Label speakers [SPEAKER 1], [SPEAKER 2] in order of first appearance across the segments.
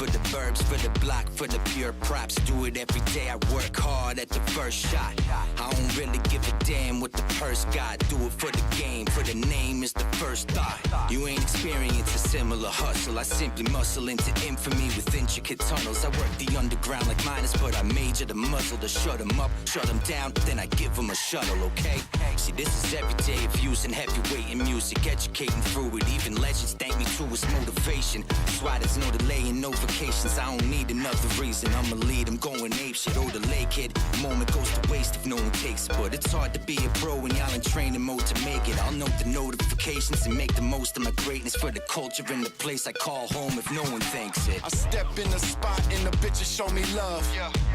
[SPEAKER 1] for the burbs, for the block, for the pure props. Do it every day, I work hard at the first shot. I don't really give a damn what the purse got. Do it for the game, for the name is the first thought. You ain't experienced a similar hustle. I simply muscle into infamy with intricate tunnels. I work the underground like miners, but I major the muzzle to shut them up, shut them down, then I give them a shuttle, okay? See, this is everyday abuse and heavyweight in music, educating through it. Even legends thank me through its motivation. That's why there's no delay and no vacations. I don't need another reason. I'ma lead, I'm going apeshit. Oh, the lake kid, moment goes to waste if no one takes it. But it's hard to be a pro when y'all in training mode to make it. I'll note the notifications and make the most of my greatness for the culture in the place I call home if no one thinks it.
[SPEAKER 2] I step in the spot and the bitches show me love.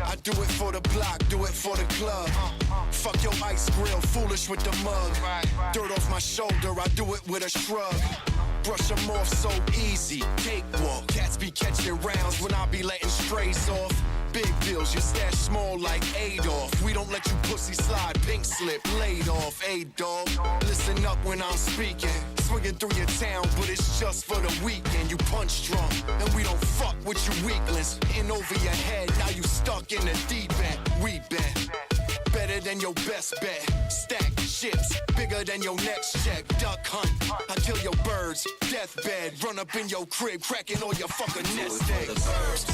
[SPEAKER 2] I do it for the block, do it for the club. Fuck your ice grill, foolish with the mug. Dirt off my shoulder, I do it with a shrug. Brush them off so easy, cakewalk. Cats be catching rounds when I be letting strays off. Big bills, your stash small like Adolf. We don't let you pussy slide, pink slip, laid off, A-dog. Listen up when I'm speaking. Swinging through your town, but it's just for the weekend. You punch drunk, and we don't fuck with you weaklings. In over your head, now you stuck in the deep end. We bet. Better than your best bet. Stack chips, bigger than your next check. Duck hunt, I kill your birds. Deathbed, run up in your crib, cracking all your fucking nest eggs.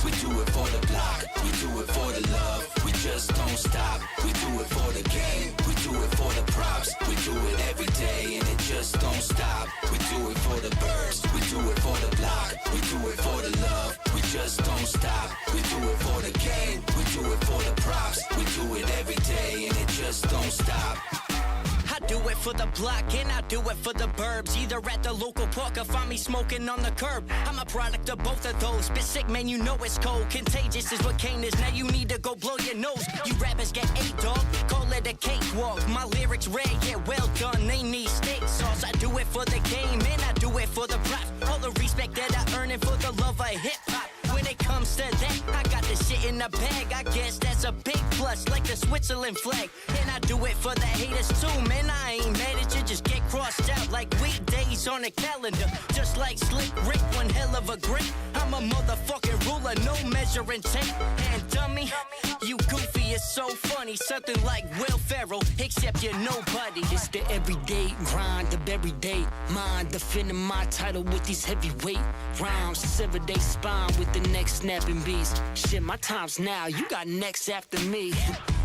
[SPEAKER 1] We do it for the block, we do it for the love. We just don't stop, we do it for the game. We do it for the props, we do it every day and it just don't stop. We do it for the birds, we do it for the block. We do it for the love, we just don't stop. We do it for the game, we do it for the props. We do it every day and it just don't stop.
[SPEAKER 3] I do it for the block and I do it for the burbs. Either at the local park or find me smoking on the curb. I'm a product of both of those. Bit sick, man, you know it's cold. Contagious is what Kane is. Now you need to go blow your nose. You rappers get ate, dog. Call it a cakewalk. My lyrics rare, yeah, well done. They need steak sauce. I do it for the game and I do it for the props. All the respect that I earn it for the love of hip-hop. When it comes to that, I got the shit in the bag. I guess that's a big plus, like the Switzerland flag. And I do it for the haters too, man. I ain't mad at you, just get crossed out like weekdays on the calendar. Just like Slick Rick, one hell of a grip. I'm a motherfucking ruler, no measuring tape. And dummy, you goofy, it's so funny. Something like Will Ferrell, except you're nobody.
[SPEAKER 4] It's the everyday grind of everyday mind. Defending my title with these heavyweight rhymes. Sever day spine with the next snapping beats. Shit, my time's now, you got next after me.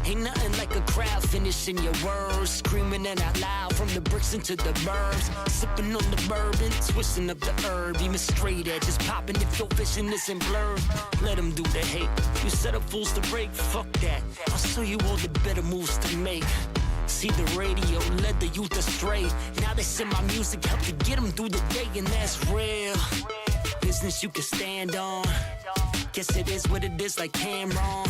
[SPEAKER 4] Ain't nothing like a crowd finishing your words. Screaming it out loud from the bricks into the burbs. Sipping on the bourbon, twisting up the herb. Even straight edges popping if your vision isn't blurred. Let them do the hate. You set up fools to break, fuck that. I'll show you all the better moves to make. See the radio led the youth astray. Now they send my music help to get them through the day, and that's real. Business you can stand on. Guess it is what it is, like Cameron.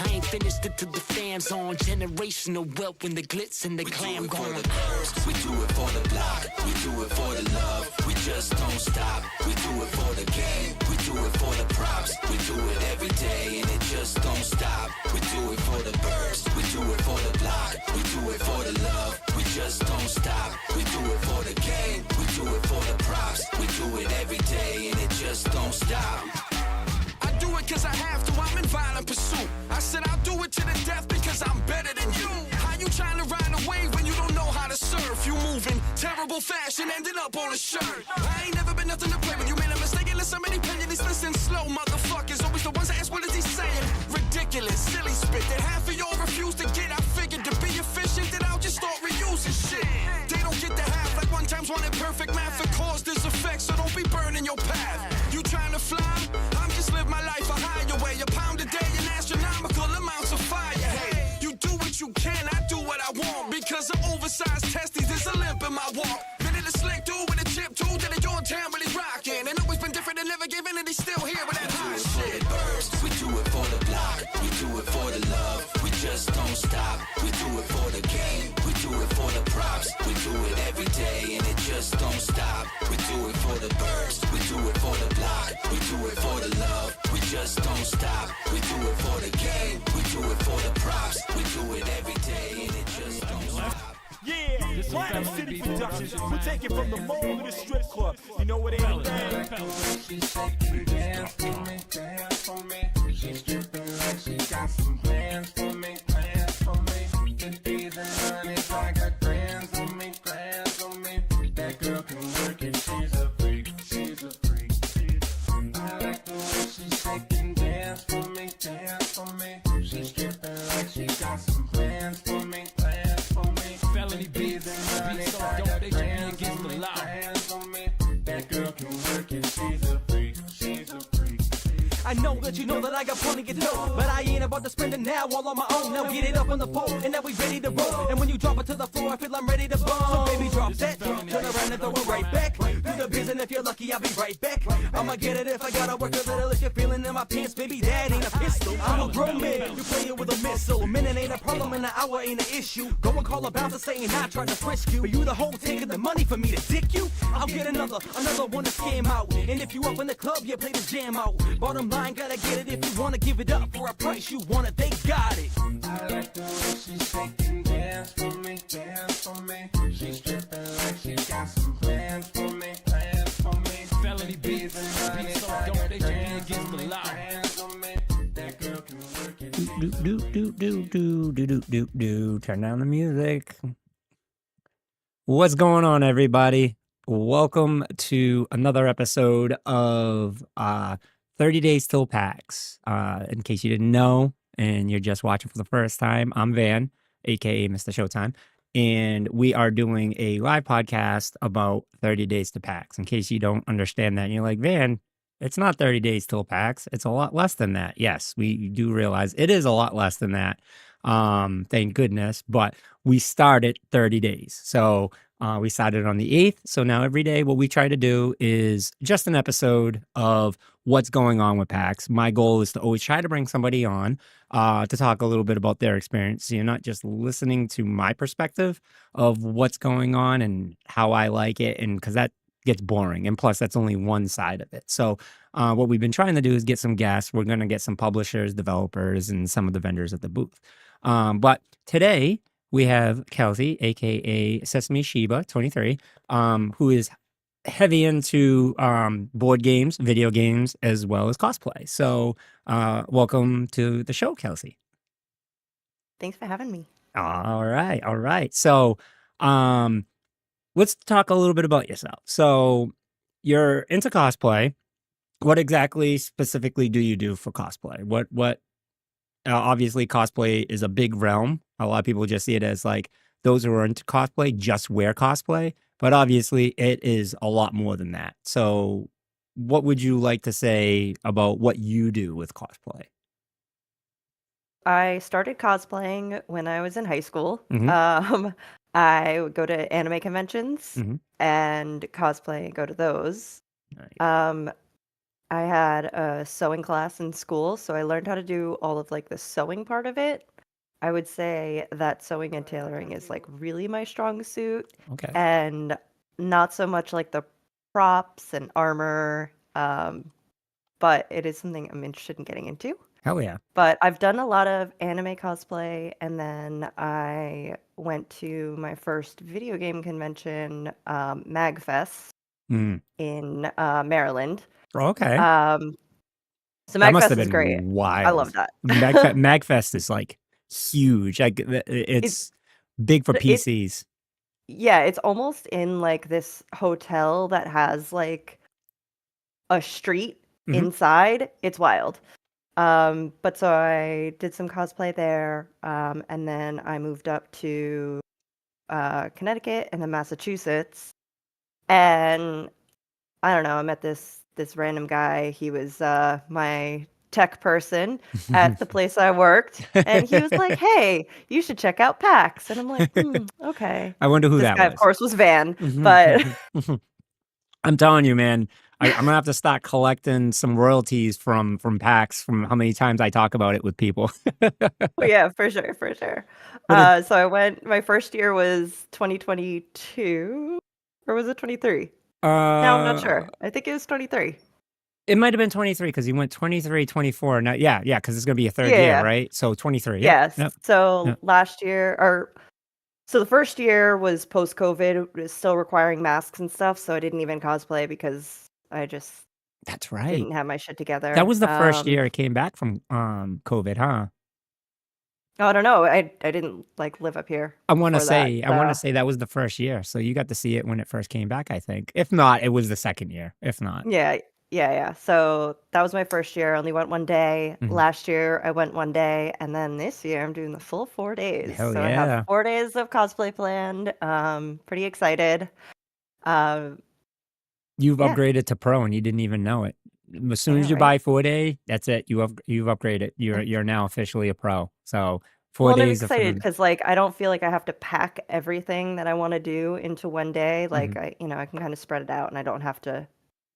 [SPEAKER 4] I ain't finished it till the fam's on. Generational wealth when the glitz and the glam gone.
[SPEAKER 1] We do it for the birds, we do it for the block. We do it for the love, we just don't stop. We do it for the game, we do it for the props. We do it every day and it just don't stop. We do it for the birds, we do it for the block. We do it for the love, we just don't stop. We do it for the game, we do it for the props. We do it every day and it just don't stop.
[SPEAKER 2] I do it cause I have to, I'm in violent pursuit. I said I'll do it to the death because I'm better than you. How you trying to ride a wave when you don't know how to surf? You moving terrible fashion, ending up on a shirt. I ain't never been nothing to play with. You made a mistake and let somebody pay you. These listen slow motherfuckers, always the ones that ask what is he saying. Ridiculous, silly spit that half of y'all refuse to get. I figured to be efficient that I'll just start reusing shit. They don't get the half like one times one in perfect math. For cause this effect, so don't be burning your path. You trying to fly? I'm just live my life a higher way. A pound a day in astronomical amounts of fire. Hey, you do what you can, I do what I want. Because of oversized testes, there's a limp in my walk. Been in a slick dude with a chip too, that in your town really rockin'. And always been different and never given, and he's still here with that high shit.
[SPEAKER 1] We do it for the block, we do it for the love. We just don't stop. We do it for the game, we do it for the props. We do it every day and it just don't stop. We do it for the birds, we do it for the block. We do it for the love, we just don't stop. We do it for the game, we do it for the props. We do it every day and it just don't stop.
[SPEAKER 5] Yeah, this is New City Productions. We'll take it from the mall to the strip club. You know what ain't a thing.
[SPEAKER 6] She's shaking dance for me, dance for me. She's stripping like she got some plans for me, plans for me. The days and honey's I got grands on me, grands on me. That girl can work it, she's a freak, she's a freak. I like the way she's shaking dance for me, dance for me. She's stripping like she got some plans for me, plans for me.
[SPEAKER 5] Felony beats on donation against the law.
[SPEAKER 6] Plans on me. That girl can work it, she's a freak, she's a freak.
[SPEAKER 7] I know that you know that I got plenty to dough, but I ain't about to spend it now all on my own. Now get it up on the pole, and now we ready to roll. And when you drop it to the floor, I feel I'm ready to bone. So baby, drop that, turn around and throw it right back. Do the biz, and if you're lucky, I'll be right back. I'ma get it if I gotta work a little. If you're feeling in my pants, baby, that ain't a pistol. I'm a grown man, you play it with a missile. A minute ain't a problem, and an hour ain't an issue. Go and call a bouncer saying I tried to frisk you. But you the whole taking the money for me to dick you? I'll get another one to scam out. And if you up in the club, you play the jam out. Bottom line, gotta get it if you wanna give it up for a price you want it, they got it.
[SPEAKER 6] I like the way she's shaking dance for me, dance for me. She's stripping like she got some plans for me, plans for me.
[SPEAKER 5] Felony beats on donation against the law.
[SPEAKER 6] Plans on me. That girl can work it.
[SPEAKER 8] Do. Turn down the music. What's going on, everybody? Welcome to another episode of 30 Days Till PAX. In case you didn't know and you're just watching for the first time, I'm Van, aka Mr. Showtime, and we are doing a live podcast about 30 Days to PAX. In case you don't understand that, and you're like, Van, it's not 30 days till PAX. It's a lot less than that. Yes, we do realize it is a lot less than that. Thank goodness. But we started 30 days. So we started on the 8th. So now every day, what we try to do is just an episode of what's going on with PAX. My goal is to always try to bring somebody on to talk a little bit about their experience. So you're not just listening to my perspective of what's going on and how I like it. And because that gets boring. And plus, that's only one side of it. So what we've been trying to do is get some guests. We're going to get some publishers, developers, and some of the vendors at the booth. But today, we have Kelsey, aka Sesame Shiba 23, who is heavy into board games, video games, as well as cosplay. So welcome to the show, Kelsey.
[SPEAKER 9] Thanks for having me.
[SPEAKER 8] All right. So let's talk a little bit about yourself. So you're into cosplay. What exactly specifically do you do for cosplay? What obviously cosplay is a big realm. A lot of people just see it as like those who are into cosplay just wear cosplay, but obviously it is a lot more than that. So what would you like to say about what you do with cosplay?
[SPEAKER 9] I started cosplaying when I was in high school.
[SPEAKER 8] Mhm.
[SPEAKER 9] I would go to anime conventions
[SPEAKER 8] Mhm.
[SPEAKER 9] and cosplay and go to those.
[SPEAKER 8] Nice.
[SPEAKER 9] I had a sewing class in school, so I learned how to do all of like the sewing part of it. I would say that sewing and tailoring is like really my strong suit,
[SPEAKER 8] Okay.
[SPEAKER 9] and not so much like the props and armor. But it is something I'm interested in getting into.
[SPEAKER 8] Hell yeah.
[SPEAKER 9] But I've done a lot of anime cosplay, and then I went to my first video game convention, MagFest
[SPEAKER 8] Mm.
[SPEAKER 9] in Maryland.
[SPEAKER 8] Okay.
[SPEAKER 9] So
[SPEAKER 8] That must have
[SPEAKER 9] MagFest is
[SPEAKER 8] been
[SPEAKER 9] great.
[SPEAKER 8] wild.
[SPEAKER 9] I love that.
[SPEAKER 8] MagFest is like huge. Like it's big for
[SPEAKER 9] it-
[SPEAKER 8] PCs.
[SPEAKER 9] Yeah, it's almost in like this hotel that has like a street
[SPEAKER 8] Mhm.
[SPEAKER 9] inside. It's wild. But so I did some cosplay there, and then I moved up to Connecticut and then Massachusetts, and I don't know, I met this random guy. He was my tech person at the place I worked, and he was like, "Hey, you should check out PAX." And I'm like, "Okay."
[SPEAKER 8] I wonder who
[SPEAKER 9] This
[SPEAKER 8] that
[SPEAKER 9] guy,
[SPEAKER 8] was.
[SPEAKER 9] of course, was Van,
[SPEAKER 8] Mhm.
[SPEAKER 9] but
[SPEAKER 8] I'm telling you, man, I'm gonna have to start collecting some royalties from PAX from how many times I talk about it with people.
[SPEAKER 9] yeah, for sure, for sure.
[SPEAKER 8] But
[SPEAKER 9] So I went. My first year was 2022, or was it 23? No, I'm not sure. I think it was 23.
[SPEAKER 8] It might have been 23 because you went 23, 24. Now, yeah, because it's gonna be a third
[SPEAKER 9] Yeah,
[SPEAKER 8] year,
[SPEAKER 9] yeah.
[SPEAKER 8] right? So 23. Yep,
[SPEAKER 9] Yes.
[SPEAKER 8] yep,
[SPEAKER 9] So
[SPEAKER 8] yep.
[SPEAKER 9] last year, or So the first year was post-COVID, it was still requiring masks and stuff, so I didn't even cosplay because I just
[SPEAKER 8] That's right.
[SPEAKER 9] didn't have my shit
[SPEAKER 8] That
[SPEAKER 9] together.
[SPEAKER 8] was the first year it came back from COVID, huh?
[SPEAKER 9] I don't know. I didn't like live up here
[SPEAKER 8] I want to
[SPEAKER 9] before that.
[SPEAKER 8] say, I want to say that was the first year. So you got to see it when it first came back, I think. If not, it was the second year. If not,
[SPEAKER 9] Yeah, yeah. So that was my first year. I only went one day.
[SPEAKER 8] Mhm.
[SPEAKER 9] Last year I went one day, and then this year I'm doing the full 4 days.
[SPEAKER 8] Hell
[SPEAKER 9] So I have
[SPEAKER 8] yeah.
[SPEAKER 9] 4 days of cosplay planned. Pretty excited. Um,
[SPEAKER 8] You've
[SPEAKER 9] yeah,
[SPEAKER 8] upgraded to pro and you didn't even know it. As
[SPEAKER 9] I
[SPEAKER 8] soon as
[SPEAKER 9] know,
[SPEAKER 8] you
[SPEAKER 9] right?
[SPEAKER 8] buy 4-day, that's it. You've upgraded. You're now officially a pro. So four
[SPEAKER 9] Well, and I'm
[SPEAKER 8] days of
[SPEAKER 9] excited
[SPEAKER 8] fun.
[SPEAKER 9] because like I don't feel like I have to pack everything that I want to do into one day. Like
[SPEAKER 8] Mhm.
[SPEAKER 9] I can kind of spread it out, and I don't have to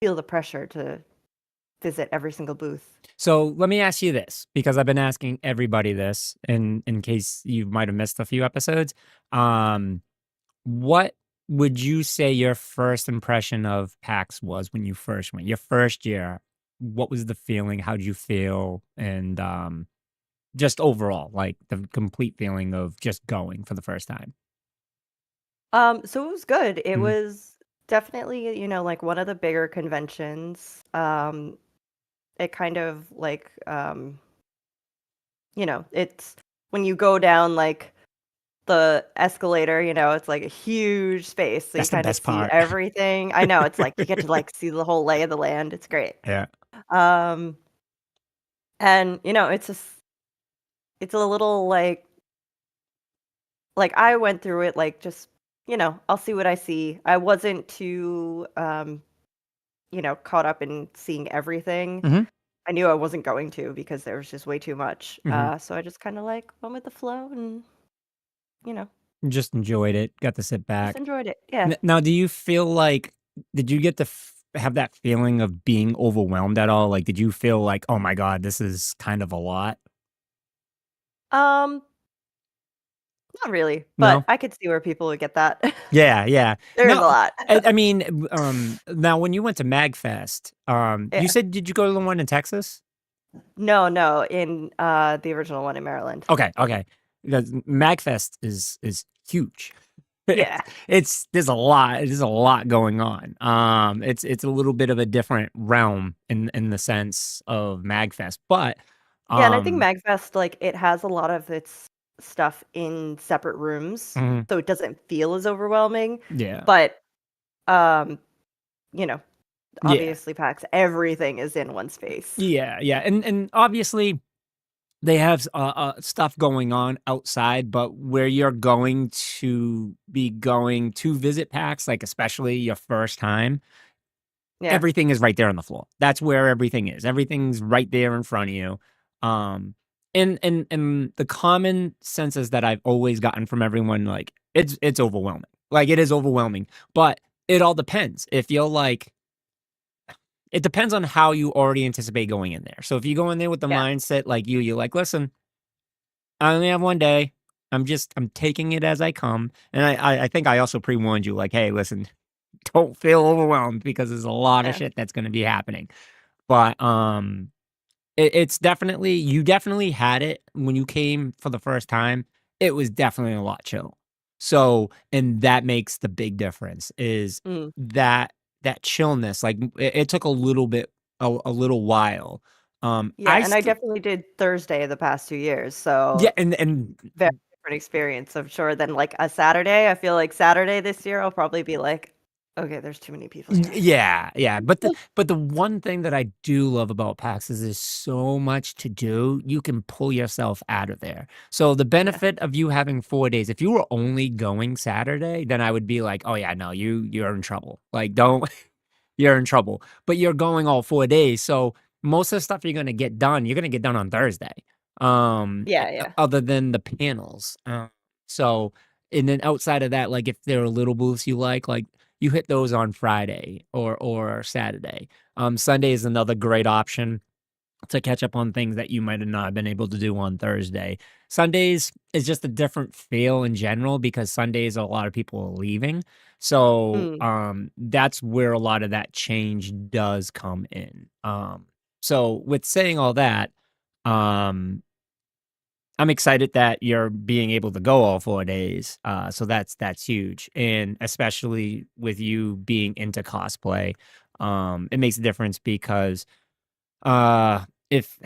[SPEAKER 9] feel the pressure to visit every single booth.
[SPEAKER 8] So let me ask you this, because I've been asking everybody this in case you might have missed a few episodes. Um, what would you say your first impression of PAX was when you first went? Your first year, what was the feeling? How'd you feel? And just overall, like the complete feeling of just going for the first time.
[SPEAKER 9] So it was good. It
[SPEAKER 8] Mhm.
[SPEAKER 9] was definitely, like one of the bigger conventions. It kind of like, it's when you go down like the escalator, it's like a huge space, so you
[SPEAKER 8] That's the
[SPEAKER 9] kind of
[SPEAKER 8] best
[SPEAKER 9] see
[SPEAKER 8] part.
[SPEAKER 9] everything. I know it's like you get to like see the whole lay of the land. It's great.
[SPEAKER 8] Yeah.
[SPEAKER 9] Um, and it's a little like I went through it like just, I'll see what I see. I wasn't too caught up in seeing everything.
[SPEAKER 8] Mhm.
[SPEAKER 9] I knew I wasn't going to because there was just way too much.
[SPEAKER 8] Mhm.
[SPEAKER 9] So I just kind of like went with the flow and, you know,
[SPEAKER 8] Just enjoyed it. Got to sit
[SPEAKER 9] just
[SPEAKER 8] back.
[SPEAKER 9] enjoyed it. Yeah.
[SPEAKER 8] Now, do you feel like did you get to have that feeling of being overwhelmed at all? Like, did you feel like, "Oh my god, this is kind of a lot"?
[SPEAKER 9] Um, Not really, but
[SPEAKER 8] No?
[SPEAKER 9] I could see where people would get that.
[SPEAKER 8] Yeah, yeah.
[SPEAKER 9] There is a
[SPEAKER 8] No,
[SPEAKER 9] lot.
[SPEAKER 8] I mean, now when you went to MagFest, you
[SPEAKER 9] Yeah.
[SPEAKER 8] said did you go to the one in Texas?
[SPEAKER 9] No, no, in the original one in Maryland.
[SPEAKER 8] Okay, okay. Because MagFest is huge.
[SPEAKER 9] Yeah.
[SPEAKER 8] There's a lot going on. It's a little bit of a different realm in the sense of MagFest, but
[SPEAKER 9] Yeah, and I think
[SPEAKER 8] um,
[SPEAKER 9] MagFest, like, it has a lot of its stuff in separate rooms,
[SPEAKER 8] mhm,
[SPEAKER 9] so it doesn't feel as overwhelming.
[SPEAKER 8] yeah,
[SPEAKER 9] But, um, you know,
[SPEAKER 8] yeah,
[SPEAKER 9] obviously PAX, everything is in one space.
[SPEAKER 8] yeah, yeah, and obviously they have stuff going on outside, but where you're going to be going to visit PAX, like especially your first time,
[SPEAKER 9] Yeah.
[SPEAKER 8] everything is right there on the floor. That's where everything is. Everything's right there in front of you. Um, and the common senses that I've always gotten from everyone, like it's overwhelming. Like it is overwhelming, but it all depends. If you're like, it depends on how you already anticipate going in there. So if you go in there with the
[SPEAKER 9] Yeah.
[SPEAKER 8] mindset like you're like, listen, I only have one day. I'm taking it as I come. And I think I also pre warned you, like, hey, listen, don't feel overwhelmed because there's a lot of
[SPEAKER 9] Yeah.
[SPEAKER 8] shit that's going to be happening. But it's definitely you definitely had it when you came for the first time. It was definitely a lot chill. So, and that makes the big difference is
[SPEAKER 9] Mm.
[SPEAKER 8] that chillness. Like it took a little bit, a little while.
[SPEAKER 9] Yeah,
[SPEAKER 8] I
[SPEAKER 9] and I
[SPEAKER 8] still,
[SPEAKER 9] definitely did Thursday the past 2 years,
[SPEAKER 8] yeah,
[SPEAKER 9] so
[SPEAKER 8] and
[SPEAKER 9] very different experience, I'm sure, than, like, a Saturday. I feel like Saturday this year, I'll probably be like, "Okay, there's too many people here."
[SPEAKER 8] Yeah, yeah, but the one thing that I do love about PAX is there's so much to do, you can pull yourself out of there. So the
[SPEAKER 9] Yeah.
[SPEAKER 8] benefit of you having 4 days, if you were only going Saturday, then I would be like, "Oh yeah, no, you're in trouble. Like, don't you're in trouble." But you're going all 4 days, so most of the stuff you're gonna get done on Thursday,
[SPEAKER 9] Yeah, yeah.
[SPEAKER 8] other than the panels. So and then outside of that, like, if there are little booths you like, you hit those on Friday or Saturday. Sunday is another great option to catch up on things that you might have not been able to do on Thursday. Sundays is just a different feel in general because Sundays a lot of people are leaving. So
[SPEAKER 9] Mm.
[SPEAKER 8] that's where a lot of that change does come in. So with saying all that, um I'm excited that you're being able to go all 4 days. So that's huge, and especially with you being into cosplay, it makes a difference because if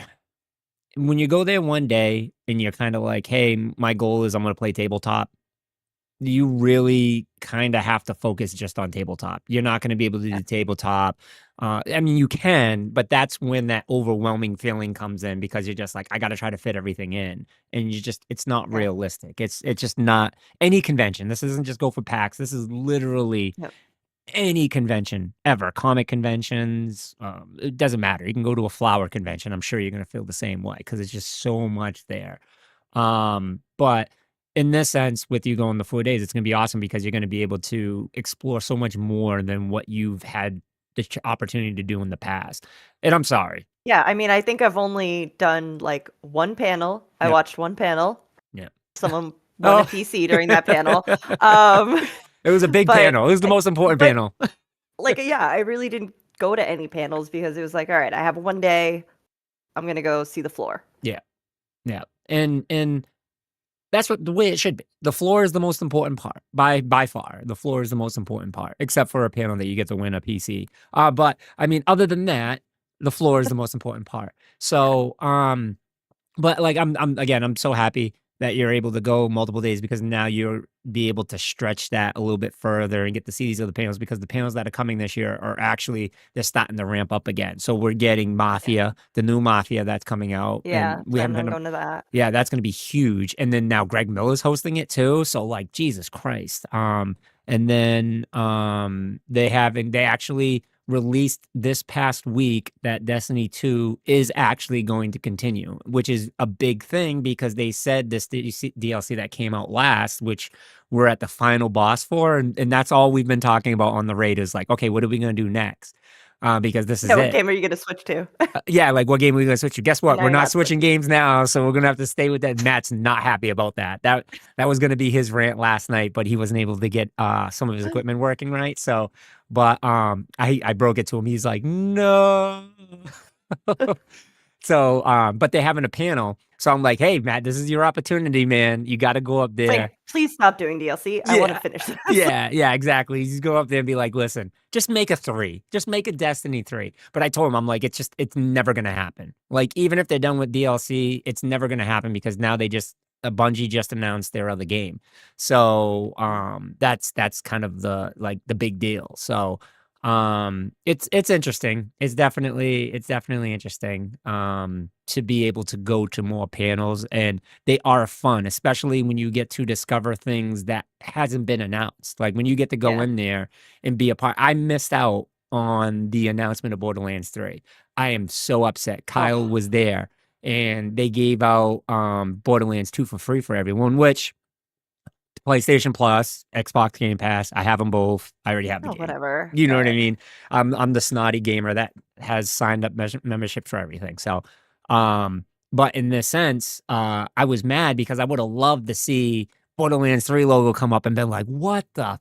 [SPEAKER 8] when you go there one day and you're kind of like, hey, my goal is I'm going to play tabletop, you really kind of have to focus just on tabletop. You're not going to be able to do tabletop. I mean, you can, but that's when that overwhelming feeling comes in because you're just like, I got to try to fit everything in, and it's not
[SPEAKER 9] Yeah.
[SPEAKER 8] realistic. It's just not any convention. This isn't just go for PAX. This is literally
[SPEAKER 9] Yep.
[SPEAKER 8] any convention ever. Comic conventions, it doesn't matter. You can go to a flower convention. I'm sure you're going to feel the same way because it's just so much there. But in this sense, with you going the 4 days, it's going to be awesome because you're going to be able to explore so much more than what you've had the opportunity to do in the past. And I'm sorry.
[SPEAKER 9] Yeah, I mean, I think I've only done like one panel. I
[SPEAKER 8] Yep.
[SPEAKER 9] watched one panel.
[SPEAKER 8] Yeah.
[SPEAKER 9] Someone won
[SPEAKER 8] Oh.
[SPEAKER 9] a PC during that panel. Um,
[SPEAKER 8] It was a big
[SPEAKER 9] but
[SPEAKER 8] panel. It was the most important
[SPEAKER 9] but
[SPEAKER 8] panel.
[SPEAKER 9] like, yeah, I really didn't go to any panels because it was like, all right, I have one day. I'm gonna go see the floor.
[SPEAKER 8] Yeah. Yeah. And that's what the way it should be. The floor is the most important part by far. The floor is the most important part, except for a panel that you get to win a PC. But I mean, other than that, the floor is the most important part. So, but like I'm so happy that you're able to go multiple days because now you'll be able to stretch that a little bit further and get to see these other panels because the panels that are coming this year are actually they're starting to ramp up again. So we're getting Mafia, the new Mafia that's coming out.
[SPEAKER 9] Yeah,
[SPEAKER 8] And we haven't
[SPEAKER 9] planning
[SPEAKER 8] been
[SPEAKER 9] on going to that.
[SPEAKER 8] yeah, that's gonna be huge. And then now Greg Miller's hosting it too. So like Jesus Christ. And then they actually released this past week that Destiny 2 is actually going to continue, which is a big thing because they said this DLC that came out last, which we're at the final boss for, and that's all we've been talking about on the raid is like, okay, what are we gonna do next? Because this is
[SPEAKER 9] Yeah, what
[SPEAKER 8] it.
[SPEAKER 9] game are you gonna switch to?
[SPEAKER 8] Yeah, like what game are we gonna switch to? Guess what?
[SPEAKER 9] Now
[SPEAKER 8] We're
[SPEAKER 9] you're
[SPEAKER 8] not
[SPEAKER 9] not
[SPEAKER 8] switching games now, so we're gonna have to stay with that. Matt's not happy about that. That was gonna be his rant last night, but he wasn't able to get some of his equipment working right. So, but I broke it to him. He's like, no. So, but they're having a panel. So I'm like, hey, Matt, this is your opportunity, man. You got to go up
[SPEAKER 9] It's
[SPEAKER 8] there.
[SPEAKER 9] like, please stop doing DLC. I want to finish this.
[SPEAKER 8] Yeah, exactly. You just go up there and be like, listen, just make a 3. Just make a Destiny 3. But I told him, I'm like, it's never going to happen. Like, even if they're done with DLC, it's never going to happen because now Bungie just announced their other game. So, that's kind of the big deal. So, it's interesting. It's definitely interesting, to be able to go to more panels, and they are fun, especially when you get to discover things that hasn't been announced. Like when you get to go in there and be a part. I missed out on the announcement of Borderlands 3. I am so upset. Kyle was there and they gave out Borderlands 2 for free for everyone, which PlayStation Plus, Xbox Game Pass, I have them both. I already have the game.
[SPEAKER 9] Whatever.
[SPEAKER 8] You know what I mean? I'm the snotty gamer that has signed up membership for everything. So, but in this sense, I was mad because I would have loved to see Borderlands 3 logo come up and been like, what the?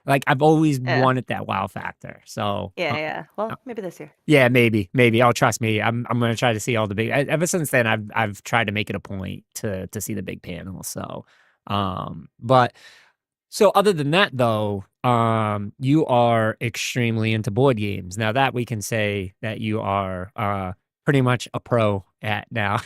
[SPEAKER 8] Like, I've always wanted that wow factor. So,
[SPEAKER 9] Yeah. Well, maybe this year.
[SPEAKER 8] yeah, maybe. Oh, trust me, I'm gonna try to see all the big. Ever since then, I've tried to make it a point to see the big panel. So, but so other than that, though, you are extremely into board games. Now that we can say that you are pretty much a pro at now.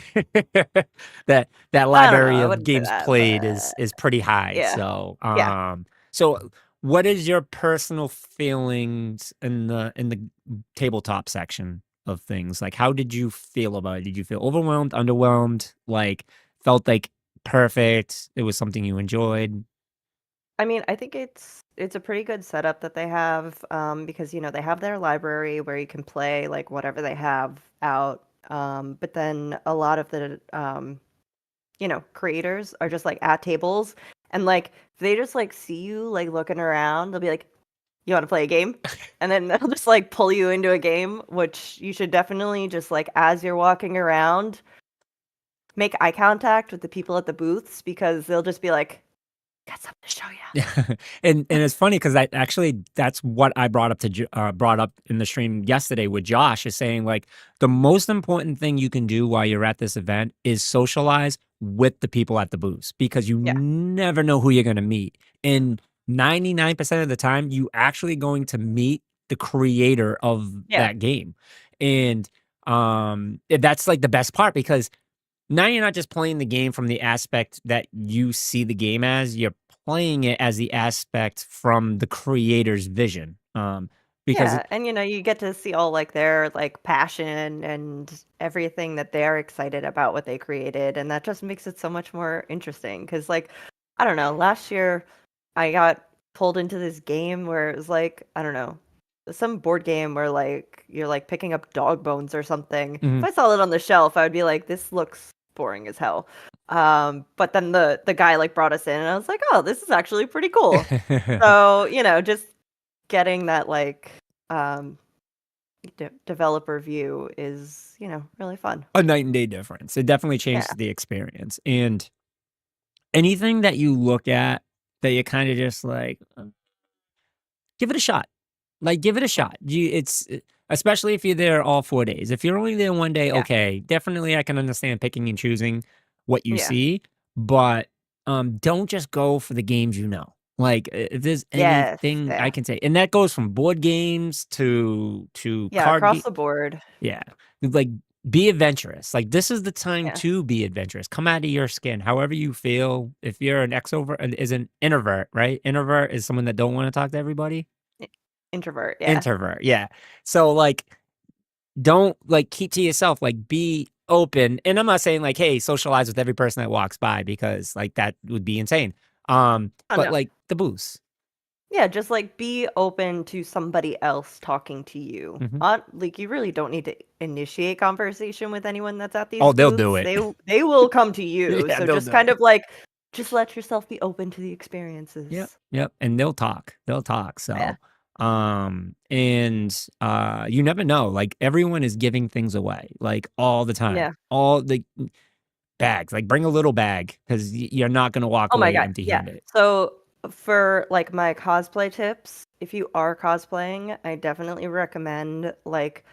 [SPEAKER 8] that library
[SPEAKER 9] I
[SPEAKER 8] of
[SPEAKER 9] wouldn't say
[SPEAKER 8] games
[SPEAKER 9] that,
[SPEAKER 8] played
[SPEAKER 9] but
[SPEAKER 8] is pretty high.
[SPEAKER 9] yeah.
[SPEAKER 8] So,
[SPEAKER 9] Yeah.
[SPEAKER 8] so what is your personal feelings in the tabletop section of things? Like, how did you feel about it? Did you feel overwhelmed, underwhelmed, like felt like perfect? It was something you enjoyed?
[SPEAKER 9] I mean, I think it's a pretty good setup that they have, because they have their library where you can play like whatever they have out. But then a lot of the creators are just like at tables, and like they just like see you like looking around, they'll be like, you want to play a game? And then they'll just like pull you into a game, which you should definitely just like as you're walking around, make eye contact with the people at the booths because they'll just be like, Got something to show you.
[SPEAKER 8] and it's funny because that's what I brought up in the stream yesterday with Josh, is saying like the most important thing you can do while you're at this event is socialize with the people at the booths, because you
[SPEAKER 9] Yeah.
[SPEAKER 8] never know who you're going to meet. And 99% of the time, you actually going to meet the creator of
[SPEAKER 9] Yeah.
[SPEAKER 8] that game. And that's like the best part, because now you're not just playing the game from the aspect that you see the game as, you're playing it as the aspect from the creator's vision. Because
[SPEAKER 9] Yeah, and you get to see all like their like passion and everything that they're excited about what they created, and that just makes it so much more interesting. Because like, I don't know, last year I got pulled into this game where it was like, I don't know, some board game where like you're like picking up dog bones or something. If I saw it on the shelf, I would be like, this looks boring as hell. But then the guy like brought us in, and I was like, oh, this is actually pretty cool. So just getting that like developer view is really fun.
[SPEAKER 8] a night and day difference. It definitely changes
[SPEAKER 9] Yeah.
[SPEAKER 8] the experience. And anything that you look at that you kind of just like, give it a shot. Like, give it a shot. Especially if you're there all 4 days. If you're only there one day,
[SPEAKER 9] Yeah.
[SPEAKER 8] okay, definitely I can understand picking and choosing what you
[SPEAKER 9] Yeah.
[SPEAKER 8] see, but don't just go for the games you know. Like, if there's
[SPEAKER 9] Yes.
[SPEAKER 8] anything I
[SPEAKER 9] Yeah.
[SPEAKER 8] can say, and that goes from board games to
[SPEAKER 9] Yeah.
[SPEAKER 8] card
[SPEAKER 9] Across
[SPEAKER 8] games.
[SPEAKER 9] the board.
[SPEAKER 8] Yeah, like, be adventurous. Like, this is the time
[SPEAKER 9] Yeah.
[SPEAKER 8] to be adventurous. Come out of your skin, however you feel. If you're an extrovert, is an introvert, right? Introvert is someone that don't want to talk to everybody.
[SPEAKER 9] Introvert. Yeah.
[SPEAKER 8] Introvert, yeah. So, like, don't, like, keep to yourself, like, be open. And I'm not saying, like, hey, socialize with every person that walks by, because, like, that would be insane.
[SPEAKER 9] Oh,
[SPEAKER 8] But,
[SPEAKER 9] no.
[SPEAKER 8] like, the booths.
[SPEAKER 9] Yeah, just like be open to somebody else talking to you.
[SPEAKER 8] Mhm.
[SPEAKER 9] Like you really don't need to initiate conversation with anyone that's at these
[SPEAKER 8] Oh, they'll
[SPEAKER 9] booths.
[SPEAKER 8] do it.
[SPEAKER 9] They will come to you.
[SPEAKER 8] Yeah,
[SPEAKER 9] So
[SPEAKER 8] they'll
[SPEAKER 9] just
[SPEAKER 8] do
[SPEAKER 9] kind
[SPEAKER 8] it.
[SPEAKER 9] of like just let yourself be open to the experiences.
[SPEAKER 8] Yep, and they'll talk. They'll talk,
[SPEAKER 9] Yeah.
[SPEAKER 8] so, you never know, like, everyone is giving things away, like, all the time.
[SPEAKER 9] Yeah.
[SPEAKER 8] All the bags, like, bring a little bag, 'cause you're not gonna walk
[SPEAKER 9] Oh my
[SPEAKER 8] away
[SPEAKER 9] god. Yeah.
[SPEAKER 8] empty-handed.
[SPEAKER 9] So for like my cosplay tips, if you are cosplaying, I definitely recommend like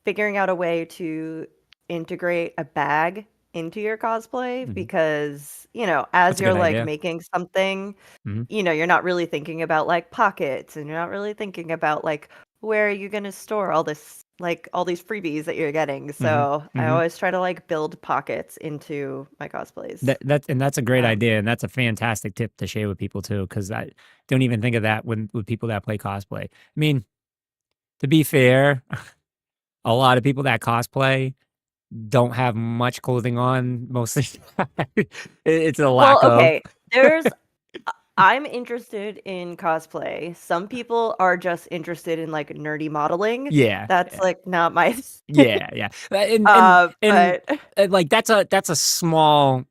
[SPEAKER 9] figuring out a way to integrate a bag into your cosplay
[SPEAKER 8] Mhm.
[SPEAKER 9] because, as
[SPEAKER 8] That's a
[SPEAKER 9] you're
[SPEAKER 8] good
[SPEAKER 9] like
[SPEAKER 8] idea.
[SPEAKER 9] making something,
[SPEAKER 8] Mhm.
[SPEAKER 9] you're not really thinking about like pockets and you're not really thinking about like where are you going to store all this like all these freebies that you're getting.
[SPEAKER 8] Mhm.
[SPEAKER 9] So I
[SPEAKER 8] Mhm.
[SPEAKER 9] always try to like build pockets into my cosplays.
[SPEAKER 8] That's a great
[SPEAKER 9] Um,
[SPEAKER 8] idea, and that's a fantastic tip to share with people too, 'cause I don't even think of that with people that play cosplay. I mean, to be fair, a lot of people that cosplay don't have much clothing on most of the time. It's a lack
[SPEAKER 9] well,
[SPEAKER 8] of.
[SPEAKER 9] okay. There's I'm interested in cosplay. Some people are just interested in like nerdy modeling.
[SPEAKER 8] Yeah,
[SPEAKER 9] That's
[SPEAKER 8] yeah,
[SPEAKER 9] like not my thing.
[SPEAKER 8] yeah, yeah. And
[SPEAKER 9] But
[SPEAKER 8] like that's a small,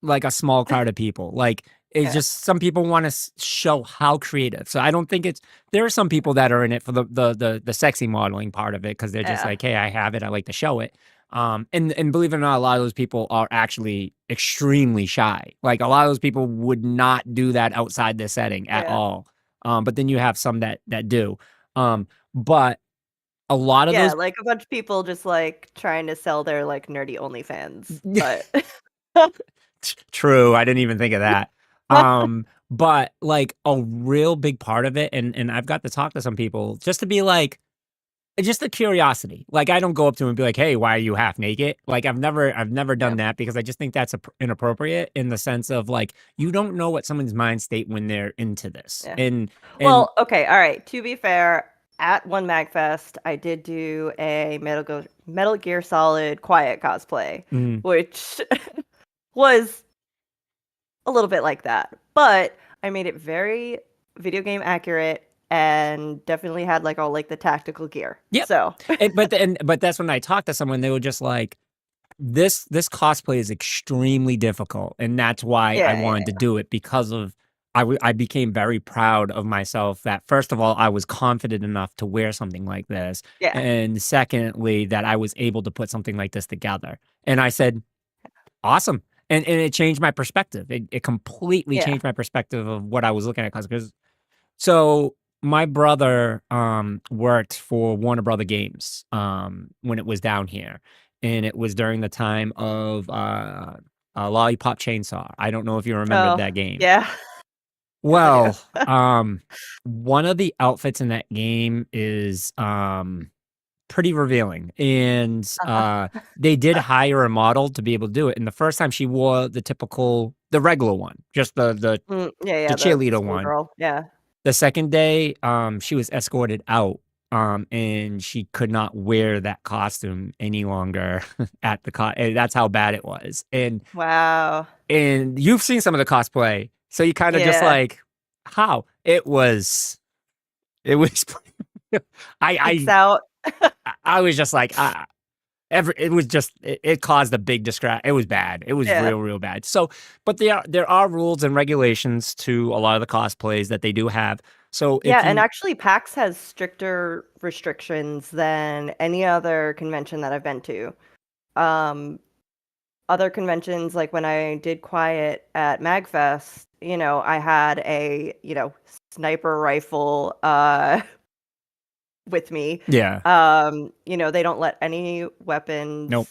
[SPEAKER 8] like a small crowd of people. Like, it's
[SPEAKER 9] yeah,
[SPEAKER 8] just some people want to show how creative. So I don't think there are some people that are in it for the sexy modeling part of it, because they're just
[SPEAKER 9] yeah,
[SPEAKER 8] like, hey, I have it, I like to show it. And believe it or not, a lot of those people are actually extremely shy. Like, a lot of those people would not do that outside their setting at
[SPEAKER 9] yeah,
[SPEAKER 8] all. But then you have some that do. But a lot of
[SPEAKER 9] yeah.
[SPEAKER 8] those.
[SPEAKER 9] Like a bunch of people just like trying to sell their like nerdy OnlyFans. But
[SPEAKER 8] True, I didn't even think of that. But, like, a real big part of it, and I've got to talk to some people just to be like, just a curiosity. Like, I don't go up to him and be like, "Hey, why are you half naked?" Like, I've never
[SPEAKER 9] yeah,
[SPEAKER 8] done that, because I just think that's inappropriate, in the sense of, like, you don't know what someone's mind state when they're into this.
[SPEAKER 9] yeah.
[SPEAKER 8] And
[SPEAKER 9] Well, okay, all right. To be fair, at one Magfest, I did do a Metal Gear Solid Quiet cosplay,
[SPEAKER 8] mm,
[SPEAKER 9] which was a little bit like that. But I made it very video game accurate and definitely had like all like the tactical gear.
[SPEAKER 8] yep.
[SPEAKER 9] So
[SPEAKER 8] But that's when I talked to someone, they were just like, this cosplay is extremely difficult, and that's why I
[SPEAKER 9] yeah,
[SPEAKER 8] wanted to do it, because of I became very proud of myself that, first of all, I was confident enough to wear something like this,
[SPEAKER 9] yeah,
[SPEAKER 8] and secondly, that I was able to put something like this together. And I said, awesome. and it changed my perspective. It completely
[SPEAKER 9] Yeah.
[SPEAKER 8] changed my perspective of what I was looking at because so my brother worked for Warner Brother Games when it was down here, and it was during the time of Lollipop Chainsaw. I don't know if you remember
[SPEAKER 9] Oh,
[SPEAKER 8] that game.
[SPEAKER 9] yeah. Yes, I do.
[SPEAKER 8] Well, one of the outfits in that game is pretty revealing, and they did hire a model to be able to do it. And the first time she wore the regular one, just the
[SPEAKER 9] Yeah, the
[SPEAKER 8] cheerleader one.
[SPEAKER 9] schoolgirl. Yeah.
[SPEAKER 8] The second day, she was escorted out, and she could not wear that costume any longer at the and that's how bad it was.
[SPEAKER 9] Wow.
[SPEAKER 8] And you've seen some of the cosplay, so you kind of just
[SPEAKER 9] Yeah.
[SPEAKER 8] like, how it was.
[SPEAKER 9] Peeks
[SPEAKER 8] I
[SPEAKER 9] out.
[SPEAKER 8] I was just like, it was just it caused a big distract. It was bad. It was
[SPEAKER 9] Yeah.
[SPEAKER 8] real bad. So, but there are rules and regulations to a lot of the cosplays that they do have. So
[SPEAKER 9] Yeah,
[SPEAKER 8] if
[SPEAKER 9] and
[SPEAKER 8] you
[SPEAKER 9] actually PAX has stricter restrictions than any other convention that I've been to. Other conventions, like when I did Quiet at MagFest, I had a, sniper rifle with me.
[SPEAKER 8] yeah,
[SPEAKER 9] They don't let any weapons
[SPEAKER 8] nope,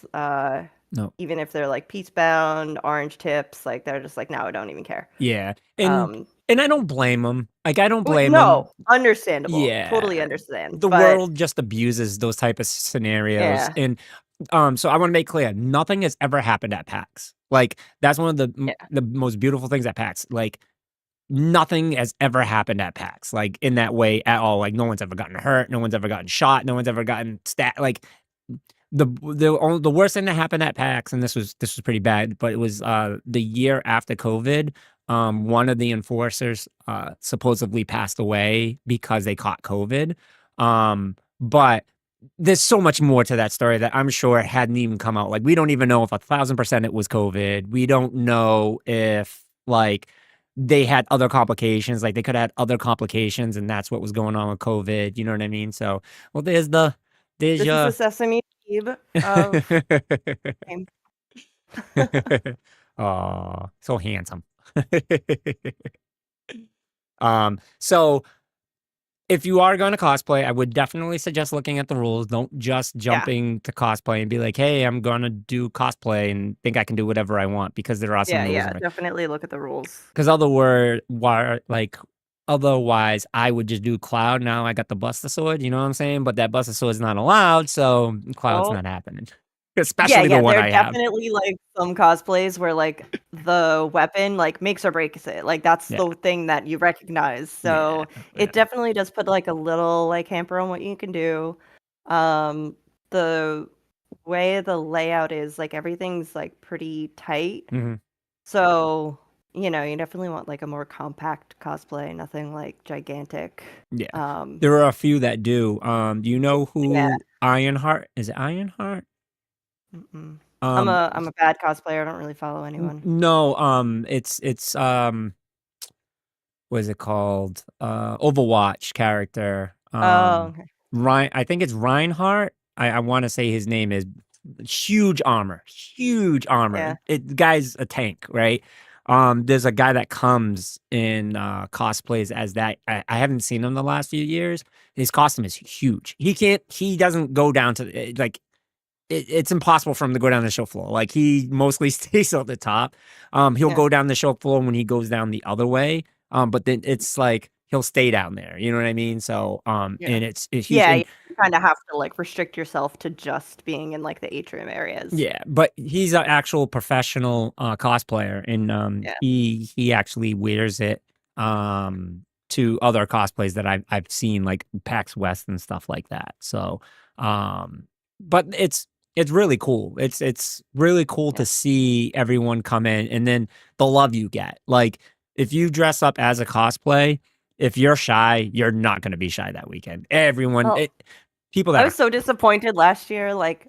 [SPEAKER 8] nope,
[SPEAKER 9] even if they're like peacebound, orange tips, like they're just like, no, I don't even care.
[SPEAKER 8] yeah,
[SPEAKER 9] Um
[SPEAKER 8] and I don't blame them. Like I don't blame them.
[SPEAKER 9] no, understandable.
[SPEAKER 8] Yeah,
[SPEAKER 9] Totally understand.
[SPEAKER 8] the
[SPEAKER 9] But
[SPEAKER 8] world just abuses those type of scenarios,
[SPEAKER 9] yeah.
[SPEAKER 8] and so I want to make clear, nothing has ever happened at PAX. Like that's one of
[SPEAKER 9] Yeah.
[SPEAKER 8] the most beautiful things at PAX. Like nothing has ever happened at PAX, like in that way at all. Like no one's ever gotten hurt, no one's ever gotten shot, no one's ever gotten like the worst thing that happened at PAX, and this was pretty bad, but it was the year after COVID. One of the enforcers supposedly passed away because they caught COVID. But there's so much more to that story that I'm sure hadn't even come out. Like we don't even know if 1,000% it was COVID. We don't know if like they had other complications. Like they could have had other complications, and that's what was going on with COVID. You know what I mean? So, well, there's
[SPEAKER 9] This is
[SPEAKER 8] your
[SPEAKER 9] the Sesame Seed of game.
[SPEAKER 8] oh, so handsome. So if you are going to cosplay, I would definitely suggest looking at the rules. Don't just jumping to cosplay and be like, "Hey, I'm gonna do cosplay and think I can do whatever I want," because there are some rules.
[SPEAKER 9] Yeah, definitely look at the rules.
[SPEAKER 8] Because otherwise, I would just do Cloud. Now I got the Buster Sword. You know what I'm saying? But that Buster Sword is not allowed, so Cloud's
[SPEAKER 9] Oh.
[SPEAKER 8] not happening. Especially the one
[SPEAKER 9] there
[SPEAKER 8] I
[SPEAKER 9] are
[SPEAKER 8] have.
[SPEAKER 9] definitely like some cosplays where like the weapon like makes or breaks it. Like that's
[SPEAKER 8] Yeah.
[SPEAKER 9] the thing that you recognize. So
[SPEAKER 8] Yeah.
[SPEAKER 9] it definitely does put like a little like hamper on what you can do. The way the layout is, like everything's like pretty tight.
[SPEAKER 8] Mhm.
[SPEAKER 9] So, you definitely want like a more compact cosplay, nothing like gigantic.
[SPEAKER 8] Yeah. There are a few that do. Do you know who
[SPEAKER 9] Yeah.
[SPEAKER 8] Ironheart? Is it Ironheart?
[SPEAKER 9] I'm a bad cosplayer. I don't really follow
[SPEAKER 8] N
[SPEAKER 9] anyone.
[SPEAKER 8] no, it's what is it called? Overwatch character.
[SPEAKER 9] Oh, okay.
[SPEAKER 8] I think it's Reinhardt. I wanna say his name is huge armor.
[SPEAKER 9] Yeah.
[SPEAKER 8] The guy's a tank, right? There's a guy that comes in cosplays as that. I haven't seen him the last few years. His costume is huge. He doesn't go down to like it's impossible for him to go down the show floor. Like he mostly stays at the top. He'll
[SPEAKER 9] Yeah.
[SPEAKER 8] go down the show floor when he goes down the other way. But then it's like he'll stay down there. You know what I mean? So and it's huge.
[SPEAKER 9] Yeah,
[SPEAKER 8] And
[SPEAKER 9] you kind of have to like restrict yourself to just being in like the atrium areas.
[SPEAKER 8] yeah, but he's an actual professional cosplayer, and
[SPEAKER 9] Yeah.
[SPEAKER 8] he actually wears it to other cosplays that I've seen, like PAX West and stuff like that. So, but it's really cool. It's really cool to see everyone come in, and then the love you get. Like if you dress up as a cosplay, if you're shy, you're not going to be shy that weekend. Everyone,
[SPEAKER 9] Oh.
[SPEAKER 8] people
[SPEAKER 9] I
[SPEAKER 8] that
[SPEAKER 9] was so disappointed last year. Like,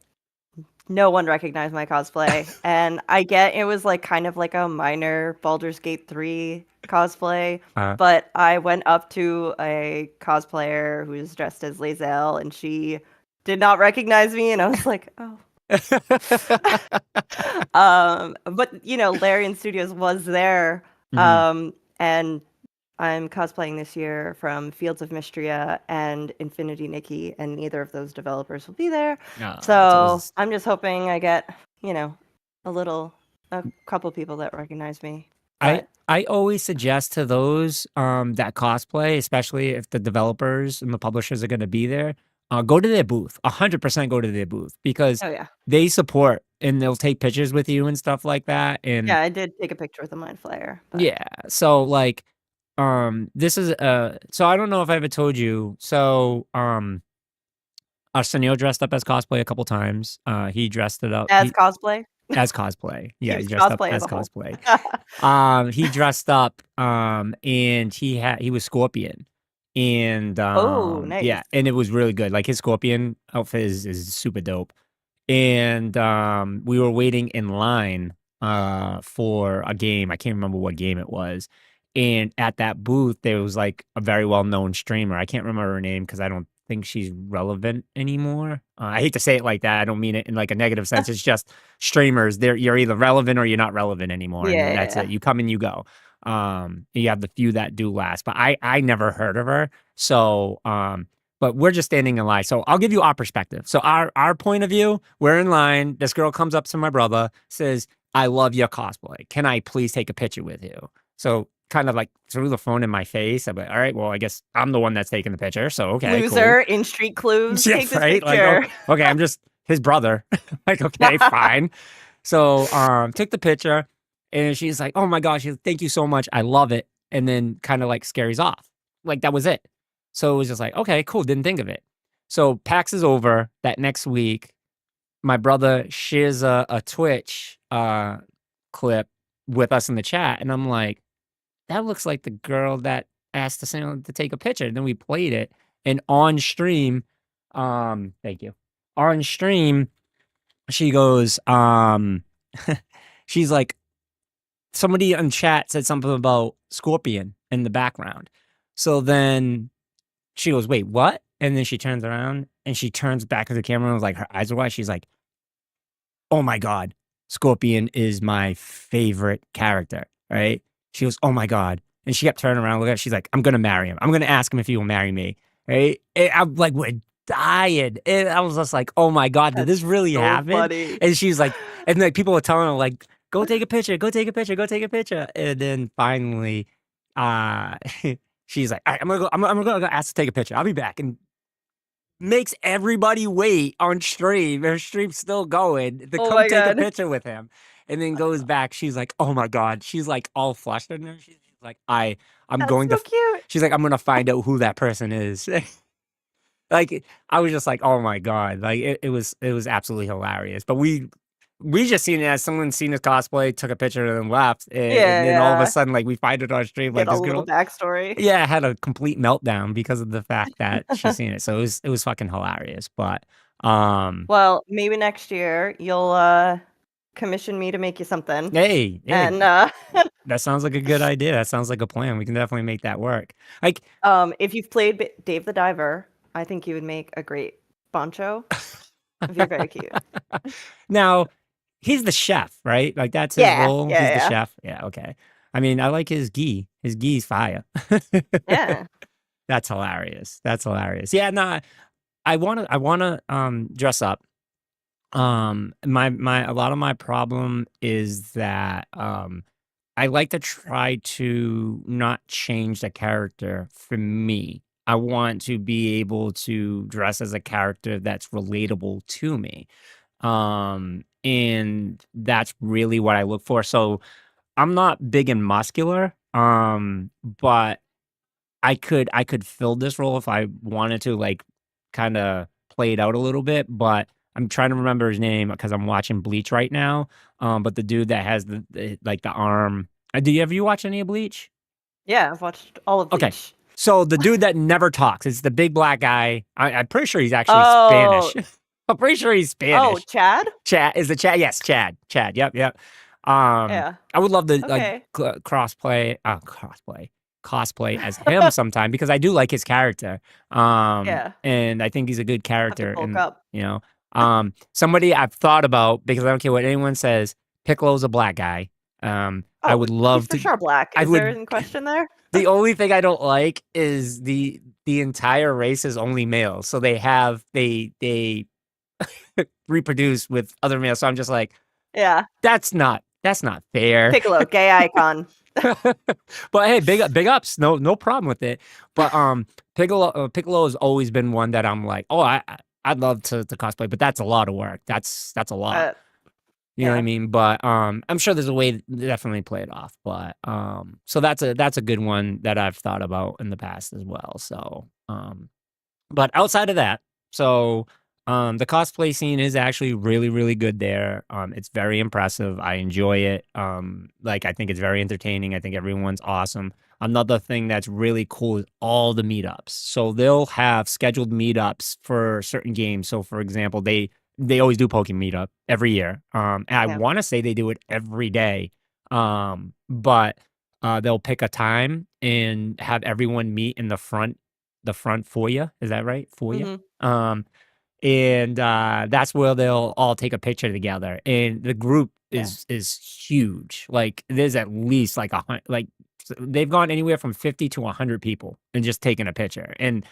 [SPEAKER 9] no one recognized my cosplay, and I get it was like kind of like a minor Baldur's Gate 3 cosplay, but I went up to a cosplayer who was dressed as Lae'zel, and she did not recognize me, and I was like, oh. But Larian Studios was there,
[SPEAKER 8] Mhm.
[SPEAKER 9] and I'm cosplaying this year from Fields of Mystria and Infinity Nikki, and neither of those developers will be there.
[SPEAKER 8] It's
[SPEAKER 9] So
[SPEAKER 8] always
[SPEAKER 9] I'm just hoping I get, a couple people that recognize me.
[SPEAKER 8] I
[SPEAKER 9] But
[SPEAKER 8] I always suggest to those that cosplay, especially if the developers and the publishers are going to be there, go to their booth. 100% go to their booth because
[SPEAKER 9] oh yeah,
[SPEAKER 8] they support and they'll take pictures with you and stuff like that. And
[SPEAKER 9] yeah, I did take a picture with the Mind Flayer. But
[SPEAKER 8] yeah, so like, this is so I don't know if I ever told you. So Arsenio dressed up as cosplay a couple times. He dressed it up.
[SPEAKER 9] as cosplay,
[SPEAKER 8] As cosplay.
[SPEAKER 9] he
[SPEAKER 8] Yeah, he
[SPEAKER 9] was
[SPEAKER 8] dressed up
[SPEAKER 9] cosplay as
[SPEAKER 8] as
[SPEAKER 9] a whole.
[SPEAKER 8] cosplay. He dressed up, and he was Scorpion. And
[SPEAKER 9] Oh, nice.
[SPEAKER 8] yeah, and it was really good. Like his Scorpion outfit is super dope. And we were waiting in line for a game. I can't remember what game it was. And at that booth, there was like a very well-known streamer. I can't remember her name because I don't think she's relevant anymore. I hate to say it like that. I don't mean it in like a negative sense. It's just streamers. You're either relevant or you're not relevant anymore,
[SPEAKER 9] Yeah,
[SPEAKER 8] and
[SPEAKER 9] yeah,
[SPEAKER 8] that's
[SPEAKER 9] yeah.
[SPEAKER 8] it. You come and you go. You have the few that do last, but I never heard of her. So but we're just standing in line. So I'll give you our perspective. So our point of view, we're in line. This girl comes up to my brother, says, "I love your cosplay. Can I please take a picture with you?" So kind of like threw the phone in my face. I'm like, all right, well, I guess I'm the one that's taking the picture. So okay,
[SPEAKER 9] Loser in Street Clues.
[SPEAKER 8] cool. Yeah,
[SPEAKER 9] Take this
[SPEAKER 8] right. Like,
[SPEAKER 9] picture.
[SPEAKER 8] okay, I'm just his brother. Like, okay, fine. So took the picture, and she's like, "Oh my gosh, thank you so much. I love it." And then kind of like scares off. Like that was it. So it was just like, okay, cool. Didn't think of it. So PAX is over that next week. My brother shares a Twitch clip with us in the chat, and I'm like, that looks like the girl that asked us to take a picture. And then we played it, and on stream, thank you. On stream, she goes, she's like, somebody in chat said something about Scorpion in the background. So then she goes, wait, what? And then she turns around and she turns back to the camera and was like, her eyes are wide. She's like, oh my God, Scorpion is my favorite character, right? She goes, oh my God. And she kept turning around, looking at it. She's like, I'm going to marry him. I'm going to ask him if he will marry me, right? And I'm like, we're dying. And I was just like, oh my God, did
[SPEAKER 9] That's
[SPEAKER 8] this really
[SPEAKER 9] so
[SPEAKER 8] happen?
[SPEAKER 9] funny.
[SPEAKER 8] And she's like, and like people were telling her, like, go take a picture, go take a picture, go take a picture. And then finally, she's like, all right, I'm gonna go ask to take a picture. I'll be back. And makes everybody wait on stream. Her stream's still going to
[SPEAKER 9] Oh
[SPEAKER 8] come
[SPEAKER 9] my
[SPEAKER 8] take a
[SPEAKER 9] God.
[SPEAKER 8] picture with him. And then goes back. She's like, oh my God. She's like all flustered. And she's like, I'm
[SPEAKER 9] That's
[SPEAKER 8] going
[SPEAKER 9] so
[SPEAKER 8] to,
[SPEAKER 9] cute.
[SPEAKER 8] she's like, I'm going to find out who that person is. Like, I was just like, oh my God. Like it was absolutely hilarious. But we just seen it as someone seen his cosplay, took a picture and then left. And then all of a
[SPEAKER 9] Yeah.
[SPEAKER 8] sudden, like we find it on stream, like
[SPEAKER 9] Get a
[SPEAKER 8] this
[SPEAKER 9] little
[SPEAKER 8] girl,
[SPEAKER 9] backstory.
[SPEAKER 8] yeah, had a complete meltdown because of the fact that she's seen it. So it was fucking hilarious. But
[SPEAKER 9] Well, maybe next year you'll commission me to make you something.
[SPEAKER 8] hey,
[SPEAKER 9] And
[SPEAKER 8] that sounds like a good idea. That sounds like a plan. We can definitely make that work. Like,
[SPEAKER 9] if you've played Dave the Diver, I think you would make a great Boncho. You're very cute.
[SPEAKER 8] now he's the chef, right? Like that's his
[SPEAKER 9] Yeah,
[SPEAKER 8] role.
[SPEAKER 9] yeah,
[SPEAKER 8] He's the
[SPEAKER 9] yeah.
[SPEAKER 8] chef. Yeah, okay. I mean, I like his gi. His gi's fire.
[SPEAKER 9] Yeah.
[SPEAKER 8] That's hilarious. That's hilarious. Yeah, no, I wanna dress up. My a lot of my problem is that I like to try to not change the character for me. I want to be able to dress as a character that's relatable to me. And that's really what I look for. So I'm not big and muscular, but I could fill this role if I wanted to, like, kinda play it out a little bit, but I'm trying to remember his name because I'm watching Bleach right now, but the dude that has like, the arm do you ever you watch any of Bleach?
[SPEAKER 9] Yeah, I've watched all of
[SPEAKER 8] Okay.
[SPEAKER 9] Bleach.
[SPEAKER 8] So the dude that never talks, it's the big black guy. I'm pretty sure he's actually
[SPEAKER 9] Oh.
[SPEAKER 8] Spanish. I'm pretty sure he's
[SPEAKER 9] Oh,
[SPEAKER 8] Spanish.
[SPEAKER 9] Chad?
[SPEAKER 8] Chad is the Chad? Yes, Chad. Chad. Yep, yep.
[SPEAKER 9] Yeah.
[SPEAKER 8] I would love to
[SPEAKER 9] Okay.
[SPEAKER 8] like cosplay as him sometime because I do like his character.
[SPEAKER 9] Yeah.
[SPEAKER 8] And I think he's a good
[SPEAKER 9] Have to
[SPEAKER 8] character,
[SPEAKER 9] bulk
[SPEAKER 8] and
[SPEAKER 9] up.
[SPEAKER 8] you know, Somebody I've thought about, because I don't care what anyone says, Piccolo's a black guy. I would love
[SPEAKER 9] he's for
[SPEAKER 8] to.
[SPEAKER 9] sure black.
[SPEAKER 8] I
[SPEAKER 9] Is there
[SPEAKER 8] would.
[SPEAKER 9] any question there?
[SPEAKER 8] The only thing I don't like is the entire race is only males, so they reproduce with other males. So I'm just like,
[SPEAKER 9] Yeah.
[SPEAKER 8] that's not fair.
[SPEAKER 9] Piccolo, gay icon.
[SPEAKER 8] But hey, big ups, no problem with it. But Piccolo has always been one that I'm like, oh, I'd love to cosplay, but that's a lot of work. That's a lot. You know what I
[SPEAKER 9] yeah.
[SPEAKER 8] mean? But I'm sure there's a way to definitely play it off. But so that's a good one that I've thought about in the past as well. So but outside of that, so the cosplay scene is actually really, really good there. It's very impressive. I enjoy it. Like, I think it's very entertaining. I think everyone's awesome. Another thing that's really cool is all the meetups. So they'll have scheduled meetups for certain games. So for example, they always do Pokemon meetup every year. And I
[SPEAKER 9] Yeah.
[SPEAKER 8] want to say they do it every day. But they'll pick a time and have everyone meet in the front foyer. Is that right? Foyer.
[SPEAKER 9] Mhm.
[SPEAKER 8] And that's where they'll all take a picture together. And the group
[SPEAKER 9] Yeah.
[SPEAKER 8] is huge. Like, there's at least like they've gone anywhere from 50 to 100 people and just taking a picture. And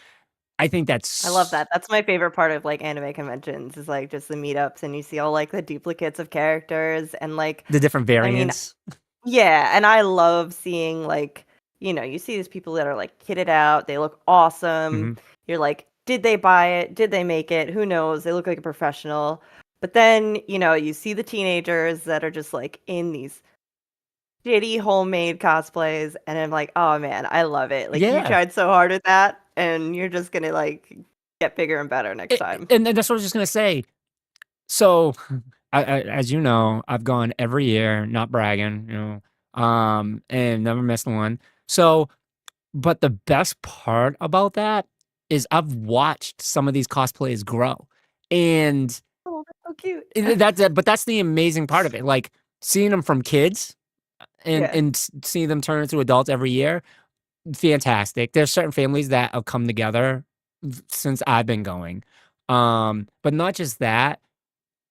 [SPEAKER 8] I think that's
[SPEAKER 9] I love that. That's my favorite part of like anime conventions is like just the meetups and you see all like the duplicates of characters and like
[SPEAKER 8] the different
[SPEAKER 9] I mean,
[SPEAKER 8] variants.
[SPEAKER 9] yeah, and I love seeing like, you see these people that are like kitted out, they look awesome.
[SPEAKER 8] Mhm.
[SPEAKER 9] You're like, did they buy it? Did they make it? Who knows? They look like a professional. But then, you see the teenagers that are just like in these shitty homemade cosplays and I'm like, "Oh man, I love it." Like you
[SPEAKER 8] Yeah.
[SPEAKER 9] tried so hard at that and you're just going to like get bigger and better next time.
[SPEAKER 8] And that's what I was just gonna say. So, as you know, I've gone every year, not bragging, and never missed one. So, but the best part about that is I've watched some of these cosplays grow, and
[SPEAKER 9] Oh, that's so cute.
[SPEAKER 8] but that's the amazing part of it. Like, seeing them from kids and
[SPEAKER 9] Yeah.
[SPEAKER 8] seeing them turn into adults every year, fantastic. There's certain families that have come together since I've been going, but not just that.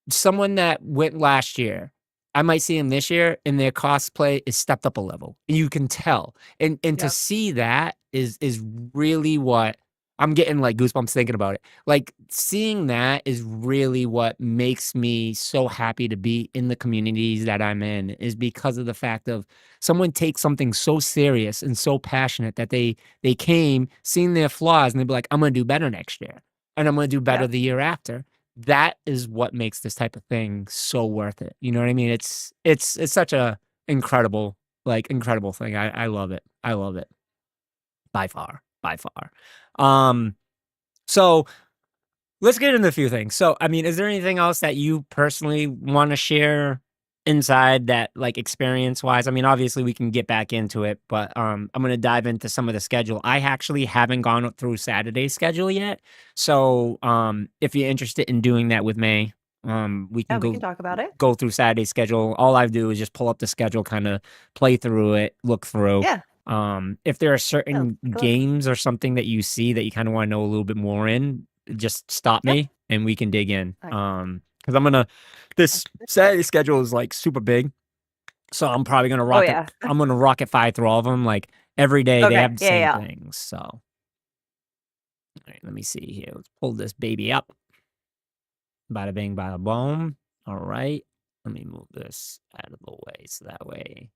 [SPEAKER 8] Someone that went last year, I might see him this year, and their cosplay is stepped up a level. You can tell, and to
[SPEAKER 9] Yep.
[SPEAKER 8] see that is really what I'm getting, like, goosebumps thinking about it. Like, seeing that is really what makes me so happy to be in the communities that I'm in, is because of the fact of someone takes something so serious and so passionate that they came, seen their flaws, and they'd be like, "I'm gonna do better next year, and I'm gonna do better
[SPEAKER 9] Yep.
[SPEAKER 8] the year after." That is what makes this type of thing so worth it. You know what I mean? It's such a incredible, incredible thing. I love it. I love it. By far, by far. So let's get into a few things. So, I mean, is there anything else that you personally want to share inside that, like, experience wise? I mean, obviously we can get back into it, but I'm going to dive into some of the schedule. I actually haven't gone through Saturday's schedule yet. So, if you're interested in doing that with me, we
[SPEAKER 9] Yeah,
[SPEAKER 8] can
[SPEAKER 9] we can talk about it.
[SPEAKER 8] go through Saturday's schedule. All I do is just pull up the schedule, kind of play through it, look through.
[SPEAKER 9] Yeah.
[SPEAKER 8] If there are
[SPEAKER 9] Yeah,
[SPEAKER 8] certain
[SPEAKER 9] take a look.
[SPEAKER 8] games or something that you see that you kind of want to know a little bit more in, just stop
[SPEAKER 9] Yep.
[SPEAKER 8] me and we can dig in.
[SPEAKER 9] Alright.
[SPEAKER 8] Because this Saturday schedule is like super big, so I'm probably gonna
[SPEAKER 9] Oh
[SPEAKER 8] rock it.
[SPEAKER 9] yeah.
[SPEAKER 8] I'm gonna rocket fire through all of them. Like, every day they
[SPEAKER 9] Okay.
[SPEAKER 8] have the
[SPEAKER 9] Yeah,
[SPEAKER 8] same
[SPEAKER 9] yeah.
[SPEAKER 8] things. So, all right, let me see here. Let's pull this baby up. Bada bing, bada boom. All right, let me move this out of the way so that way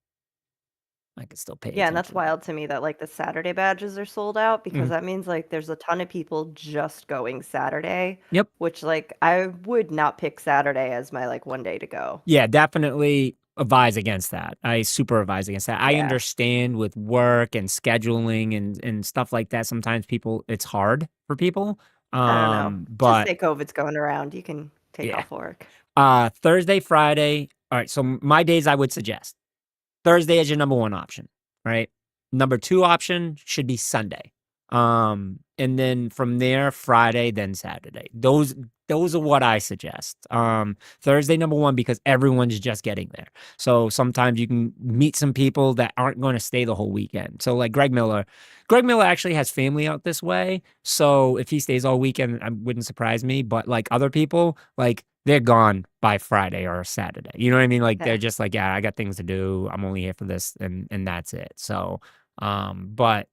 [SPEAKER 8] I can still pay
[SPEAKER 9] Yeah, and that's
[SPEAKER 8] attention.
[SPEAKER 9] wild to me that like the Saturday badges are sold out because
[SPEAKER 8] Mhm.
[SPEAKER 9] that means like there's a ton of people just going Saturday,
[SPEAKER 8] Yep.
[SPEAKER 9] which like I would not pick Saturday as my like one day to go.
[SPEAKER 8] Yeah, definitely advise against that. I super advise against that. I
[SPEAKER 9] Yeah.
[SPEAKER 8] understand with work and scheduling and stuff like that. Sometimes it's hard for people.
[SPEAKER 9] I don't know. Just
[SPEAKER 8] But
[SPEAKER 9] say COVID's going around. You can take
[SPEAKER 8] yeah.
[SPEAKER 9] off work.
[SPEAKER 8] Thursday, Friday. All right. So my days I would suggest Thursday is your number one option, right? Number two option should be Sunday. and then from there, Friday, then Saturday. Those are what I suggest. Thursday, number one, because everyone's just getting there. So sometimes you can meet some people that aren't going to stay the whole weekend. So like Greg Miller actually has family out this way. So if he stays all weekend, it wouldn't surprise me. But like other people, like they're gone by Friday or Saturday. You know what I mean? Like they're just like, yeah, I got things to do. I'm only here for this, and that's it. So, but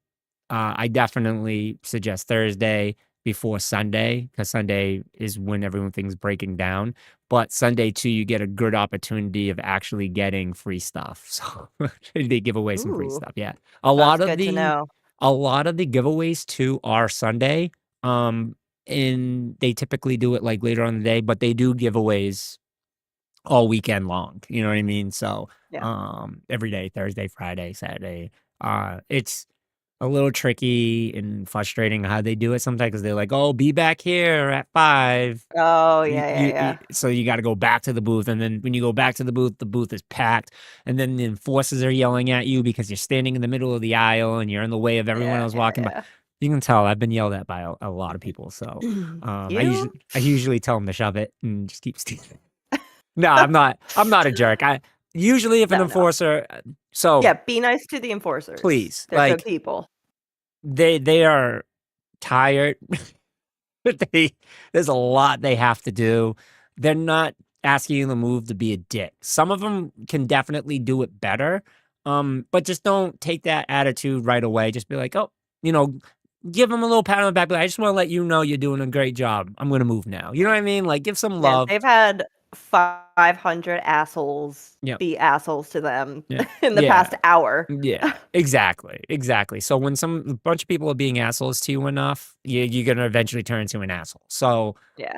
[SPEAKER 8] I definitely suggest Thursday before Sunday, because Sunday is when everything's breaking down. But Sunday too, you get a good opportunity of actually getting free stuff. So they give away some free
[SPEAKER 9] Ooh,
[SPEAKER 8] stuff. Yeah,
[SPEAKER 9] that's good to know.
[SPEAKER 8] a lot of the giveaways too are Sunday. And they typically do it like later on in the day, but they do giveaways all weekend long. You know what I mean? So
[SPEAKER 9] Yeah.
[SPEAKER 8] every day, Thursday, Friday, Saturday. It's a little tricky and frustrating how they do it sometimes, because they're like, "Oh, be back here at 5."
[SPEAKER 9] Oh, yeah, yeah, yeah.
[SPEAKER 8] So you got to go back to the booth, and then when you go back to the booth is packed, and then the enforcers are yelling at you because you're standing in the middle of the aisle and you're in the way of everyone
[SPEAKER 9] Yeah,
[SPEAKER 8] else
[SPEAKER 9] yeah,
[SPEAKER 8] walking by.
[SPEAKER 9] yeah.
[SPEAKER 8] You can tell I've been yelled at by a lot of people. So
[SPEAKER 9] You?
[SPEAKER 8] I usually tell them to shove it and just keep stealing. No, I'm not a jerk. I usually, if an
[SPEAKER 9] No, no.
[SPEAKER 8] enforcer, so
[SPEAKER 9] Yeah, be nice to the enforcers.
[SPEAKER 8] please,
[SPEAKER 9] They're good
[SPEAKER 8] like
[SPEAKER 9] people.
[SPEAKER 8] they are tired. There's a lot they have to do. They're not asking you to move to be a dick. Some of them can definitely do it better. But just don't take that attitude right away. Just be like, oh, give them a little pat on the back. But I just want to let you know you're doing a great job. I'm gonna move now. You know what I mean? Like, give some
[SPEAKER 9] Yeah,
[SPEAKER 8] love.
[SPEAKER 9] they've had 500 assholes
[SPEAKER 8] Yeah,
[SPEAKER 9] be assholes to them
[SPEAKER 8] yeah,
[SPEAKER 9] in the
[SPEAKER 8] yeah.
[SPEAKER 9] past hour.
[SPEAKER 8] Yeah, exactly. So when a bunch of people are being assholes to you enough, you're gonna eventually turn into an asshole. So,
[SPEAKER 9] Yeah.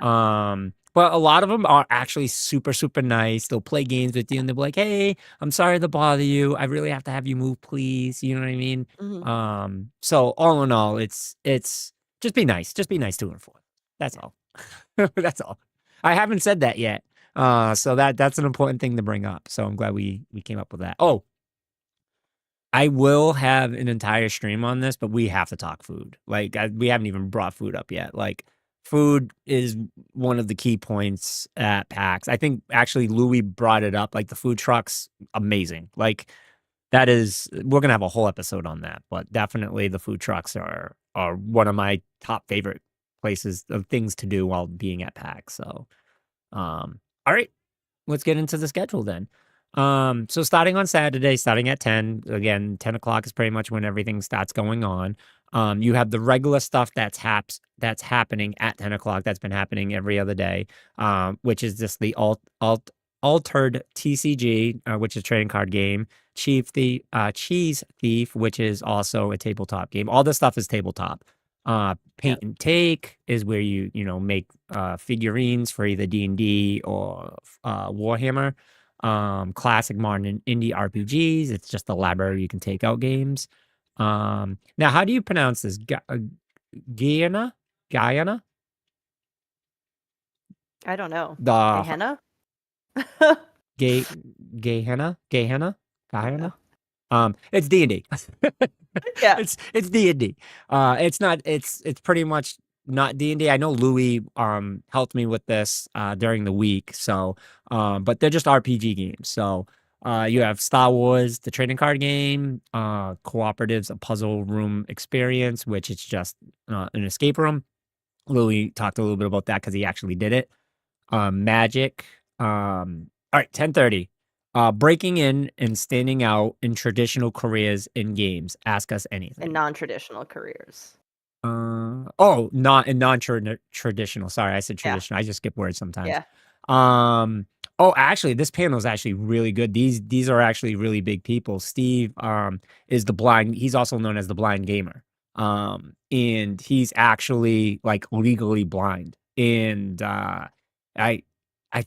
[SPEAKER 8] but a lot of them are actually super, super nice. They'll play games with you, and they'll be like, "Hey, I'm sorry to bother you. I really have to have you move, please." You know what I mean?
[SPEAKER 9] Mhm.
[SPEAKER 8] So all in all, it's just be nice. Just be nice to and for. That's all. That's all. I haven't said that yet. So that's an important thing to bring up. So I'm glad we came up with that. Oh, I will have an entire stream on this, but we have to talk food. Like, we haven't even brought food up yet. Like, food is one of the key points at PAX. I think actually Louis brought it up. Like, the food trucks, amazing. Like, we're gonna have a whole episode on that. But definitely the food trucks are one of my top favorite places of things to do while being at PAX. So, all right, let's get into the schedule then. So starting on Saturday, starting at 10, again, 10 o'clock is pretty much when everything starts going on. You have the regular stuff that's happening at 10 o'clock. That's been happening every other day, which is just the altered TCG, which is a trading card game, Cheese Thief, which is also a tabletop game. All this stuff is tabletop. Paint and Take is where you make figurines for either D&D or Warhammer. Classic, modern, and indie RPGs. It's just a library you can take out games. Now, how do you pronounce this? Guyana? Guyana?
[SPEAKER 9] I don't know.
[SPEAKER 8] The
[SPEAKER 9] Gehenna?
[SPEAKER 8] gay Gehenna? Gehenna?
[SPEAKER 9] I don't
[SPEAKER 8] Guyana?
[SPEAKER 9] know.
[SPEAKER 8] It's D&D.
[SPEAKER 9] Yeah.
[SPEAKER 8] It's D&D. It's pretty much not D&D. I know Louis helped me with this during the week. So but they're just RPG games. So you have Star Wars, the trading card game, Cooperatives, a puzzle room experience, which is just an escape room. Louis talked a little bit about that because he actually did it. Magic. All right, 10:30. Breaking in and standing out in traditional careers in games. Ask us anything.
[SPEAKER 9] In non-traditional careers.
[SPEAKER 8] Not in non-traditional. Sorry, I said
[SPEAKER 9] Yeah.
[SPEAKER 8] traditional. I just skip words sometimes.
[SPEAKER 9] Yeah.
[SPEAKER 8] Actually, this panel is actually really good. These are actually really big people. Steve is the blind. He's also known as the blind gamer. And he's actually like legally blind. And I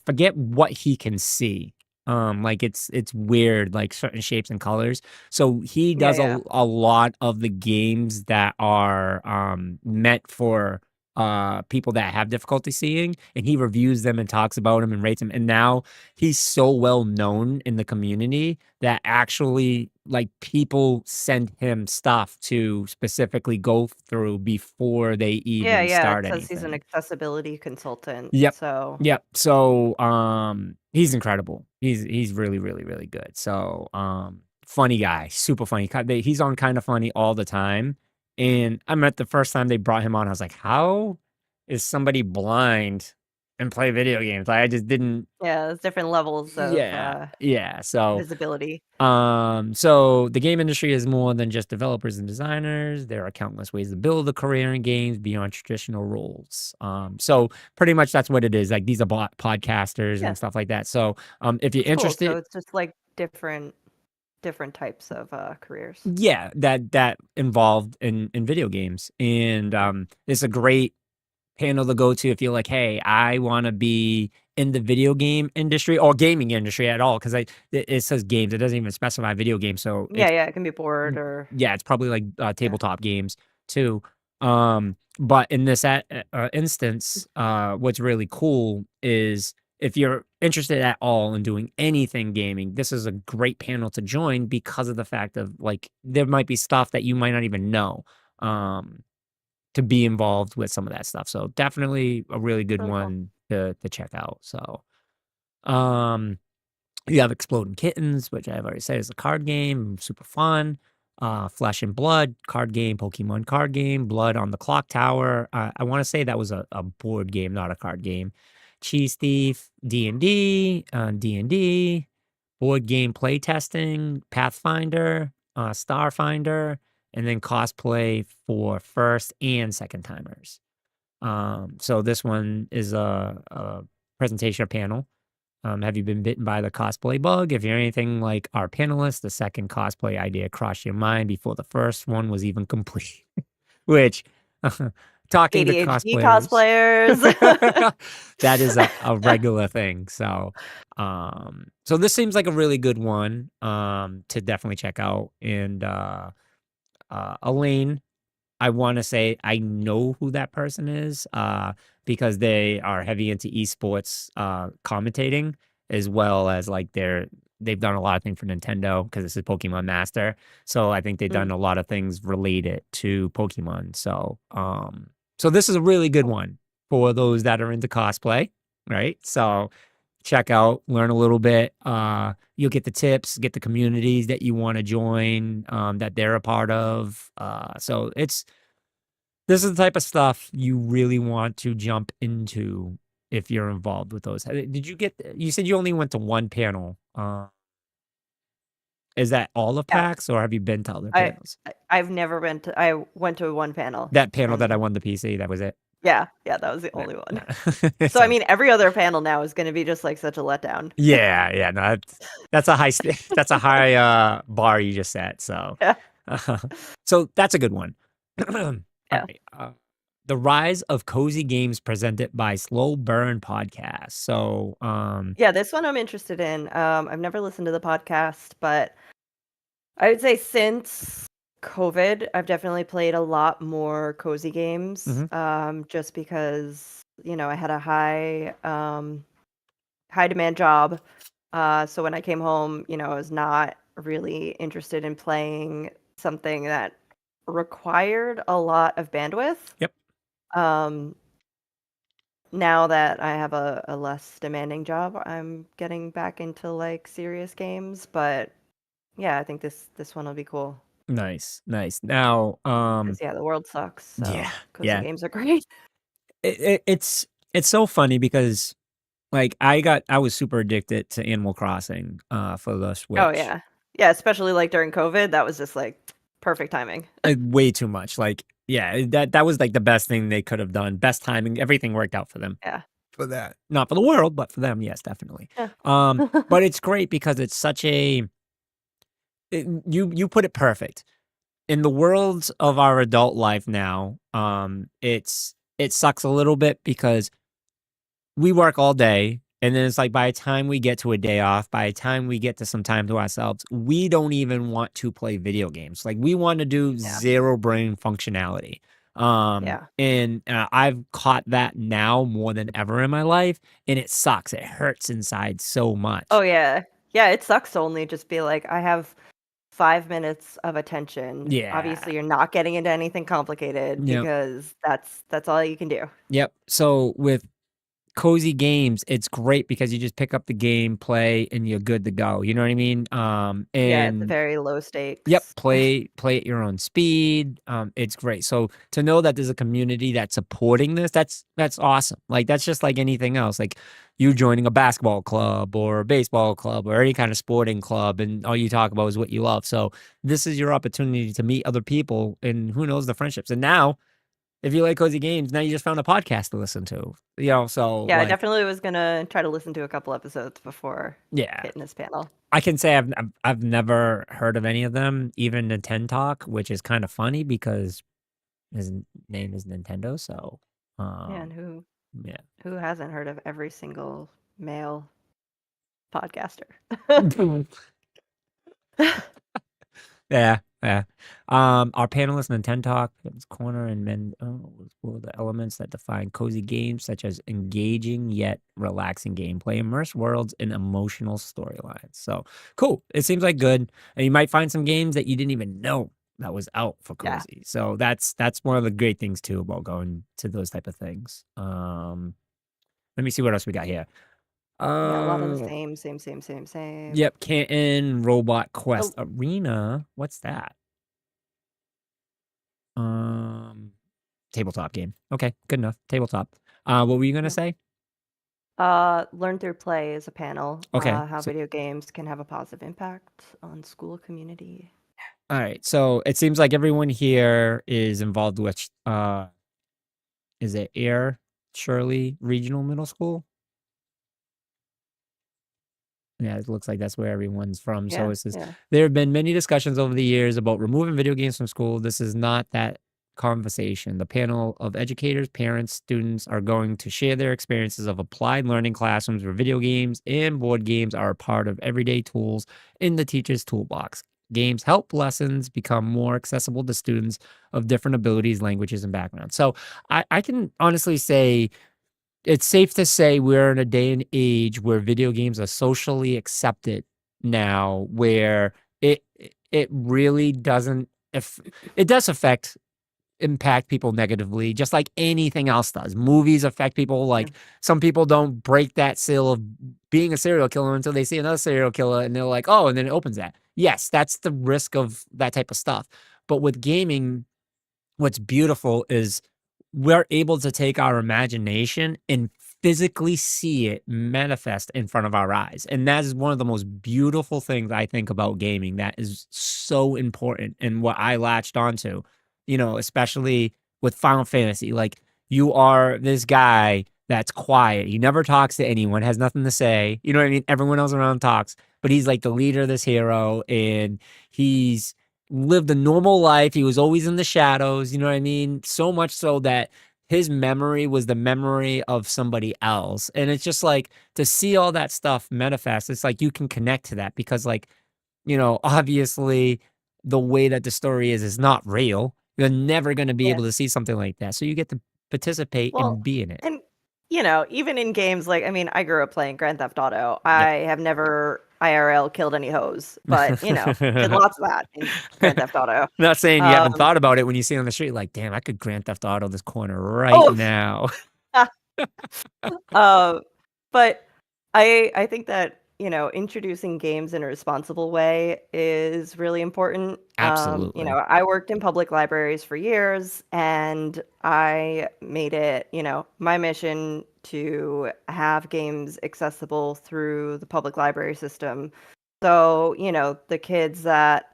[SPEAKER 8] forget what he can see. Like it's weird, like certain shapes and colors. So he does
[SPEAKER 9] Yeah.
[SPEAKER 8] a lot of the games that are meant for people that have difficulty seeing, and he reviews them and talks about them and rates them. And now he's so well known in the community that actually like people send him stuff to specifically go through before they
[SPEAKER 9] Yeah,
[SPEAKER 8] even
[SPEAKER 9] yeah, it
[SPEAKER 8] start
[SPEAKER 9] says he's an
[SPEAKER 8] anything.
[SPEAKER 9] accessibility consultant.
[SPEAKER 8] Yep.
[SPEAKER 9] So
[SPEAKER 8] Yep. So he's incredible. He's really, really, really good. So funny guy, super funny. He's on Kind of Funny all the time. And I met the first time they brought him on, I was like, how is somebody blind and play video games? Like, I just didn't.
[SPEAKER 9] yeah, there's different levels of
[SPEAKER 8] Yeah. So
[SPEAKER 9] visibility.
[SPEAKER 8] so the game industry is more than just developers and designers. There are countless ways to build a career in games beyond traditional roles. So pretty much that's what it is. Like these are podcasters
[SPEAKER 9] Yeah.
[SPEAKER 8] and stuff like that. So if you're
[SPEAKER 9] Cool.
[SPEAKER 8] interested,
[SPEAKER 9] So it's just like different types of careers.
[SPEAKER 8] yeah, that involved in video games, and it's a great panel to go to if you're like, hey, I want to be in the video game industry or gaming industry at all, because it says games, it doesn't even specify video games, so
[SPEAKER 9] Yeah,
[SPEAKER 8] it's
[SPEAKER 9] yeah, it can be board or
[SPEAKER 8] yeah, it's probably like tabletop games too. But in this instance, what's really cool is if you're interested at all in doing anything gaming, this is a great panel to join because of the fact of like there might be stuff that you might not even know to be involved with some of that stuff. So definitely a really good
[SPEAKER 9] Really cool.
[SPEAKER 8] one to check out. So you have Exploding Kittens, which I've already said is a card game, super fun. Flesh and Blood card game, Pokemon card game, Blood on the Clock Tower. I want to say that was a board game, not a card game. Cheese Thief, D&D, D&D, board game playtesting, Pathfinder, Starfinder, and then Cosplay for first and second timers. So this one is a presentation or panel. Have you been bitten by the cosplay bug? If you're anything like our panelists, the second cosplay idea crossed your mind before the first one was even complete. Which, talking to
[SPEAKER 9] ADHD
[SPEAKER 8] cosplayers,
[SPEAKER 9] cosplayers.
[SPEAKER 8] that is a regular thing. So, so this seems like a really good one to definitely check out. And Elaine, I want to say I know who that person is because they are heavy into esports commentating, as well as like they've done a lot of things for Nintendo because this is Pokemon Master. So I think they've done a lot of things related to Pokemon. So so this is a really good one for those that are into cosplay, right? So check out, learn a little bit. You'll get the tips, get the communities that you want to join, that they're a part of. So this is the type of stuff you really want to jump into if you're involved with those. You said you only went to one panel. Is that all of
[SPEAKER 9] Yeah.
[SPEAKER 8] PAX, or have you been to other panels?
[SPEAKER 9] I've never been to. I went to one panel.
[SPEAKER 8] That panel that I won the PC, that was it.
[SPEAKER 9] Yeah, that was the only one.
[SPEAKER 8] Yeah.
[SPEAKER 9] So I mean, every other panel now is going to be just like such a letdown.
[SPEAKER 8] Yeah, no, that's a high bar you just set. So,
[SPEAKER 9] Yeah.
[SPEAKER 8] So that's a good one.
[SPEAKER 9] Yeah.
[SPEAKER 8] All right, the rise of cozy games presented by Slow Burn Podcast. So,
[SPEAKER 9] Yeah, this one I'm interested in. I've never listened to the podcast, but I would say since COVID, I've definitely played a lot more cozy games. Just because I had a high demand job. So when I came home, I was not really interested in playing something that required a lot of bandwidth.
[SPEAKER 8] Yep.
[SPEAKER 9] Now that I have a less demanding job, I'm getting back into like serious games, but yeah, I think this one will be cool.
[SPEAKER 8] Nice. Now,
[SPEAKER 9] 'Cause, the world sucks. So
[SPEAKER 8] yeah.
[SPEAKER 9] cozy games are great.
[SPEAKER 8] It's so funny because like I was super addicted to Animal Crossing for the Switch.
[SPEAKER 9] Oh yeah, especially like during COVID, that was just like perfect timing.
[SPEAKER 8] Way too much. Like, yeah, that was like the best thing they could have done. Best timing. Everything worked out for them.
[SPEAKER 9] Yeah.
[SPEAKER 8] For that, not for the world, but for them, yes, definitely.
[SPEAKER 9] Yeah.
[SPEAKER 8] But it's great because it's such you put it perfect. In the worlds of our adult life now, it sucks a little bit because we work all day, and then it's like by the time we get to a day off, by the time we get to some time to ourselves, we don't even want to play video games. Like we want to do zero brain functionality.
[SPEAKER 9] Yeah.
[SPEAKER 8] And I've caught that now more than ever in my life, and it sucks. It hurts inside so
[SPEAKER 9] Oh
[SPEAKER 8] much.
[SPEAKER 9] yeah. Yeah, it sucks to only just be like, I have 5 minutes of attention.
[SPEAKER 8] Yeah.
[SPEAKER 9] Obviously, you're not getting into anything complicated
[SPEAKER 8] Yep.
[SPEAKER 9] because that's all you can do.
[SPEAKER 8] Yep. So with cozy games, it's great because you just pick up the game, play, and you're good to go. You know what I mean?
[SPEAKER 9] Yeah, it's
[SPEAKER 8] And
[SPEAKER 9] very low
[SPEAKER 8] yep,
[SPEAKER 9] stakes.
[SPEAKER 8] play at your own speed. It's great. So to know that there's a community that's supporting this, that's awesome. Like that's just like anything else. Like you joining a basketball club or a baseball club or any kind of sporting club, and all you talk about is what you love. So this is your opportunity to meet other people, and who knows the friendships. And now, if you like cozy games, now you just found a podcast to listen to. You know, so
[SPEAKER 9] Yeah, I
[SPEAKER 8] like,
[SPEAKER 9] definitely was gonna try to listen to a couple episodes before
[SPEAKER 8] yeah.
[SPEAKER 9] hitting this panel.
[SPEAKER 8] I can say I've never heard of any of them, even Nintendo Talk, which is kind of funny because his name is Nintendo. So,
[SPEAKER 9] Yeah, and
[SPEAKER 8] yeah.
[SPEAKER 9] who hasn't heard of every single male podcaster?
[SPEAKER 8] Yeah, yeah. Our panelists, Nintendo Talk, Ben's Corner, and Men were the elements that define cozy games, such as engaging yet relaxing gameplay, immersive worlds, and emotional storylines. So cool. It seems like good, and you might find some games that you didn't even know that was out for
[SPEAKER 9] Yeah.
[SPEAKER 8] cozy. So that's one of the great things too about going to those type of things. Let me see what else we got here.
[SPEAKER 9] Yeah, a lot of the
[SPEAKER 8] Uh,
[SPEAKER 9] same.
[SPEAKER 8] Yep, Canton Robot Quest
[SPEAKER 9] Oh,
[SPEAKER 8] Arena. What's that? Tabletop game. Okay, good enough. Tabletop. What were you gonna
[SPEAKER 9] yeah.
[SPEAKER 8] say?
[SPEAKER 9] Learn through play is a panel.
[SPEAKER 8] Okay,
[SPEAKER 9] How
[SPEAKER 8] so
[SPEAKER 9] video games can have a positive impact on school community.
[SPEAKER 8] all right. So it seems like everyone here is involved with is it Air Shirley Regional Middle School? Yeah, it looks like that's where everyone's from. So
[SPEAKER 9] Yeah,
[SPEAKER 8] it says
[SPEAKER 9] yeah.
[SPEAKER 8] there have been many discussions over the years about removing video games from school. This is not that conversation. The panel of educators, parents, students are going to share their experiences of applied learning classrooms where video games and board games are a part of everyday tools in the teacher's toolbox. Games help lessons become more accessible to students of different abilities, languages, and backgrounds. So I can honestly say it's safe to say we're in a day and age where video games are socially accepted now, where it really doesn't, if it does impact people negatively, just like anything else does. Movies affect people.
[SPEAKER 9] Yeah.
[SPEAKER 8] Like some people don't break that seal of being a serial killer until they see another serial killer and they're like, oh, and then it opens that. Yes, that's the risk of that type of stuff. But with gaming, what's beautiful is we're able to take our imagination and physically see it manifest in front of our eyes. And that is one of the most beautiful things I think about gaming that is so important and what I latched onto, you know, especially with Final Fantasy. Like, you are this guy that's quiet. He never talks to anyone, has nothing to say. You know what I mean? Everyone else around talks, but he's like the leader of this hero, and he's lived a normal life. He was always in the shadows, you know what I mean? So much so that his memory was the memory of somebody else. And it's just like to see all that stuff manifest, it's like you can connect to that because, like, you know, obviously the way that the story is not real. You're never going to be
[SPEAKER 9] Yeah.
[SPEAKER 8] able to see something like that. So you get to participate
[SPEAKER 9] Well,
[SPEAKER 8] and be in it.
[SPEAKER 9] and even in games like, I mean, I grew up playing Grand Theft Auto.
[SPEAKER 8] Yep.
[SPEAKER 9] I have never IRL killed any hoes, but did lots of that in Grand Theft Auto.
[SPEAKER 8] Not saying you haven't
[SPEAKER 9] Um,
[SPEAKER 8] thought about it when you see it on the street, like, damn, I could Grand Theft Auto this corner right
[SPEAKER 9] oh,
[SPEAKER 8] now.
[SPEAKER 9] but I think that introducing games in a responsible way is really important.
[SPEAKER 8] Absolutely.
[SPEAKER 9] I worked in public libraries for years, and I made it my mission to have games accessible through the public library system. So the kids that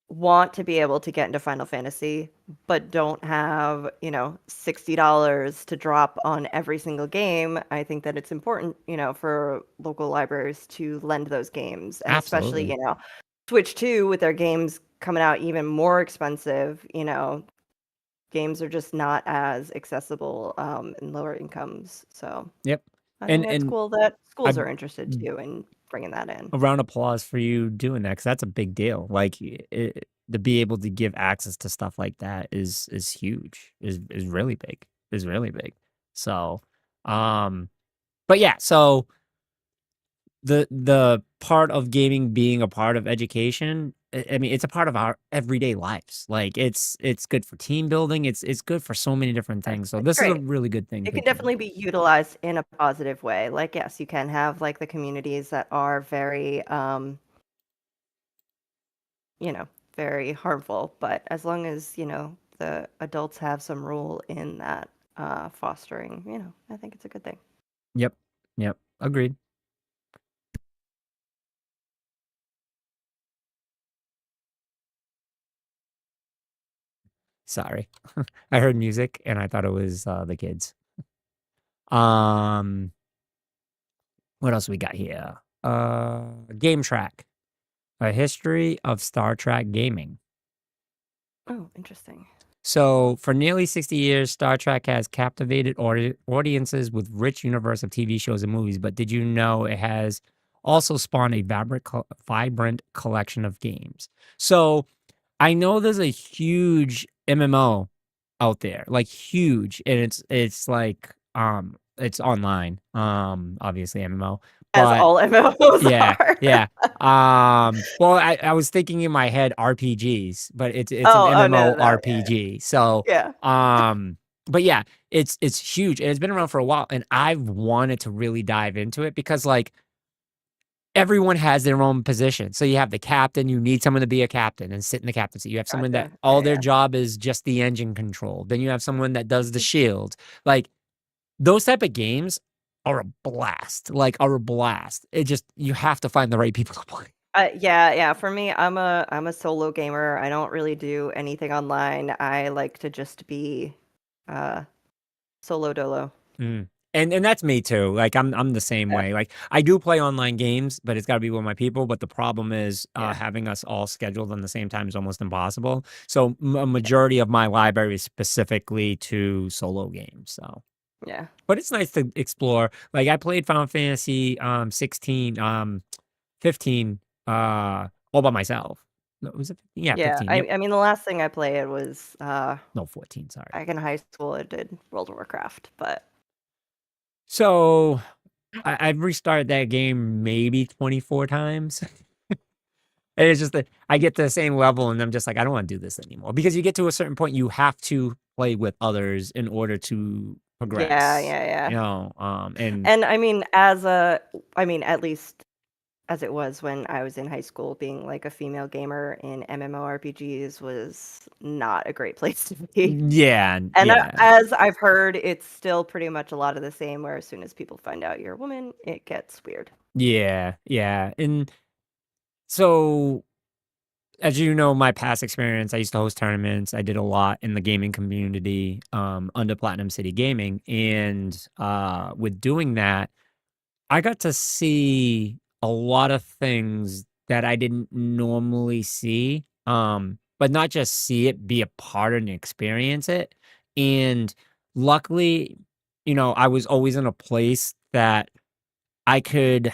[SPEAKER 9] want to be able to get into Final Fantasy, but don't have, $60 to drop on every single game. I think that it's important, for local libraries to lend those games. And especially,
[SPEAKER 8] Absolutely.
[SPEAKER 9] Switch 2 with their games coming out even more expensive, games are just not as accessible in lower incomes. So
[SPEAKER 8] Yep.
[SPEAKER 9] I think
[SPEAKER 8] And
[SPEAKER 9] it's cool that
[SPEAKER 8] I
[SPEAKER 9] schools are interested too in bringing that in.
[SPEAKER 8] a round of applause for you doing that, because that's a big deal. Like, to be able to give access to stuff like that is huge, is really big, is really big. So, but yeah, so the part of gaming being a part of education, I mean, it's a part of our everyday lives. Like it's good for team building. It's good for so many different things. So
[SPEAKER 9] It's
[SPEAKER 8] this is a
[SPEAKER 9] great.
[SPEAKER 8] really good thing
[SPEAKER 9] It
[SPEAKER 8] to
[SPEAKER 9] can
[SPEAKER 8] do.
[SPEAKER 9] definitely be utilized in a positive way. Like, yes, you can have like the communities that are very, you know, very harmful, but as long as, you know, the adults have some role in that fostering, you know, I think it's a good thing.
[SPEAKER 8] Yep. Yep. Agreed. Sorry. I heard music and I thought it was the kids. Um, what else we got here? Game Track, a history of Star Trek gaming.
[SPEAKER 9] Oh, interesting.
[SPEAKER 8] So, for nearly 60 years, Star Trek has captivated audiences with rich universe of TV shows and movies. But did you know it has also spawned a vibrant collection of games? So, I know there's a huge MMO out there, like huge, and it's like it's online, obviously MMO,
[SPEAKER 9] As
[SPEAKER 8] but
[SPEAKER 9] all MMOs
[SPEAKER 8] yeah,
[SPEAKER 9] are.
[SPEAKER 8] yeah. Well, I was thinking in my head RPGs, but it's an
[SPEAKER 9] Oh, no,
[SPEAKER 8] MMO
[SPEAKER 9] no, yeah,
[SPEAKER 8] RPG. So,
[SPEAKER 9] yeah,
[SPEAKER 8] but yeah, it's huge and it's been around for a while, and I've wanted to really dive into it because like everyone has their own position. So you have the captain, you need someone to be a captain and sit in the captain seat. You have someone that
[SPEAKER 9] gotcha.
[SPEAKER 8] all
[SPEAKER 9] Yeah,
[SPEAKER 8] their
[SPEAKER 9] yeah.
[SPEAKER 8] job is just the engine control. Then you have someone that does the shield. Like those type of games are a blast. Like are a blast. It just you have to find the right people to play.
[SPEAKER 9] Yeah, yeah. For me, I'm a solo gamer. I don't really do anything online. I like to just be uh solo dolo.
[SPEAKER 8] Mm. And that's me too. Like I'm the same
[SPEAKER 9] Yeah,
[SPEAKER 8] way. Like I do play online games, but it's got to be with my people. But the problem is
[SPEAKER 9] yeah,
[SPEAKER 8] having us all scheduled on the same time is almost impossible. So a majority of my library is specifically to solo games. So,
[SPEAKER 9] yeah,
[SPEAKER 8] but it's nice to explore. Like I played Final Fantasy 16, 15 all by myself. No, was it 15? Yeah,
[SPEAKER 9] yeah.
[SPEAKER 8] 15. Yep.
[SPEAKER 9] I mean, the last thing I played was
[SPEAKER 8] No, 14, sorry.
[SPEAKER 9] back in high school. I did World of Warcraft, but
[SPEAKER 8] So I've restarted that game maybe 24 times. And it's just that I get to the same level and I'm just like, I don't want to do this anymore. Because you get to a certain point, you have to play with others in order to
[SPEAKER 9] yeah,
[SPEAKER 8] progress.
[SPEAKER 9] yeah,
[SPEAKER 8] You
[SPEAKER 9] yeah.
[SPEAKER 8] know, and
[SPEAKER 9] And I mean, at least as it was when I was in high school, being like a female gamer in MMORPGs was not a great place to be.
[SPEAKER 8] yeah,
[SPEAKER 9] And
[SPEAKER 8] yeah,
[SPEAKER 9] as I've heard, it's still pretty much a lot of the same, where as soon as people find out you're a woman, it gets weird.
[SPEAKER 8] yeah, yeah. And so as you know, my past experience, I used to host tournaments. I did a lot in the gaming community under Platinum City Gaming. And with doing that, I got to see a lot of things that I didn't normally see. But not just see it, be a part and experience it. And luckily, I was always in a place that I could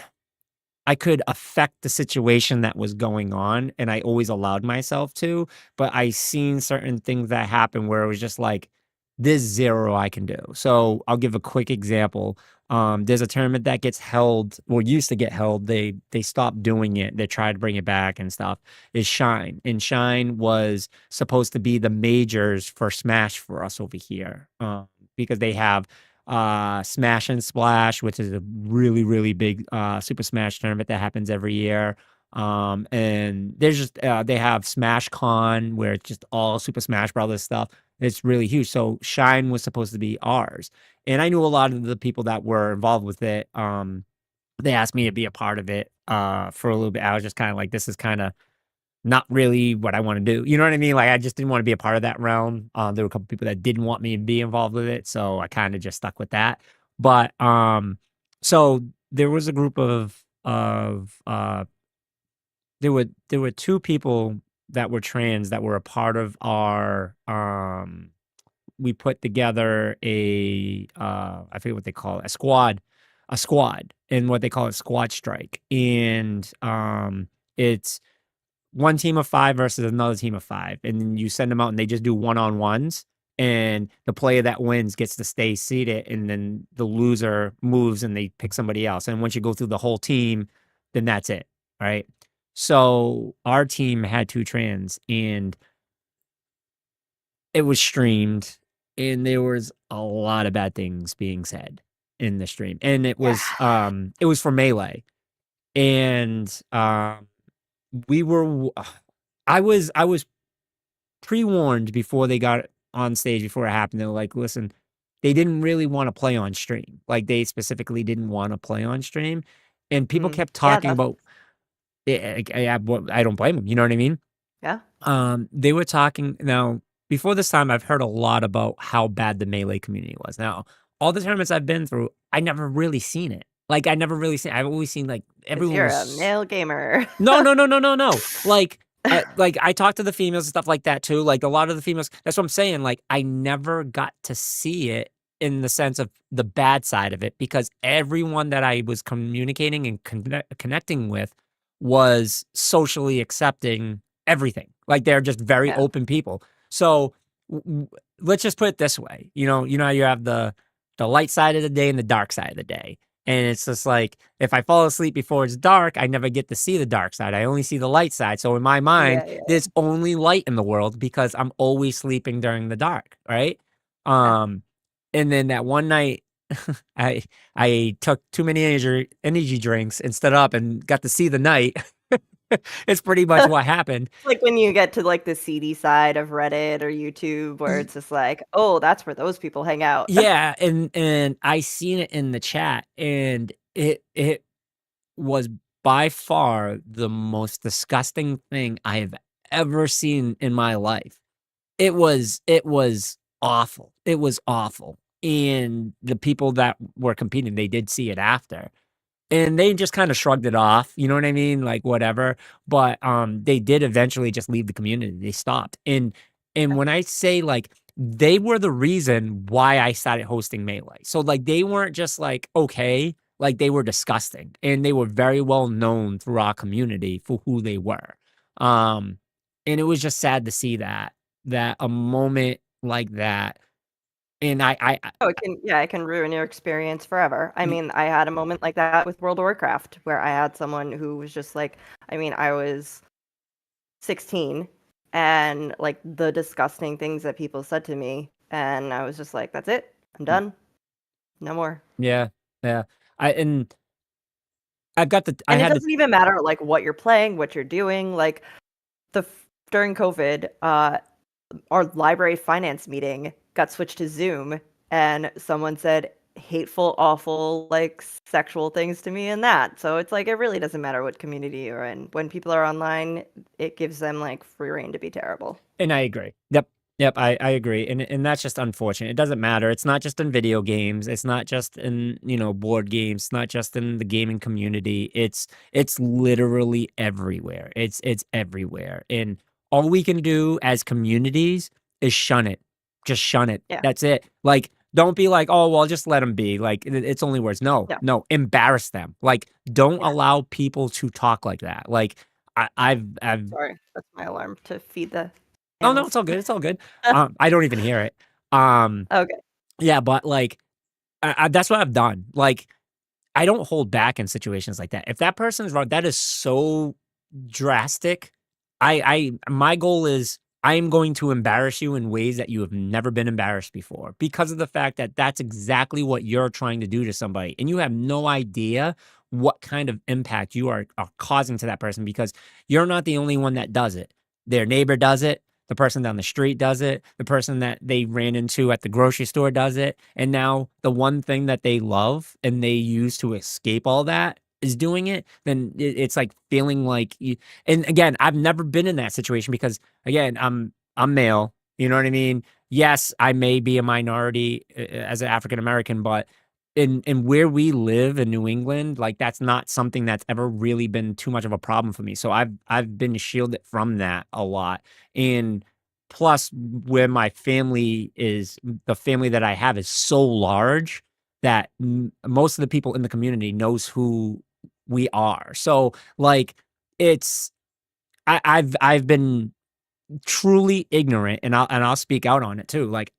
[SPEAKER 8] I could affect the situation that was going on, and I always allowed myself to, but I seen certain things that happen where it was just like, "There's 0 I can do." So, I'll give a quick example. There's a tournament that gets held well, used to get held, they stopped doing it, they tried to bring it back and stuff, is Shine, and Shine was supposed to be the majors for Smash for us over here, because they have Smash and Splash, which is a really, really big Super Smash tournament that happens every year. And there's just they have Smash Con where it's just all Super Smash Brothers stuff. It's really huge. So Shine was supposed to be ours. And I knew a lot of the people that were involved with it. They asked me to be a part of it for a little bit. I was just kind of like, this is kind of not really what I want to do. You know what I mean? Like I just didn't want to be a part of that realm. There were a couple people that didn't want me to be involved with it, so I kind of just stuck with that. But so there was a group of there were 2 people that were trans that were a part of our we put together a I forget what they call it, a squad, and what they call it squad strike. And it's one team of 5 versus another team of 5, and then you send them out and they just do one-on-ones, and the player that wins gets to stay seated, and then the loser moves and they pick somebody else. And once you go through the whole team, then that's it, right? So our team had 2 trans, and it was streamed, and there was a lot of bad things being said in the stream, and it was for Melee, and we were I was pre-warned before they got on stage, before it happened. They were like, listen, they didn't really want to play on stream. Like, they specifically didn't want to play on stream, and people kept talking about it. I don't blame them, you know what I mean?
[SPEAKER 9] Yeah.
[SPEAKER 8] They were talking now. Before this time, I've heard a lot about how bad the Melee community was. Now, all the tournaments I've been through, I never really seen it. Like, I've always seen, like,
[SPEAKER 9] 'Cause
[SPEAKER 8] everyone
[SPEAKER 9] you're
[SPEAKER 8] was...
[SPEAKER 9] a male gamer.
[SPEAKER 8] No. Like, I talked to the females and stuff like that too. Like, a lot of the females, that's what I'm saying. Like, I never got to see it in the sense of the bad side of it, because everyone that I was communicating and connecting with was socially accepting everything. Like, they're just very open people. So let's just put it this way. You know how you have the light side of the day and the dark side of the day. And it's just like, if I fall asleep before it's dark, I never get to see the dark side. I only see the light side. So in my mind, there's only light in the world because I'm always sleeping during the dark, right? And then that one night, I took too many energy drinks and stood up and got to see the night. It's pretty much what happened.
[SPEAKER 9] Like when you get to like the seedy side of Reddit or YouTube, where it's just like, oh, that's where those people hang out.
[SPEAKER 8] Yeah, and I seen it in the chat, and it was by far the most disgusting thing I have ever seen in my life. It was awful. It was awful. And the people that were competing, they did see it after. And they just kind of shrugged it off, you know what I mean? Like, whatever. But they did eventually just leave the community. They stopped. And when I say, like, they were the reason why I started hosting Melee. So, like, they weren't just like, okay, like, they were disgusting. And they were very well known through our community for who they were. And it was just sad to see that a moment like that. And
[SPEAKER 9] It can ruin your experience forever. I mean, I had a moment like that with World of Warcraft, where I had someone who was just like, I mean, I was 16, and like the disgusting things that people said to me, and I was just like, that's it, I'm done, no more.
[SPEAKER 8] Yeah. It
[SPEAKER 9] doesn't even matter like what you're playing, what you're doing. Like during COVID, our library finance meeting got switched to Zoom, and someone said hateful, awful, like sexual things to me in that. So it's like, it really doesn't matter what community you're in. When people are online, it gives them like free reign to be terrible.
[SPEAKER 8] And I agree. Yep, I agree. And that's just unfortunate. It doesn't matter. It's not just in video games. It's not just in, board games. It's not just in the gaming community. It's literally everywhere. It's everywhere. And all we can do as communities is shun it. Just shun it.
[SPEAKER 9] Yeah.
[SPEAKER 8] That's it. Like, don't be like, oh, well, just let them be. Like, it's only words. No, embarrass them. Like, don't allow people to talk like that. Like, I've
[SPEAKER 9] Sorry, that's my alarm to feed the
[SPEAKER 8] Oh, no, it's all good. It's all good. I don't even hear it.
[SPEAKER 9] Okay.
[SPEAKER 8] Yeah, but like, that's what I've done. Like, I don't hold back in situations like that. If that person is wrong, that is so drastic. My goal is, I am going to embarrass you in ways that you have never been embarrassed before, because of the fact that that's exactly what you're trying to do to somebody. And you have no idea what kind of impact you are causing to that person, because you're not the only one that does it. Their neighbor does it. The person down the street does it. The person that they ran into at the grocery store does it. And now the one thing that they love and they use to escape all that is doing it. Then it's like feeling like you. And again, I've never been in that situation because, again, I'm male. You know what I mean? Yes, I may be a minority as an African American, but in where we live in New England, like, that's not something that's ever really been too much of a problem for me. So I've been shielded from that a lot. And plus, where my family is, the family that I have is so large that most of the people in the community knows who we are. So, like, it's I've been truly ignorant, and I'll speak out on it too. Like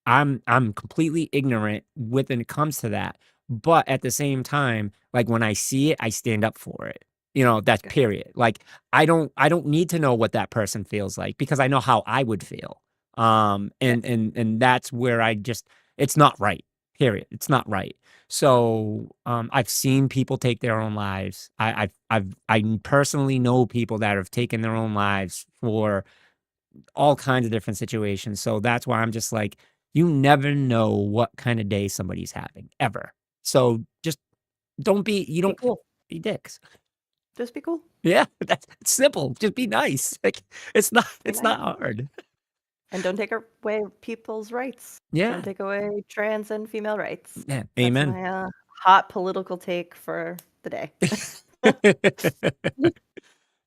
[SPEAKER 8] I'm completely ignorant when it comes to that. But at the same time, like when I see it, I stand up for it. That's
[SPEAKER 9] Good.
[SPEAKER 8] period. Like I don't need to know what that person feels like because I know how I would feel. And that's where it's not right. Period. It's not right. So I've seen people take their own lives. I personally know people that have taken their own lives for all kinds of different situations. So that's why I'm just like, you never know what kind of day somebody's having ever. So just you
[SPEAKER 9] Be
[SPEAKER 8] don't
[SPEAKER 9] cool.
[SPEAKER 8] be dicks.
[SPEAKER 9] Just be cool.
[SPEAKER 8] Yeah, that's it's simple. Just be nice. Like it's not
[SPEAKER 9] Be
[SPEAKER 8] it's not
[SPEAKER 9] nice.
[SPEAKER 8] hard.
[SPEAKER 9] And don't take away people's rights. Don't
[SPEAKER 8] Yeah.
[SPEAKER 9] take away trans and female rights.
[SPEAKER 8] Yeah.
[SPEAKER 9] That's
[SPEAKER 8] Amen.
[SPEAKER 9] my hot political take for the day.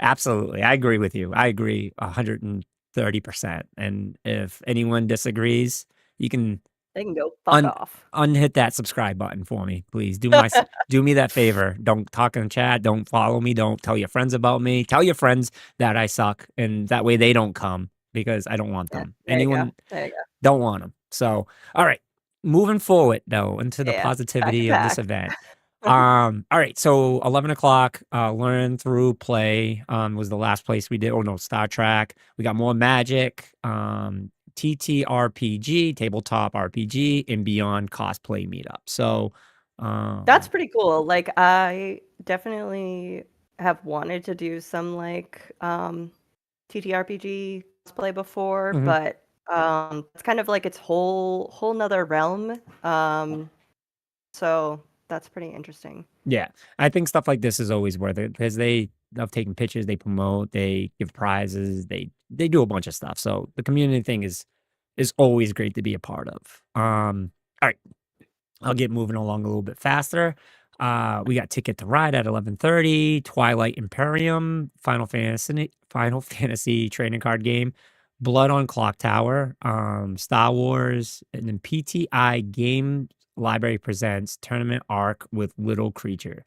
[SPEAKER 8] Absolutely. I agree with you. I agree 130%. And if anyone disagrees, you can
[SPEAKER 9] They can go fuck off.
[SPEAKER 8] unhit that subscribe button for me, please. Do me that favor. Don't talk in the chat. Don't follow me. Don't tell your friends about me. Tell your friends that I suck, and that way they don't come because I don't want
[SPEAKER 9] Yeah,
[SPEAKER 8] them.
[SPEAKER 9] there you go.
[SPEAKER 8] Anyone
[SPEAKER 9] There you go.
[SPEAKER 8] don't want them. So, all right, moving forward though into the
[SPEAKER 9] Yeah. Back
[SPEAKER 8] positivity
[SPEAKER 9] to
[SPEAKER 8] of this
[SPEAKER 9] PAX.
[SPEAKER 8] event. All right, so 11 o'clock, learn through play was the last place we did. Oh no, Star Trek. We got more Magic, TTRPG, tabletop RPG, and beyond cosplay meetup. So
[SPEAKER 9] That's pretty cool. Like I definitely have wanted to do some like TTRPG cosplay before,
[SPEAKER 8] mhm.
[SPEAKER 9] but it's kind of like its whole nother realm. So that's pretty interesting.
[SPEAKER 8] Yeah, I think stuff like this is always worth it because they love taking pictures, they promote, they give prizes, they do a bunch of stuff. So the community thing is always great to be a part of. All right, I'll get moving along a little bit faster. We got Ticket to Ride at 11:30, Twilight Imperium, Final Fantasy trading card game, Blood on Clock Tower, Star Wars, and then PTI Game Library presents Tournament Arc with Little Creature.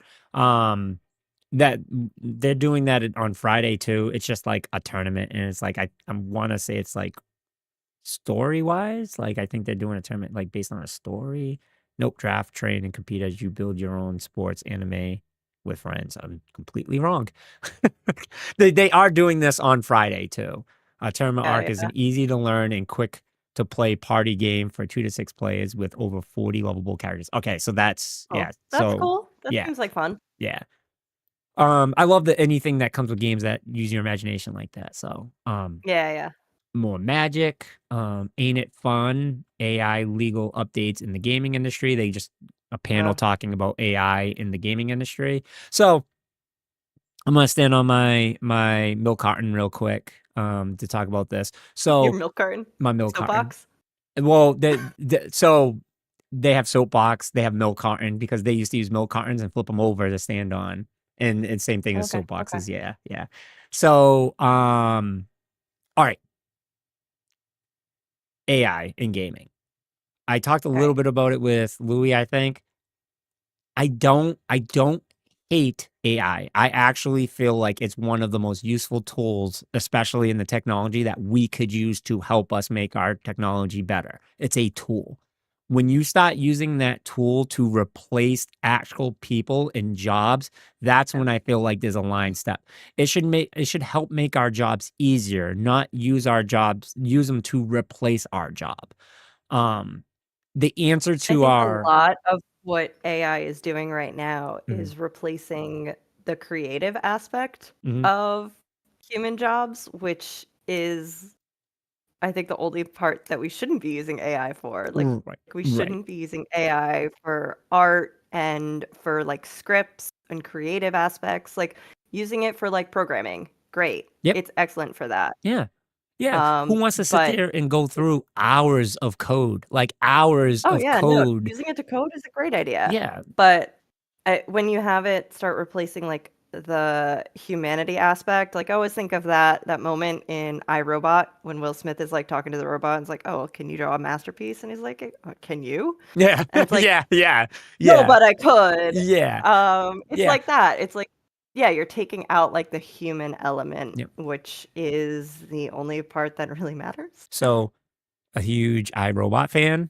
[SPEAKER 8] That they're doing that on Friday too. It's just like a tournament, and it's like I want to say it's like story wise, like I think they're doing a tournament like based on a story. Nope, draft, train, and compete as you build your own sports anime with friends. I'm completely wrong. They are doing this on Friday too. Tournament
[SPEAKER 9] Oh
[SPEAKER 8] Arc is
[SPEAKER 9] yeah.
[SPEAKER 8] an easy to learn and quick to play party game for 2 to 6 players with over 40 lovable characters. Okay, so that's
[SPEAKER 9] Oh,
[SPEAKER 8] yeah.
[SPEAKER 9] that's
[SPEAKER 8] So
[SPEAKER 9] cool. That
[SPEAKER 8] yeah,
[SPEAKER 9] seems like fun.
[SPEAKER 8] yeah. I love that anything that comes with games that use your imagination like that. So
[SPEAKER 9] Yeah, yeah.
[SPEAKER 8] more Magic, Ain't It Fun, AI legal updates in the gaming industry. They just a panel talking about AI in the gaming industry. So I'm gonna stand on my milk carton real quick to talk about this.
[SPEAKER 9] Your
[SPEAKER 8] So
[SPEAKER 9] milk carton?
[SPEAKER 8] my milk carton.
[SPEAKER 9] Soapbox?
[SPEAKER 8] Well, so they have soapbox, they have milk carton because they used to use milk cartons and flip them over to stand on, and same thing as
[SPEAKER 9] Okay,
[SPEAKER 8] soapboxes. Yeah, yeah. So all right. AI in gaming. I talked a little
[SPEAKER 9] Okay.
[SPEAKER 8] bit about it with Louis, I think. I don't hate AI. I actually feel like it's one of the most useful tools, especially in the technology that we could use to help us make our technology better. It's a tool. When you start using that tool to replace actual people in jobs, that's when I feel like there's a line step. It should help make our jobs easier, not use them to replace our job. Um, the answer
[SPEAKER 9] I
[SPEAKER 8] to
[SPEAKER 9] think a
[SPEAKER 8] our
[SPEAKER 9] lot of what AI is doing right now
[SPEAKER 8] Mhm,
[SPEAKER 9] is replacing the creative aspect
[SPEAKER 8] mhm,
[SPEAKER 9] of human jobs, which is, I think, the only part that we shouldn't be using AI for. Like,
[SPEAKER 8] right,
[SPEAKER 9] we
[SPEAKER 8] right.
[SPEAKER 9] shouldn't be using AI for art and for like scripts and creative aspects. Like, using it for like programming, great.
[SPEAKER 8] Yep,
[SPEAKER 9] It's excellent for that.
[SPEAKER 8] yeah, yeah. Who wants to sit
[SPEAKER 9] But
[SPEAKER 8] there and go
[SPEAKER 9] it,
[SPEAKER 8] through hours of code, like hours
[SPEAKER 9] oh
[SPEAKER 8] of
[SPEAKER 9] yeah, no,
[SPEAKER 8] code?
[SPEAKER 9] using it to code is a great idea.
[SPEAKER 8] Yeah,
[SPEAKER 9] But when you have it start replacing like the humanity aspect, like I always think of that moment in iRobot when Will Smith is like talking to the robot and it's like, "Oh, can you draw a masterpiece?" And he's like, "Can you?"
[SPEAKER 8] yeah,
[SPEAKER 9] And it's like,
[SPEAKER 8] yeah, yeah,
[SPEAKER 9] "No,
[SPEAKER 8] yeah,
[SPEAKER 9] but I could."
[SPEAKER 8] yeah,
[SPEAKER 9] It's
[SPEAKER 8] yeah.
[SPEAKER 9] like that. It's like Yeah, you're taking out like the human element,
[SPEAKER 8] Yep.
[SPEAKER 9] which is the only part that really matters.
[SPEAKER 8] So, a huge iRobot fan.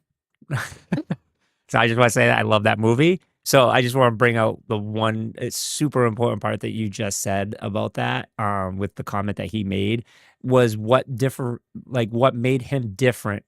[SPEAKER 8] So I just want to say that I love that movie. So I just want to bring out the one it's super important part that you just said about that, with the comment that he made was what made him different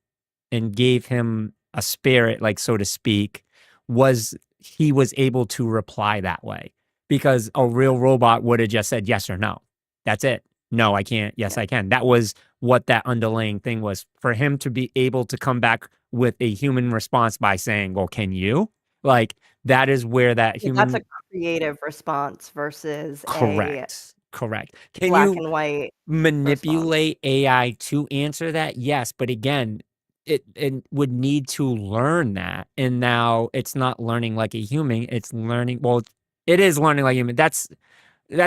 [SPEAKER 8] and gave him a spirit, like, so to speak, was he was able to reply that way. Because a real robot would have just said yes or no. That's it. No, I can't. Yes,
[SPEAKER 9] Yeah.
[SPEAKER 8] I can. That was what that underlying thing was. For him to be able to come back with a human response by saying, well, can you? Like, that is where that
[SPEAKER 9] Yeah, that's
[SPEAKER 8] human.
[SPEAKER 9] a creative response versus a
[SPEAKER 8] Correct. Can
[SPEAKER 9] black
[SPEAKER 8] you
[SPEAKER 9] and white response.
[SPEAKER 8] manipulate AI to answer that? Yes, but again, it would need to learn that. And now it's not learning like a human, it's learning, well, it is learning like a human. That's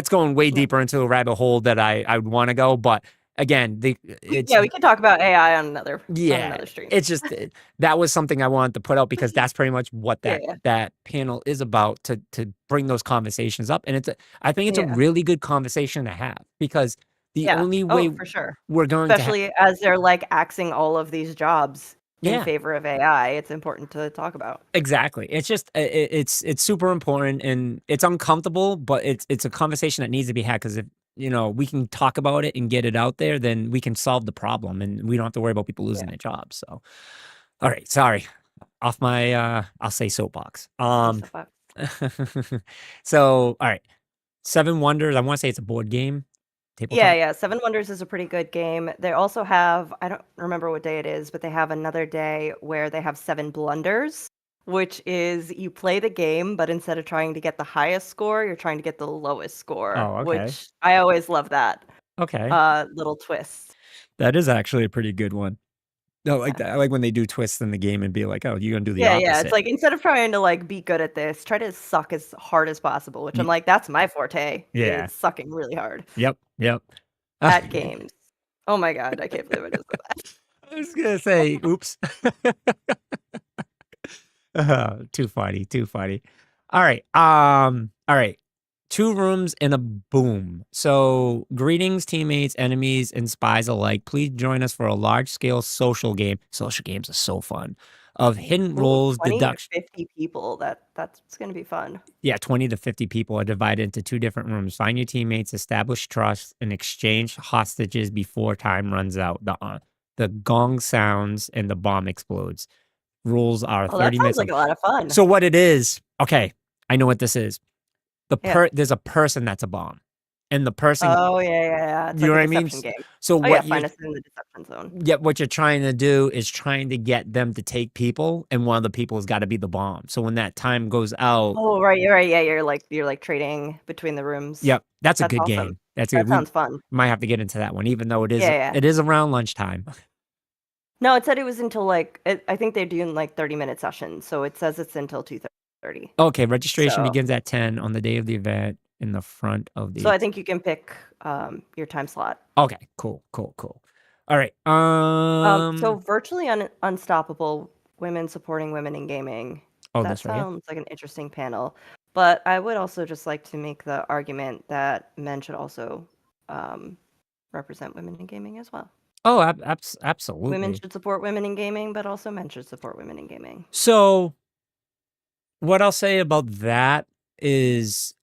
[SPEAKER 8] going way
[SPEAKER 9] Yeah.
[SPEAKER 8] deeper into a rabbit hole that I would want to go. But again, it's
[SPEAKER 9] Yeah, we can talk about AI on
[SPEAKER 8] yeah,
[SPEAKER 9] another stream.
[SPEAKER 8] it's just that was something I wanted to put out because that's pretty much what
[SPEAKER 9] Yeah,
[SPEAKER 8] that panel is about, to bring those conversations up. And I think it's a
[SPEAKER 9] yeah,
[SPEAKER 8] really good conversation to have because the
[SPEAKER 9] yeah.
[SPEAKER 8] only
[SPEAKER 9] Oh,
[SPEAKER 8] way
[SPEAKER 9] for sure.
[SPEAKER 8] we're going to
[SPEAKER 9] Especially as they're like axing all of these jobs in
[SPEAKER 8] yeah,
[SPEAKER 9] favor of AI, it's important to talk about.
[SPEAKER 8] exactly. It's just it's super important and it's uncomfortable, but it's a conversation that needs to be had because if we can talk about it and get it out there, then we can solve the problem and we don't have to worry about people losing
[SPEAKER 9] Yeah.
[SPEAKER 8] their jobs. So, all right, sorry, off my I'll say soapbox.
[SPEAKER 9] Just a fact.
[SPEAKER 8] So all right, Seven Wonders. I want to say it's a board game,
[SPEAKER 9] Yeah,
[SPEAKER 8] tabletop.
[SPEAKER 9] yeah. Seven Wonders is a pretty good game. They also have, I don't remember what day it is, but they have another day where they have Seven Blunders, which is you play the game, but instead of trying to get the highest score, you're trying to get the lowest score,
[SPEAKER 8] Oh, okay,
[SPEAKER 9] which I always love that
[SPEAKER 8] okay,
[SPEAKER 9] little twist.
[SPEAKER 8] that is actually a pretty good one. No, like
[SPEAKER 9] Yeah.
[SPEAKER 8] that. I like when they do twists in the game and be like, "Oh, you're gonna do the
[SPEAKER 9] Yeah, yeah. It's
[SPEAKER 8] opposite."
[SPEAKER 9] like instead of trying to like be good at this, try to suck as hard as possible, which I'm
[SPEAKER 8] Y-
[SPEAKER 9] like, that's my forte,
[SPEAKER 8] yeah.
[SPEAKER 9] is sucking really hard
[SPEAKER 8] Yep. Yep.
[SPEAKER 9] at games. Oh my God, I can't believe I just said that.
[SPEAKER 8] I was gonna say, oops. Too funny. Too funny. All right. All right. Two rooms and a boom. So, greetings, teammates, enemies, and spies alike. Please join us for a large-scale social game. Social games are so fun. Of hidden
[SPEAKER 9] Ooh,
[SPEAKER 8] roles,
[SPEAKER 9] 20 to
[SPEAKER 8] deduction.
[SPEAKER 9] 50 people. That's gonna be fun.
[SPEAKER 8] Yeah, 20 to 50 people are divided into two different rooms. Find your teammates, establish trust, and exchange hostages before time runs out. The gong sounds and the bomb explodes. Rules are
[SPEAKER 9] Oh, that
[SPEAKER 8] 30
[SPEAKER 9] sounds
[SPEAKER 8] minutes
[SPEAKER 9] like
[SPEAKER 8] long.
[SPEAKER 9] a lot of fun.
[SPEAKER 8] So what it is, okay, I know what this is.
[SPEAKER 9] Yeah.
[SPEAKER 8] There's a person that's a bomb. And the person,
[SPEAKER 9] Oh, yeah, yeah, yeah. It's
[SPEAKER 8] you know
[SPEAKER 9] like
[SPEAKER 8] what
[SPEAKER 9] a
[SPEAKER 8] I mean?
[SPEAKER 9] deception game.
[SPEAKER 8] So
[SPEAKER 9] Oh yeah,
[SPEAKER 8] what you're
[SPEAKER 9] find us in the deception zone.
[SPEAKER 8] yeah, what you're trying to do is trying to get them to take people, and one of the people has got to be the bomb. So when that time goes out,
[SPEAKER 9] Oh, right, you're right. Yeah, you're like trading between the rooms.
[SPEAKER 8] yep, that's a
[SPEAKER 9] That's
[SPEAKER 8] good
[SPEAKER 9] awesome.
[SPEAKER 8] game. That's
[SPEAKER 9] That
[SPEAKER 8] good. We
[SPEAKER 9] sounds fun.
[SPEAKER 8] might have to get into that one, even though
[SPEAKER 9] Yeah, yeah.
[SPEAKER 8] it is around lunchtime.
[SPEAKER 9] No, it said it was until I think they're doing like 30-minute sessions, so it says it's until 2:30.
[SPEAKER 8] Okay, registration
[SPEAKER 9] So,
[SPEAKER 8] begins at 10 on the day of the event in the front of
[SPEAKER 9] so
[SPEAKER 8] the.
[SPEAKER 9] I think you can pick your time slot.
[SPEAKER 8] Okay, cool. All right.
[SPEAKER 9] So virtually unstoppable women supporting women in gaming.
[SPEAKER 8] Oh,
[SPEAKER 9] That
[SPEAKER 8] that's right. Yeah.
[SPEAKER 9] sounds like an interesting panel. But I would also just like to make the argument that men should also represent women in gaming as well.
[SPEAKER 8] Oh,
[SPEAKER 9] Women
[SPEAKER 8] absolutely.
[SPEAKER 9] should support women in gaming, but also men should support women in gaming.
[SPEAKER 8] So, what I'll say about that is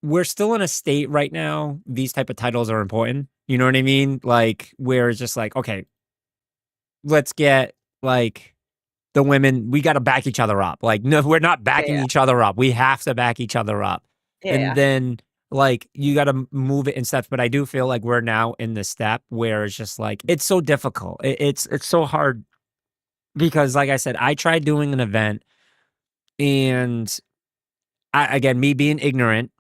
[SPEAKER 8] we're still in a state right now. These type of titles are important. You know what I mean? Like, where it's just like, okay, let's get like the women. We got to back each other up. Like, no, we're not backing
[SPEAKER 9] Yeah,
[SPEAKER 8] each other up. We have to back each other up.
[SPEAKER 9] yeah,
[SPEAKER 8] And
[SPEAKER 9] yeah.
[SPEAKER 8] then like you got to move it in steps. But I do feel like we're now in the step where it's just like it's so difficult. It's so hard because, like I said, I tried doing an event, and again, me being ignorant,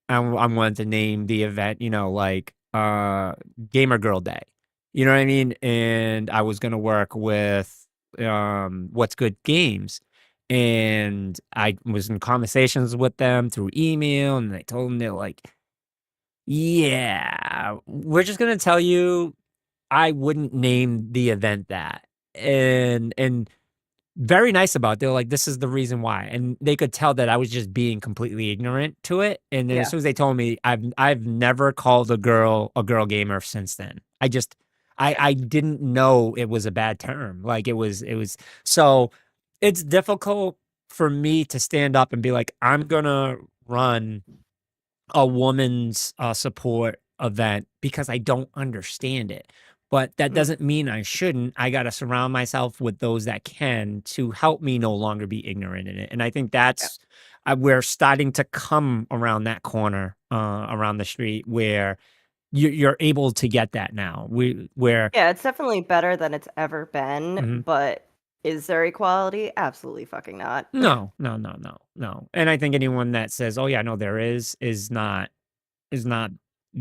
[SPEAKER 8] I'm wanting to name the event, like Gamer Girl Day. You know what I mean? And I was gonna work with What's Good Games. And I was in conversations with them through email, and they told them they're like, yeah, we're just gonna tell you I wouldn't name the event that. And very nice about it. They're like, this is the reason why. And they could tell that I was just being completely ignorant to it. And then as
[SPEAKER 9] Yeah.
[SPEAKER 8] soon as they told me, I've never called a girl gamer since then. I didn't know it was a bad term. Like it was so it's difficult for me to stand up and be like, I'm gonna run a woman's support event because I don't understand it. But that doesn't mean I shouldn't. I got to surround myself with those that can to help me no longer be ignorant in it. And I think that's we're starting to come around that corner around the street where you're able to get that now. Where
[SPEAKER 9] Yeah, it's definitely better than it's ever been,
[SPEAKER 8] Mhm.
[SPEAKER 9] but is there equality? Absolutely fucking not.
[SPEAKER 8] no. And I think anyone that says, "Oh yeah, no, there is not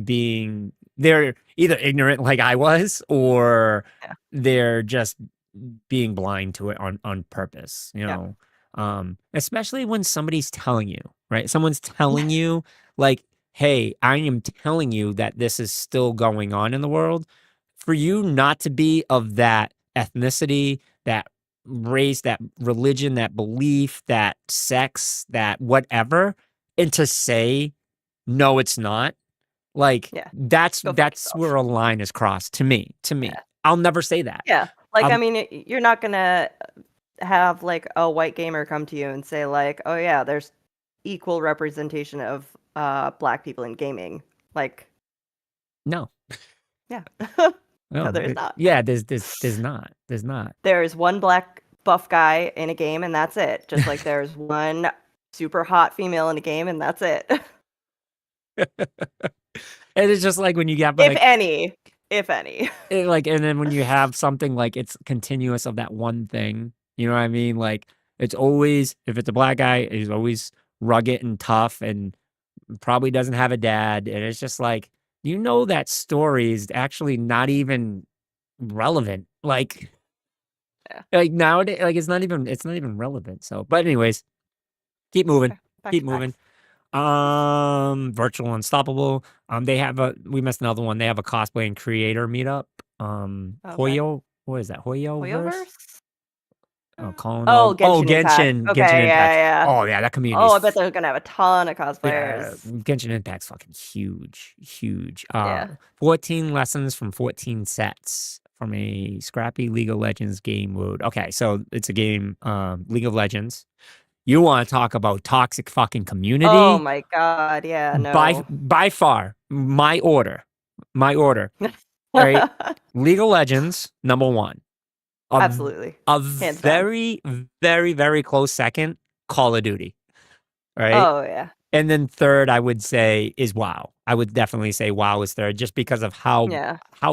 [SPEAKER 8] being they're either ignorant like I was or
[SPEAKER 9] Yeah.
[SPEAKER 8] they're just being blind to it on purpose, you
[SPEAKER 9] Yeah.
[SPEAKER 8] know. Especially when somebody's telling you, right? Someone's telling you like, "Hey, I am telling you that this is still going on in the world." For you not to be of that ethnicity, that race, that religion, that belief, that sex, that whatever, and to say, "No, it's not." Like,
[SPEAKER 9] Yeah.
[SPEAKER 8] that's
[SPEAKER 9] Go fuck yourself.
[SPEAKER 8] where a line is crossed to me.
[SPEAKER 9] Yeah.
[SPEAKER 8] I'll never say that.
[SPEAKER 9] Yeah. Like, I
[SPEAKER 8] Um
[SPEAKER 9] mean, you're not gonna have like a white gamer come to you and say like, "Oh yeah, there's equal representation of black people in gaming." Like,
[SPEAKER 8] No.
[SPEAKER 9] yeah.
[SPEAKER 8] No,
[SPEAKER 9] No, there's not.
[SPEAKER 8] yeah, there's not. There's not.
[SPEAKER 9] There's one black buff guy in a game and that's it. Just like there's one super hot female in a game and that's it.
[SPEAKER 8] And it's just like when you get
[SPEAKER 9] If
[SPEAKER 8] like
[SPEAKER 9] any. If any.
[SPEAKER 8] like and then when you have something like it's continuous of that one thing, you know what I mean? Like it's always if it's a black guy, he's always rugged and tough and probably doesn't have a dad. And it's just like, you know, that story is actually not even relevant. Like,
[SPEAKER 9] Yeah.
[SPEAKER 8] like nowadays, like it's not even relevant. So, but anyways, keep moving,
[SPEAKER 9] Okay, back
[SPEAKER 8] keep
[SPEAKER 9] to
[SPEAKER 8] moving.
[SPEAKER 9] PAX.
[SPEAKER 8] Virtual Unstoppable. We missed another one. They have a cosplay and creator meetup.
[SPEAKER 9] Okay.
[SPEAKER 8] Hoyo, what is that? Hoyoverse?
[SPEAKER 9] Hoyoverse?
[SPEAKER 8] Oh, calling
[SPEAKER 9] Oh,
[SPEAKER 8] all
[SPEAKER 9] Genshin Impact.
[SPEAKER 8] Genshin
[SPEAKER 9] Okay,
[SPEAKER 8] Impact.
[SPEAKER 9] yeah.
[SPEAKER 8] Oh yeah, that community
[SPEAKER 9] Oh,
[SPEAKER 8] is
[SPEAKER 9] I bet they're gonna have a ton of
[SPEAKER 8] yeah,
[SPEAKER 9] cosplayers.
[SPEAKER 8] Genshin Impact's fucking huge, huge.
[SPEAKER 9] Yeah.
[SPEAKER 8] 14 lessons from 14 sets from a scrappy League of Legends game mode. Okay, so it's a game, League of Legends. You want to talk about toxic fucking community?
[SPEAKER 9] Oh my god, yeah, no.
[SPEAKER 8] By far, my order. All right, League of Legends, number one.
[SPEAKER 9] Absolutely.
[SPEAKER 8] A
[SPEAKER 9] Hands down.
[SPEAKER 8] very, very, very close second, Call of Duty. Right?
[SPEAKER 9] Oh yeah.
[SPEAKER 8] And then third, I would say is WoW. I would definitely say WoW is third, just because of how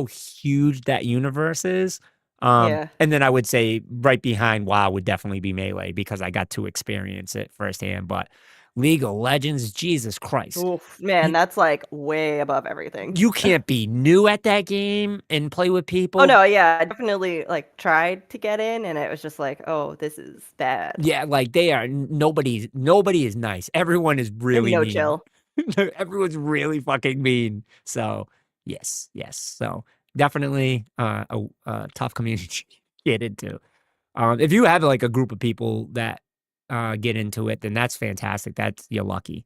[SPEAKER 8] huge that universe is.
[SPEAKER 9] Yeah.
[SPEAKER 8] And then I would say right behind WoW would definitely be Melee because I got to experience it firsthand. But League of Legends, Jesus Christ.
[SPEAKER 9] Oof, man, that's like way above everything.
[SPEAKER 8] You can't be new at that game and play with people.
[SPEAKER 9] Oh no, yeah, I definitely like tried to get in and it was just like, oh, this is bad.
[SPEAKER 8] Yeah, like they are nobody is nice. Everyone is really
[SPEAKER 9] no
[SPEAKER 8] mean.
[SPEAKER 9] chill.
[SPEAKER 8] Everyone's really fucking mean. So yes. So definitely a tough community to get into. If you have like a group of people that get into it, then that's fantastic. You're lucky.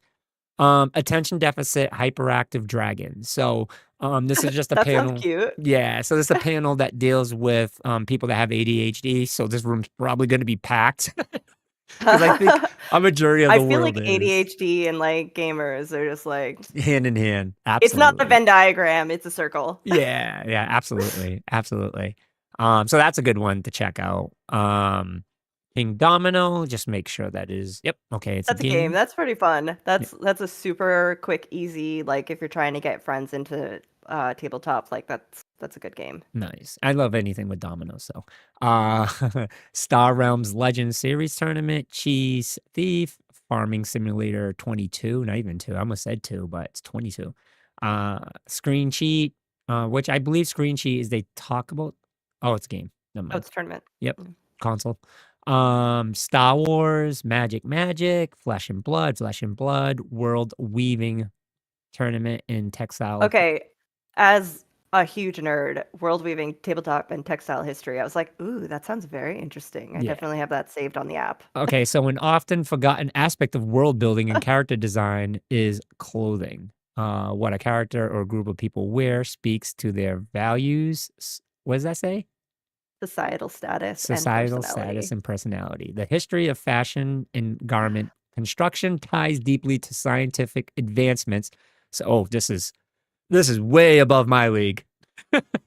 [SPEAKER 8] Attention deficit hyperactive dragon. So this is just a
[SPEAKER 9] That
[SPEAKER 8] panel.
[SPEAKER 9] sounds cute.
[SPEAKER 8] Yeah, so this is a panel that deals with people that have ADHD. So this room's probably going to be packed. Because I think a majority of the
[SPEAKER 9] I feel
[SPEAKER 8] world
[SPEAKER 9] like
[SPEAKER 8] is.
[SPEAKER 9] ADHD and like gamers are just like
[SPEAKER 8] Hand in hand. Absolutely.
[SPEAKER 9] It's not the Venn diagram, it's a circle.
[SPEAKER 8] Yeah, absolutely. So that's a good one to check out. King Domino, just make sure that is okay, it's
[SPEAKER 9] That's a game. That's pretty fun. That's a super quick, easy, like if you're trying to get friends into tabletop, like that's a good game.
[SPEAKER 8] Nice. I love anything with dominoes. So Star Realms Legends Series Tournament, Cheese Thief, Farming Simulator 22, not even 2. I almost said 2, but it's 22. Screen Cheat, which I believe Screen Cheat is they talk about. Oh, it's a game. Never mind.
[SPEAKER 9] Oh, it's a tournament.
[SPEAKER 8] Yep. Console. Star Wars, Magic, Flesh and Blood, World Weaving Tournament in Textile.
[SPEAKER 9] Okay, as a huge nerd, world weaving, tabletop, and textile history. I was like, ooh, that sounds very interesting. I
[SPEAKER 8] Yeah.
[SPEAKER 9] definitely have that saved on the app.
[SPEAKER 8] Okay, so an often forgotten aspect of world building and character design is clothing. What a character or group of people wear speaks to their values. What does that say?
[SPEAKER 9] Societal status and
[SPEAKER 8] Societal
[SPEAKER 9] personality.
[SPEAKER 8] status and personality. The history of fashion and garment construction ties deeply to scientific advancements. So, this is way above my league.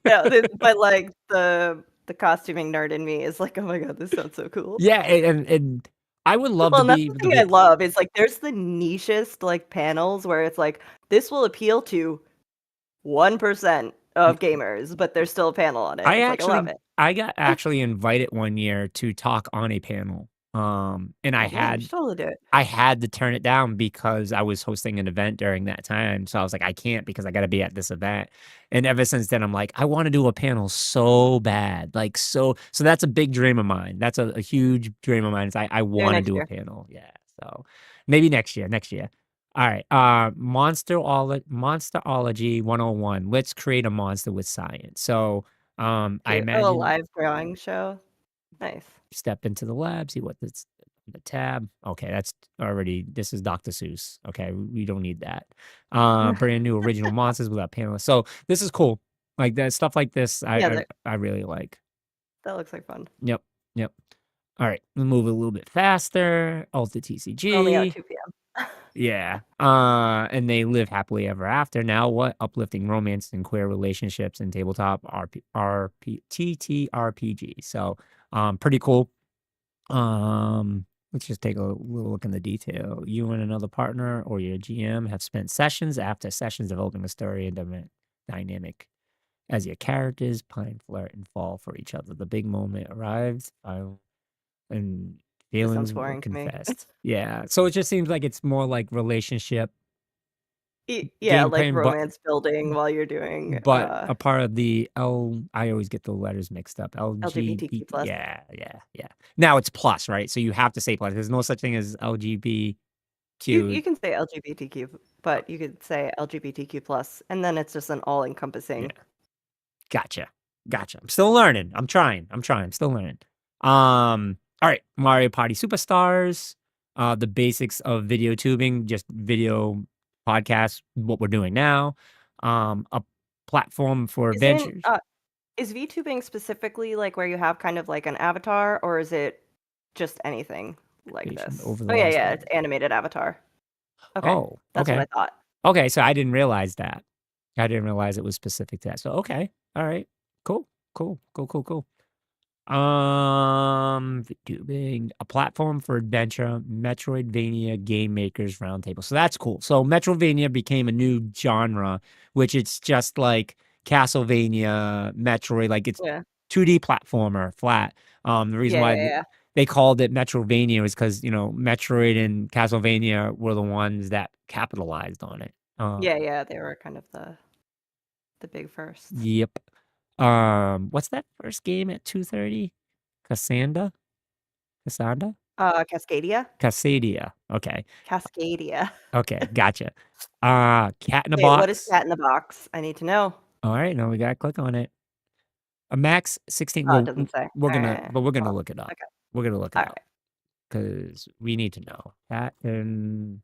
[SPEAKER 9] Yeah, but like the costuming nerd in me is like, oh my god, this sounds so cool.
[SPEAKER 8] Yeah, and I would love
[SPEAKER 9] Well,
[SPEAKER 8] to
[SPEAKER 9] and that's
[SPEAKER 8] be
[SPEAKER 9] the
[SPEAKER 8] able to
[SPEAKER 9] thing
[SPEAKER 8] be
[SPEAKER 9] I love is like there's the nichest like panels where it's like this will appeal to 1% of gamers, but there's still a panel on it. It's like I love it.
[SPEAKER 8] I got actually invited one year to talk on a panel. And
[SPEAKER 9] Oh man, you should totally do it.
[SPEAKER 8] I had to turn it down because I was hosting an event during that time. So I was like, I can't because I got to be at this event. And ever since then, I'm like, I want to do a panel so bad. Like, so that's a big dream of mine. That's a huge dream of mine. Is I want to
[SPEAKER 9] next
[SPEAKER 8] do a
[SPEAKER 9] year.
[SPEAKER 8] panel. Yeah. So maybe next year. All right. Monsterology 101. Let's create a monster with science. So I
[SPEAKER 9] Cute. Oh, a
[SPEAKER 8] imagine
[SPEAKER 9] live drawing show. Nice.
[SPEAKER 8] step into the lab, see what this the tab. Okay, that's already this is Dr. Seuss. Okay, we don't need that. Brand new original monsters without panelists. So this is cool. Like that stuff like this,
[SPEAKER 9] Yeah,
[SPEAKER 8] I really like.
[SPEAKER 9] that looks like fun.
[SPEAKER 8] Yep. All right, we'll move a little bit faster. Alt TCG.
[SPEAKER 9] Only at 2 p.m.
[SPEAKER 8] Yeah. And they live happily ever after. Now what? Uplifting romance and queer relationships in tabletop TTRPG. So, pretty cool. Let's just take a little look in the detail. You and another partner or your GM have spent sessions after sessions developing a story and dynamic as your characters pine, flirt, and fall for each other. The big moment arrives, and
[SPEAKER 9] This sounds
[SPEAKER 8] feelings were
[SPEAKER 9] boring to me.
[SPEAKER 8] confessed. Yeah. So it just seems like it's more like relationship
[SPEAKER 9] Yeah, like
[SPEAKER 8] gameplay,
[SPEAKER 9] romance building while you're doing
[SPEAKER 8] but a part of the I always get the letters mixed up.
[SPEAKER 9] LGBTQ plus.
[SPEAKER 8] Yeah. Now it's plus, right? So you have to say plus. There's no such thing as LGBTQ.
[SPEAKER 9] You can say LGBTQ, but you could say LGBTQ plus, and then it's just an all-encompassing.
[SPEAKER 8] Gotcha. I'm still learning. I'm trying. I'm still learning. All right, Mario Party Superstars. The basics of video tubing, just video podcasts, what we're doing now. A platform for adventures.
[SPEAKER 9] Is VTubing specifically like where you have kind of like an avatar, or is it just anything like this?
[SPEAKER 8] Over the
[SPEAKER 9] Yeah, it's animated avatar. Okay.
[SPEAKER 8] Oh,
[SPEAKER 9] That's
[SPEAKER 8] okay.
[SPEAKER 9] what I thought.
[SPEAKER 8] Okay, so I didn't realize that. I didn't realize it was specific to that. So okay, all right, cool. VTubing, a platform for adventure, Metroidvania game makers roundtable. So that's cool. So Metroidvania became a new genre, which it's just like Castlevania, Metroid, like it's 2D platformer, flat. The reason why they called it Metroidvania was because Metroid and Castlevania were the ones that capitalized on it.
[SPEAKER 9] Yeah, they were kind of the big first.
[SPEAKER 8] Yep. What's that first game at 2:30? Cassandra?
[SPEAKER 9] Cascadia.
[SPEAKER 8] Okay.
[SPEAKER 9] Cascadia.
[SPEAKER 8] Okay, gotcha. Cat in a Box.
[SPEAKER 9] What is Cat in the Box? I need to know.
[SPEAKER 8] All right, now we gotta click on it. A max 16.
[SPEAKER 9] Oh, it doesn't say.
[SPEAKER 8] We're gonna look it up.
[SPEAKER 9] Okay.
[SPEAKER 8] We're gonna look it
[SPEAKER 9] All
[SPEAKER 8] up because we need to know. Cat in.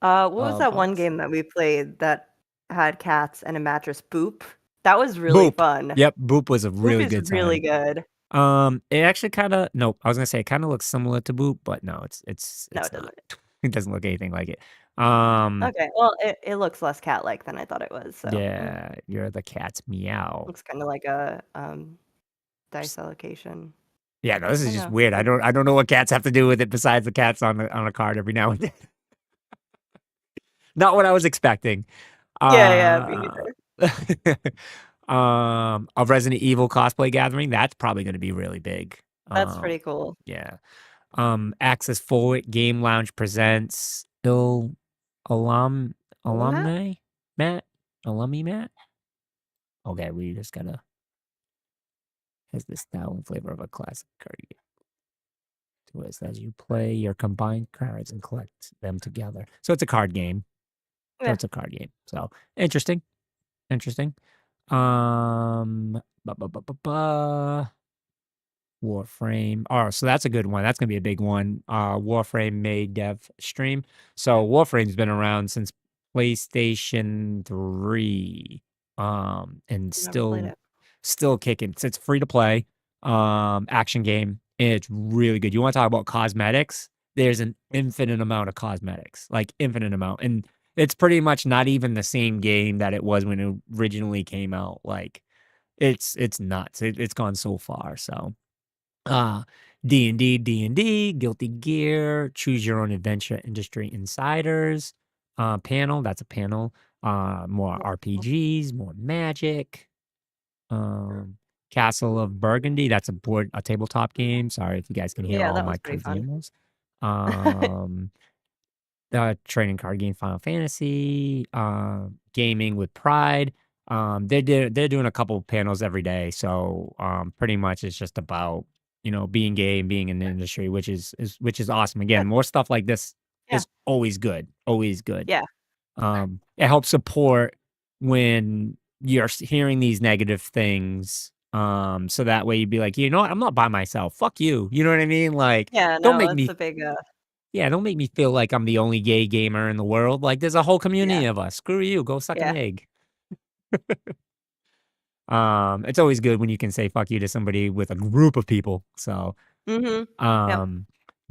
[SPEAKER 9] What was that one game that we played that had cats and a mattress? Boop. That was really fun.
[SPEAKER 8] Yep, Boop was a really
[SPEAKER 9] Boop
[SPEAKER 8] good
[SPEAKER 9] is
[SPEAKER 8] time.
[SPEAKER 9] really good.
[SPEAKER 8] It actually kind of I was gonna say it kind of looks similar to Boop, but no, it's
[SPEAKER 9] No, it
[SPEAKER 8] not.
[SPEAKER 9] doesn't.
[SPEAKER 8] It doesn't look anything like it.
[SPEAKER 9] Okay, well, it looks less cat-like than I thought it was. So
[SPEAKER 8] Yeah, you're the cat's meow.
[SPEAKER 9] looks kind of like a dice allocation.
[SPEAKER 8] Yeah, no, this is
[SPEAKER 9] I
[SPEAKER 8] just
[SPEAKER 9] know.
[SPEAKER 8] weird. I don't know what cats have to do with it besides the cats on a card every now and then. Not what I was expecting.
[SPEAKER 9] Yeah, me neither.
[SPEAKER 8] A Resident Evil cosplay gathering. That's probably going to be really big.
[SPEAKER 9] That's pretty cool.
[SPEAKER 8] Yeah. Access Forward Game Lounge presents alumni Matt. Okay, we just gotta has the style and flavor of a classic card game. Twist as you play your combined cards and collect them together. So it's a card game.
[SPEAKER 9] Yeah.
[SPEAKER 8] So interesting. Ba, ba, ba, ba, ba. Warframe. Oh, so that's a good one. That's gonna be a big one. Warframe made dev stream. So Warframe's been around since PlayStation 3. And
[SPEAKER 9] Never played
[SPEAKER 8] still
[SPEAKER 9] it.
[SPEAKER 8] still kicking. It's free to play. Action game. And it's really good. You want to talk about cosmetics? There's an infinite amount of cosmetics. Like infinite amount. And it's pretty much not even the same game that it was when it originally came out. Like it's nuts. It's gone so far. So D&D, Guilty Gear, Choose Your Own Adventure, Industry Insiders, panel, that's a panel, more RPGs, more Magic, Castle of Burgundy, that's a tabletop game. Sorry if you guys can hear
[SPEAKER 9] Yeah,
[SPEAKER 8] all
[SPEAKER 9] that
[SPEAKER 8] my
[SPEAKER 9] was pretty
[SPEAKER 8] crazy
[SPEAKER 9] fun.
[SPEAKER 8] animals. The trading card game Final Fantasy, Gaming with Pride. They're doing a couple panels every day, so pretty much it's just about being gay and being in the industry, which is awesome. Again,
[SPEAKER 9] Good.
[SPEAKER 8] more stuff like this
[SPEAKER 9] Yeah.
[SPEAKER 8] is always good, always good.
[SPEAKER 9] Yeah.
[SPEAKER 8] It helps support when you're hearing these negative things. So that way you'd be like, you know what, I'm not by myself. Fuck you. You know what I mean? Like,
[SPEAKER 9] Yeah,
[SPEAKER 8] don't
[SPEAKER 9] no,
[SPEAKER 8] make
[SPEAKER 9] it's
[SPEAKER 8] me
[SPEAKER 9] a big,
[SPEAKER 8] don't make me feel like I'm the only gay gamer in the world. Like, there's a whole community
[SPEAKER 9] yeah,
[SPEAKER 8] of us. Screw you. Go suck an
[SPEAKER 9] yeah.
[SPEAKER 8] egg. It's always good when you can say fuck you to somebody with a group of people. So,
[SPEAKER 9] Mhm. Yep.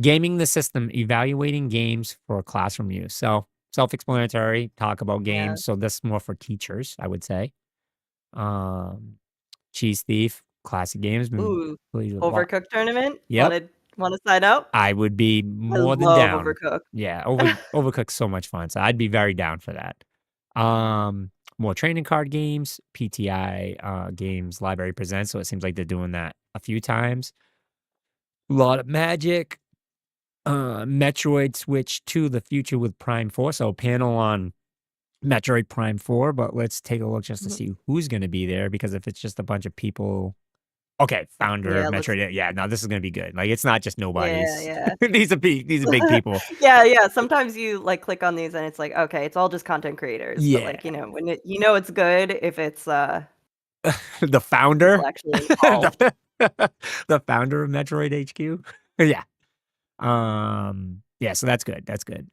[SPEAKER 8] gaming the system, evaluating games for classroom use. So, self-explanatory, talk about
[SPEAKER 9] Yeah.
[SPEAKER 8] games. So this is more for teachers, I would say. Um, Cheese Thief, classic games. Been
[SPEAKER 9] Ooh,
[SPEAKER 8] played a lot.
[SPEAKER 9] Overcooked tournament?
[SPEAKER 8] Yep.
[SPEAKER 9] Wanna sign up?
[SPEAKER 8] I would be
[SPEAKER 9] I
[SPEAKER 8] more than
[SPEAKER 9] love
[SPEAKER 8] down.
[SPEAKER 9] Overcooked.
[SPEAKER 8] Yeah, Overcook's so much fun, so I'd be very down for that. More training card games, PTI games library presents, so it seems like they're doing that a few times. A lot of Magic, Metroid Switch to the future with Prime 4, so panel on Metroid Prime 4, but let's take a look just to
[SPEAKER 9] Mhm.
[SPEAKER 8] see who's going to be there, because if it's just a bunch of people. Okay, founder of
[SPEAKER 9] Yeah, let's
[SPEAKER 8] Metroid. Yeah, no, this is gonna be good. Like, it's not just
[SPEAKER 9] yeah,
[SPEAKER 8] nobodies.
[SPEAKER 9] yeah.
[SPEAKER 8] These are big people.
[SPEAKER 9] Yeah, yeah, sometimes you, like, click on these and it's like, okay, it's all just content creators, but,
[SPEAKER 8] Yeah,
[SPEAKER 9] like, when it's good if it's,
[SPEAKER 8] the
[SPEAKER 9] people
[SPEAKER 8] founder,
[SPEAKER 9] actually involved.
[SPEAKER 8] the, the founder of Metroid HQ. Yeah. Yeah. So that's good. That's good.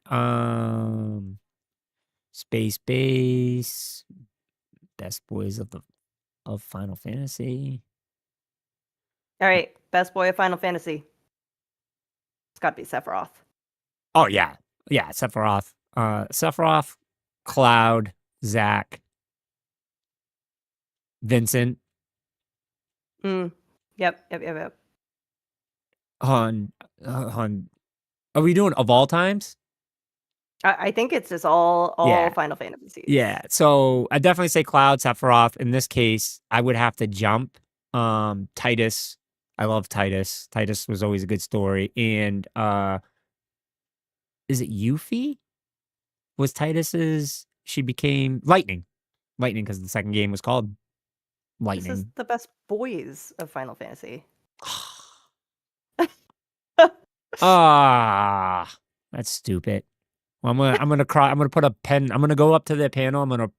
[SPEAKER 8] Space Base, Best Boys of Final Fantasy.
[SPEAKER 9] Alright, best boy of Final Fantasy. It's gotta be Sephiroth.
[SPEAKER 8] Oh yeah, yeah. Sephiroth, Cloud, Zack, Vincent.
[SPEAKER 9] Mm. Yep.
[SPEAKER 8] On are we doing of all times?
[SPEAKER 9] I think it's just all
[SPEAKER 8] Yeah.
[SPEAKER 9] Final Fantasies.
[SPEAKER 8] Yeah. So I definitely say Cloud, Sephiroth. In this case, I would have to jump. Titus. I love Titus. Titus was always a good story. And is it Yuffie? Was Titus's she became Lightning. Lightning, because the second game was called
[SPEAKER 9] This is
[SPEAKER 8] Lightning.
[SPEAKER 9] the best boys of Final Fantasy.
[SPEAKER 8] Ah, that's stupid. Well, I'm gonna cry. I'm gonna put a pen. I'm gonna go up to the panel. I'm gonna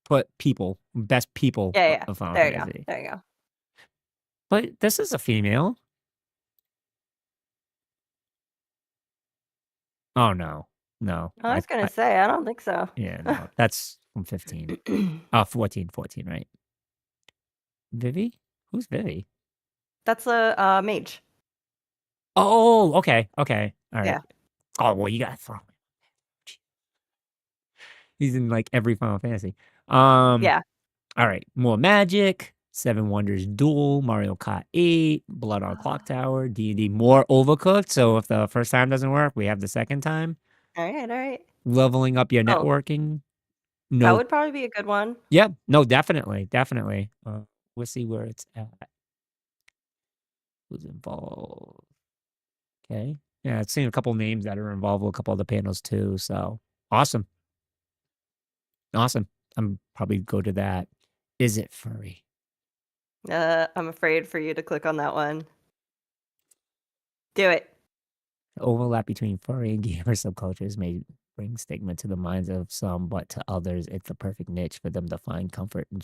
[SPEAKER 8] put best people
[SPEAKER 9] Yeah.
[SPEAKER 8] of Final
[SPEAKER 9] There you go.
[SPEAKER 8] Fantasy.
[SPEAKER 9] There you go.
[SPEAKER 8] But this is a female. Oh no, no.
[SPEAKER 9] I was gonna say, I don't think so.
[SPEAKER 8] Yeah, no. That's from 15. 14, right? Vivi? Who's Vivi?
[SPEAKER 9] That's a mage.
[SPEAKER 8] Oh, okay, okay, all right.
[SPEAKER 9] Yeah.
[SPEAKER 8] Oh well, you gotta throw him. He's in like every Final Fantasy.
[SPEAKER 9] Yeah.
[SPEAKER 8] All right, more Magic, Seven Wonders Duel, Mario Kart 8, Blood on Clock Tower, D&D, more Overcooked. So if the first time doesn't work, we have the second time.
[SPEAKER 9] All right.
[SPEAKER 8] Leveling up your
[SPEAKER 9] Oh,
[SPEAKER 8] networking.
[SPEAKER 9] that
[SPEAKER 8] No,
[SPEAKER 9] would probably be a good one.
[SPEAKER 8] yeah, no, definitely. We'll see where it's at. Who's involved? Okay, yeah, I've seen a couple names that are involved with a couple of the panels too. So awesome. I'm probably go to that. Is it furry?
[SPEAKER 9] I'm afraid for you to click on that one. Do it.
[SPEAKER 8] The overlap between furry and gamer subcultures may bring stigma to the minds of some, but to others, it's the perfect niche for them to find comfort and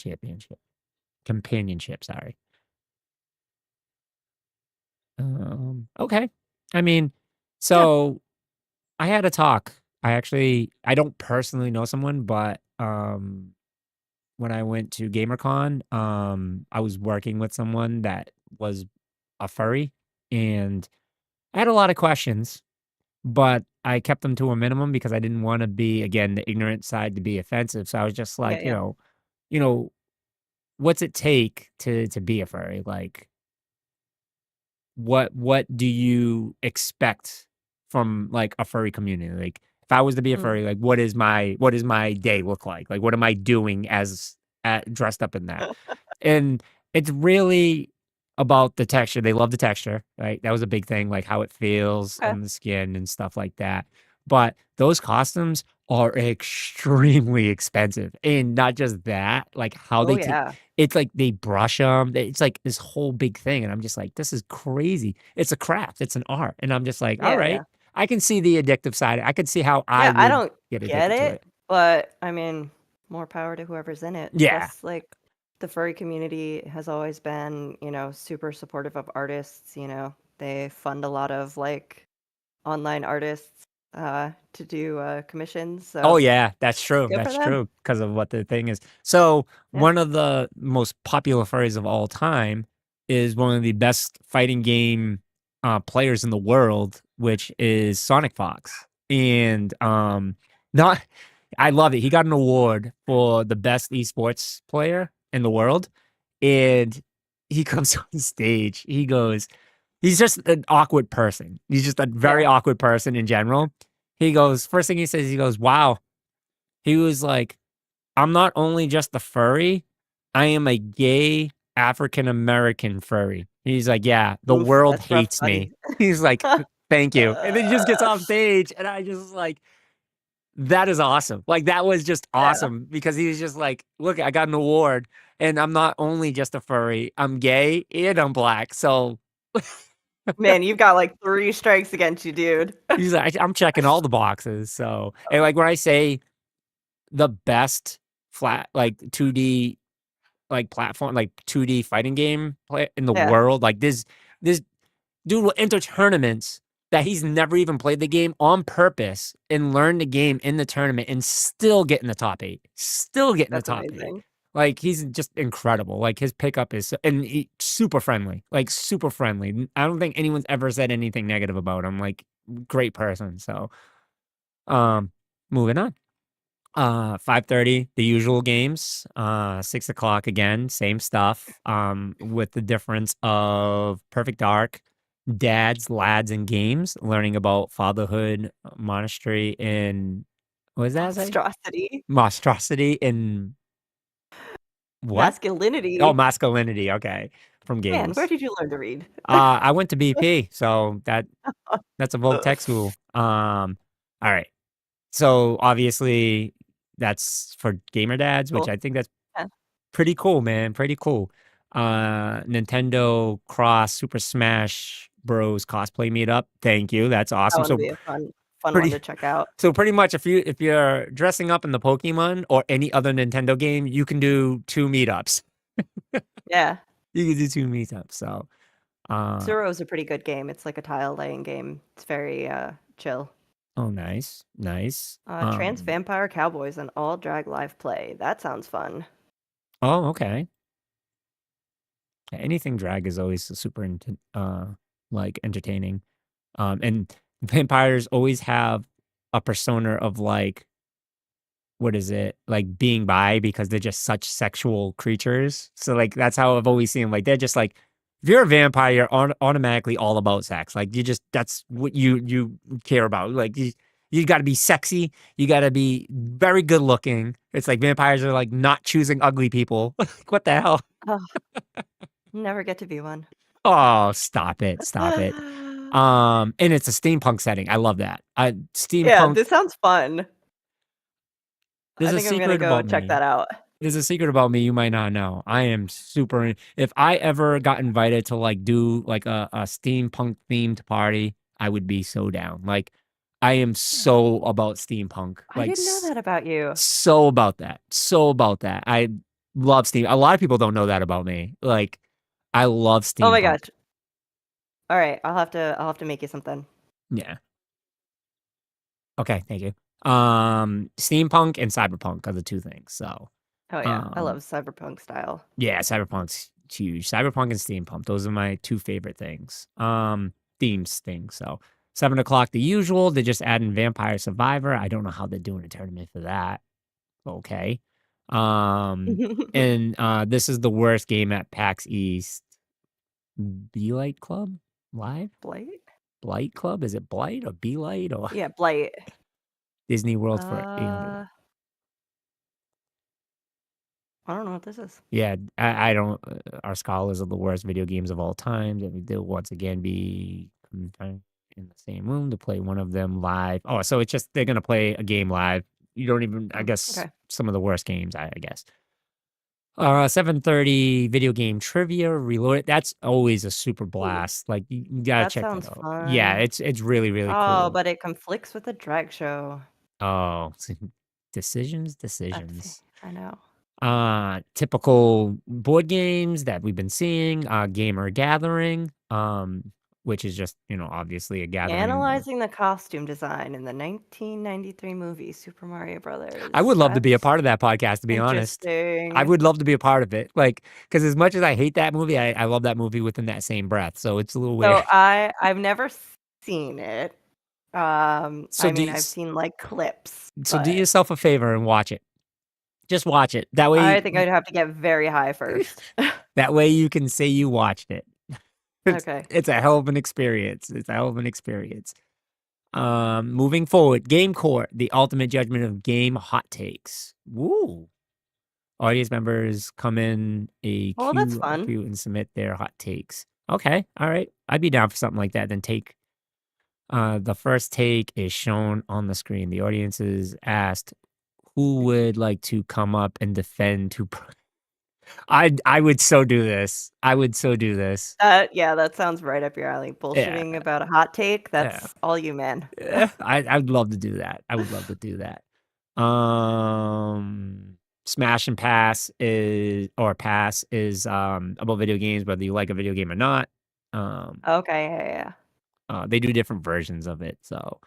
[SPEAKER 8] companionship. Sorry. Okay. I mean,
[SPEAKER 9] Yeah.
[SPEAKER 8] so I had a talk. I don't personally know someone, but when I went to GamerCon, I was working with someone that was a furry, and I had a lot of questions, but I kept them to a minimum because I didn't want to be, again, the ignorant side to be offensive. So I was just
[SPEAKER 9] Yeah,
[SPEAKER 8] like,
[SPEAKER 9] yeah.
[SPEAKER 8] you know, what's it take to be a furry? Like, what do you expect from like a furry community? Like, if I was to be a
[SPEAKER 9] Mm.
[SPEAKER 8] furry, like, what does my day look like? Like, what am I doing as dressed up in that? And it's really about the texture. They love the texture, right? That was a big thing, like how it feels
[SPEAKER 9] Okay.
[SPEAKER 8] on the skin and stuff like that. But those costumes are extremely expensive. And not just that, like how
[SPEAKER 9] Oh,
[SPEAKER 8] they
[SPEAKER 9] yeah.
[SPEAKER 8] it's like they brush them. It's like this whole big thing. And I'm just like, this is crazy. It's a craft, it's an art. And I'm just like, all
[SPEAKER 9] Yeah,
[SPEAKER 8] right,
[SPEAKER 9] yeah.
[SPEAKER 8] I can see the addictive side. I could see how I
[SPEAKER 9] Yeah, I
[SPEAKER 8] would
[SPEAKER 9] don't
[SPEAKER 8] get
[SPEAKER 9] get
[SPEAKER 8] addicted to
[SPEAKER 9] it,
[SPEAKER 8] it.
[SPEAKER 9] but I mean, more power to whoever's in it.
[SPEAKER 8] Yeah.
[SPEAKER 9] Plus, like, the furry community has always been, super supportive of artists, They fund a lot of like online artists to do commissions,
[SPEAKER 8] Oh
[SPEAKER 9] so
[SPEAKER 8] yeah, that's true.
[SPEAKER 9] good for
[SPEAKER 8] That's
[SPEAKER 9] them.
[SPEAKER 8] true because of what the thing is. So
[SPEAKER 9] Yeah.
[SPEAKER 8] one of the most popular furries of all time is one of the best fighting game players in the world, which is Sonic Fox. And not I love it. He got an award for the best esports player in the world. And he comes on stage. He's just an awkward person. He's just a very
[SPEAKER 9] Yeah.
[SPEAKER 8] awkward person in general. First thing he says, he goes, wow. He was like, I'm not only just a furry, I am a gay African American furry. He's like, yeah, the
[SPEAKER 9] Oof,
[SPEAKER 8] world
[SPEAKER 9] that's rough,
[SPEAKER 8] hates me.
[SPEAKER 9] buddy.
[SPEAKER 8] He's like, thank you. And then he just gets off stage, and I just like, that is awesome. Like, that was just
[SPEAKER 9] Yeah.
[SPEAKER 8] awesome because he was just like, look, I got an award, and I'm not only just a furry, I'm gay and I'm black. So
[SPEAKER 9] Man, you've got like 3 strikes against you, dude.
[SPEAKER 8] he's like, I'm checking all the boxes. So, and like when I say the best flat, like 2D, like platform, like 2D fighting game play in the
[SPEAKER 9] Yeah.
[SPEAKER 8] world, like this dude will enter tournaments that he's never even played the game on purpose and learn the game in the tournament and still get in the top 8. Still get in the
[SPEAKER 9] That's
[SPEAKER 8] top 8.
[SPEAKER 9] amazing.
[SPEAKER 8] Like, he's just incredible. Like, his pickup is and super friendly. Like, super friendly. I don't think anyone's ever said anything negative about him. Like, great person. So, moving on. 5:30, the usual games. 6 o'clock again, same stuff. With the difference of Perfect Dark, dads, lads, and games, learning about fatherhood, monastery, and what does that say?
[SPEAKER 9] Monstrosity.
[SPEAKER 8] Monstrosity and what? Oh,
[SPEAKER 9] Masculinity.
[SPEAKER 8] masculinity. Okay, from
[SPEAKER 9] Man, where
[SPEAKER 8] games.
[SPEAKER 9] did you learn to read?
[SPEAKER 8] I went to BP, so that's a Vogue Tech school. All right. So obviously that's for gamer dads, which
[SPEAKER 9] Cool.
[SPEAKER 8] I think that's
[SPEAKER 9] Yeah,
[SPEAKER 8] pretty cool, man. Pretty cool. Nintendo Cross Super Smash Bros cosplay meetup. Thank you. That's
[SPEAKER 9] that
[SPEAKER 8] awesome.
[SPEAKER 9] one would
[SPEAKER 8] So
[SPEAKER 9] be a fun one
[SPEAKER 8] pretty
[SPEAKER 9] to check out.
[SPEAKER 8] so pretty much if you're dressing up in the Pokemon or any other Nintendo game, you can do 2 meetups.
[SPEAKER 9] Yeah.
[SPEAKER 8] You can do 2 meetups. So
[SPEAKER 9] Zero is a pretty good game. It's like a tile laying game. It's very chill.
[SPEAKER 8] oh nice. Nice.
[SPEAKER 9] Trans Vampire Cowboys and all drag live play. That sounds fun.
[SPEAKER 8] Oh, okay. Anything drag is always super like entertaining. And vampires always have a persona of like, what is it? Like being bi because they're just such sexual creatures. So like that's how I've always seen them. Like they're just like, if you're a vampire, you're automatically all about sex. Like that's what you care about. Like you got to be sexy. You got to be very good looking. It's like vampires are like not choosing ugly people. Like, what the hell?
[SPEAKER 9] Oh, never get to be one.
[SPEAKER 8] Oh, stop it. Stop it. And it's a steampunk setting. I love that.
[SPEAKER 9] Yeah,
[SPEAKER 8] Steampunk.
[SPEAKER 9] this sounds fun.
[SPEAKER 8] There's
[SPEAKER 9] I
[SPEAKER 8] a
[SPEAKER 9] think I'm gonna
[SPEAKER 8] secret
[SPEAKER 9] go
[SPEAKER 8] about
[SPEAKER 9] check
[SPEAKER 8] me.
[SPEAKER 9] that out.
[SPEAKER 8] There's a secret about me you might not know. I am super. If I ever got invited to like do like a steampunk themed party, I would be so down. Like, I am so about steampunk.
[SPEAKER 9] I didn't know that about you.
[SPEAKER 8] So about that. So about that. I love steam. A lot of people don't know that about me. Like, I love steampunk.
[SPEAKER 9] Oh my gosh. All right, I'll have to make you something.
[SPEAKER 8] Yeah. Okay, thank you. Steampunk and cyberpunk are the two things. So,
[SPEAKER 9] Oh yeah, I love cyberpunk style.
[SPEAKER 8] yeah, cyberpunk's huge. Cyberpunk and steampunk, those are my two favorite things. Themes things. So, 7 o'clock, the usual. They're just adding Vampire Survivor. I don't know how they're doing a tournament for that. Okay. And this is the worst game at PAX East. Blight Club Live?
[SPEAKER 9] Blight?
[SPEAKER 8] Blight Club? Is it Blight or Blight or
[SPEAKER 9] Yeah, Blight.
[SPEAKER 8] Disney World for 800?
[SPEAKER 9] I don't know what this is.
[SPEAKER 8] Yeah, I don't. Our scholars are the worst video games of all time. And they'll once again be confined in the same room to play one of them live. Oh, so it's just they're gonna play a game live. You don't even. I guess
[SPEAKER 9] Okay.
[SPEAKER 8] some of the worst games. I guess. 7:30 video game trivia reloaded. That's always a super blast. Like you gotta
[SPEAKER 9] That
[SPEAKER 8] check
[SPEAKER 9] sounds
[SPEAKER 8] that out. Yeah,
[SPEAKER 9] fun.
[SPEAKER 8] it's really really
[SPEAKER 9] Oh,
[SPEAKER 8] cool.
[SPEAKER 9] but it conflicts with the drag show.
[SPEAKER 8] Oh, decisions.
[SPEAKER 9] I know.
[SPEAKER 8] Typical board games that we've been seeing. Gamer Gathering, which is just obviously a gathering.
[SPEAKER 9] Analyzing the costume design in the 1993 movie Super Mario Brothers.
[SPEAKER 8] I would love to be a part of that podcast, to be honest.
[SPEAKER 9] Interesting.
[SPEAKER 8] I would love to be a part of it. Like, because as much as I hate that movie, I love that movie within that same breath. So it's a little weird.
[SPEAKER 9] So I've never seen it. I've seen like clips.
[SPEAKER 8] So do yourself a favor and watch it. Just watch it. That way,
[SPEAKER 9] I think I'd have to get very high first.
[SPEAKER 8] that way you can say you watched it.
[SPEAKER 9] Okay.
[SPEAKER 8] It's a hell of an experience. Moving forward, Game Court, the ultimate judgment of game hot takes. Woo. Audience members come in a queue
[SPEAKER 9] that's fun.
[SPEAKER 8] and submit their hot takes. Okay, all right. I'd be down for something like that. Then the first take is shown on the screen. The audience is asked who would like to come up and defend I would so do this.
[SPEAKER 9] Yeah, that sounds right up your alley. Bullshitting about a hot take. That's all you, man.
[SPEAKER 8] I'd love to do that. Smash and Pass is about video games, whether you like a video game or not.
[SPEAKER 9] Okay, yeah.
[SPEAKER 8] They do different versions of it. So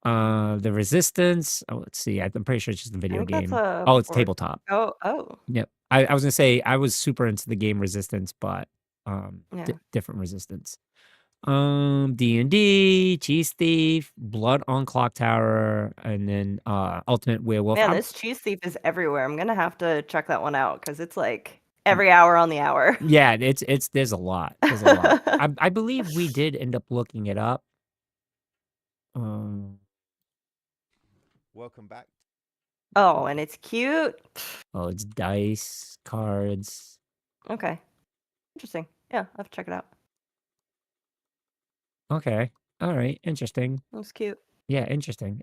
[SPEAKER 8] the Resistance. Oh, let's see. I'm pretty sure it's just a video game. It's tabletop.
[SPEAKER 9] Oh.
[SPEAKER 8] Yep. I was gonna say I was super into the game Resistance, but different Resistance. D&D, Cheese Thief, Blood on Clock Tower, and then Ultimate Werewolf.
[SPEAKER 9] Man, this Cheese Thief is everywhere. I'm gonna have to check that one out because it's like every hour on the hour.
[SPEAKER 8] Yeah, there's a lot. I believe we did end up looking it up.
[SPEAKER 10] Welcome back.
[SPEAKER 9] Oh, and it's cute.
[SPEAKER 8] Oh, it's dice, cards.
[SPEAKER 9] Okay. Interesting. Yeah, I'll have to check it out.
[SPEAKER 8] Okay. All right. Interesting.
[SPEAKER 9] Looks cute.
[SPEAKER 8] Yeah, interesting.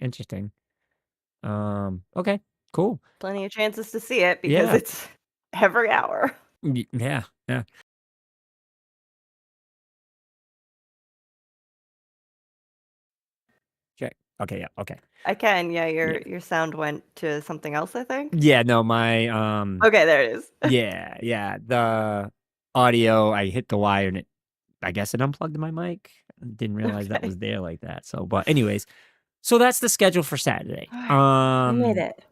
[SPEAKER 8] Okay, cool.
[SPEAKER 9] Plenty of chances to see it because it's every hour.
[SPEAKER 8] Yeah. Okay, yeah, okay.
[SPEAKER 9] I can, yeah, your sound went to something else, I think.
[SPEAKER 8] Yeah, no, my
[SPEAKER 9] Okay, there it is.
[SPEAKER 8] yeah. The audio, I hit the wire and I guess it unplugged my mic. Didn't realize that was there like that. So, but anyways, so that's the schedule for Saturday.
[SPEAKER 9] We made it.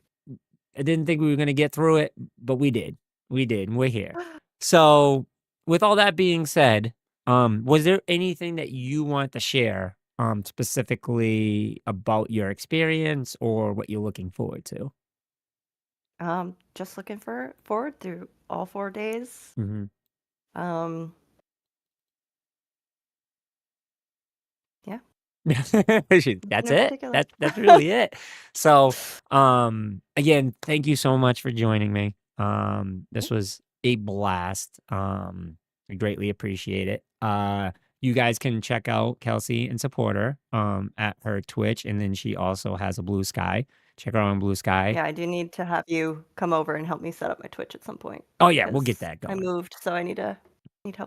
[SPEAKER 8] I didn't think we were gonna get through it, but we did. And we're here. So, with all that being said, was there anything that you want to share, specifically about your experience or what you're looking forward to?
[SPEAKER 9] Just looking forward through all 4 days.
[SPEAKER 8] Mm-hmm.
[SPEAKER 9] Yeah.
[SPEAKER 8] That's it. That's really it. So, again, thank you so much for joining me. This was a blast. I greatly appreciate it. You guys can check out Kelsey and support her at her Twitch, and then she also has a Blue Sky. Check her out on Blue Sky.
[SPEAKER 9] Yeah, I do need to have you come over and help me set up my Twitch at some point.
[SPEAKER 8] Oh yeah, we'll get that going.
[SPEAKER 9] I moved, so I need help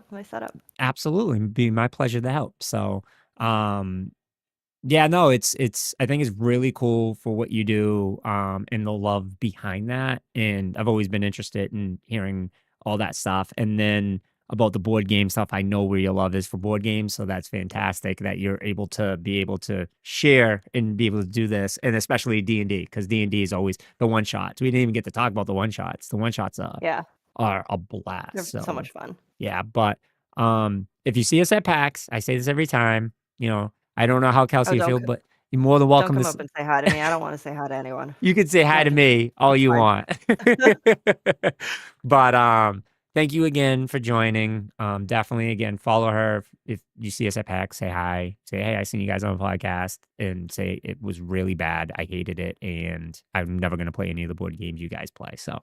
[SPEAKER 9] with my setup.
[SPEAKER 8] Absolutely, it'd be my pleasure to help. So, Yeah, no, it's I think it's really cool for what you do, and the love behind that. And I've always been interested in hearing all that stuff. And then about the board game stuff, I know where your love is for board games, so that's fantastic that you're able to share and be able to do this, and especially D&D, because D&D is always the one shots. We didn't even get to talk about the one shots. The one shots
[SPEAKER 9] Yeah,
[SPEAKER 8] are a
[SPEAKER 9] they're
[SPEAKER 8] blast.
[SPEAKER 9] so
[SPEAKER 8] So
[SPEAKER 9] much fun.
[SPEAKER 8] yeah, but if you see us at PAX, I say this every time, I don't know how
[SPEAKER 9] Oh,
[SPEAKER 8] Kelsey feel, but you're more than
[SPEAKER 9] don't
[SPEAKER 8] welcome to
[SPEAKER 9] come up and say hi to me. I don't want to say hi to anyone.
[SPEAKER 8] you can say hi
[SPEAKER 9] Not
[SPEAKER 8] to
[SPEAKER 9] just
[SPEAKER 8] me all
[SPEAKER 9] it's
[SPEAKER 8] you
[SPEAKER 9] fine.
[SPEAKER 8] want. But thank you again for joining. Definitely again follow her if you see us at PAX, say hi. Say, hey, I seen you guys on the podcast, and say it was really bad. I hated it, and I'm never gonna play any of the board games you guys play. So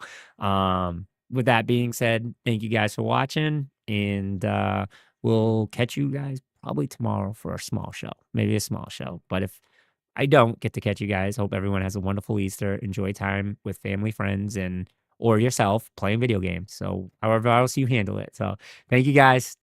[SPEAKER 8] with that being said, thank you guys for watching, and we'll catch you guys probably tomorrow for a small show. Maybe a small show. But if I don't get to catch you guys, hope everyone has a wonderful Easter. Enjoy time with family, friends, and or yourself playing video games. So however else you handle it. So thank you guys.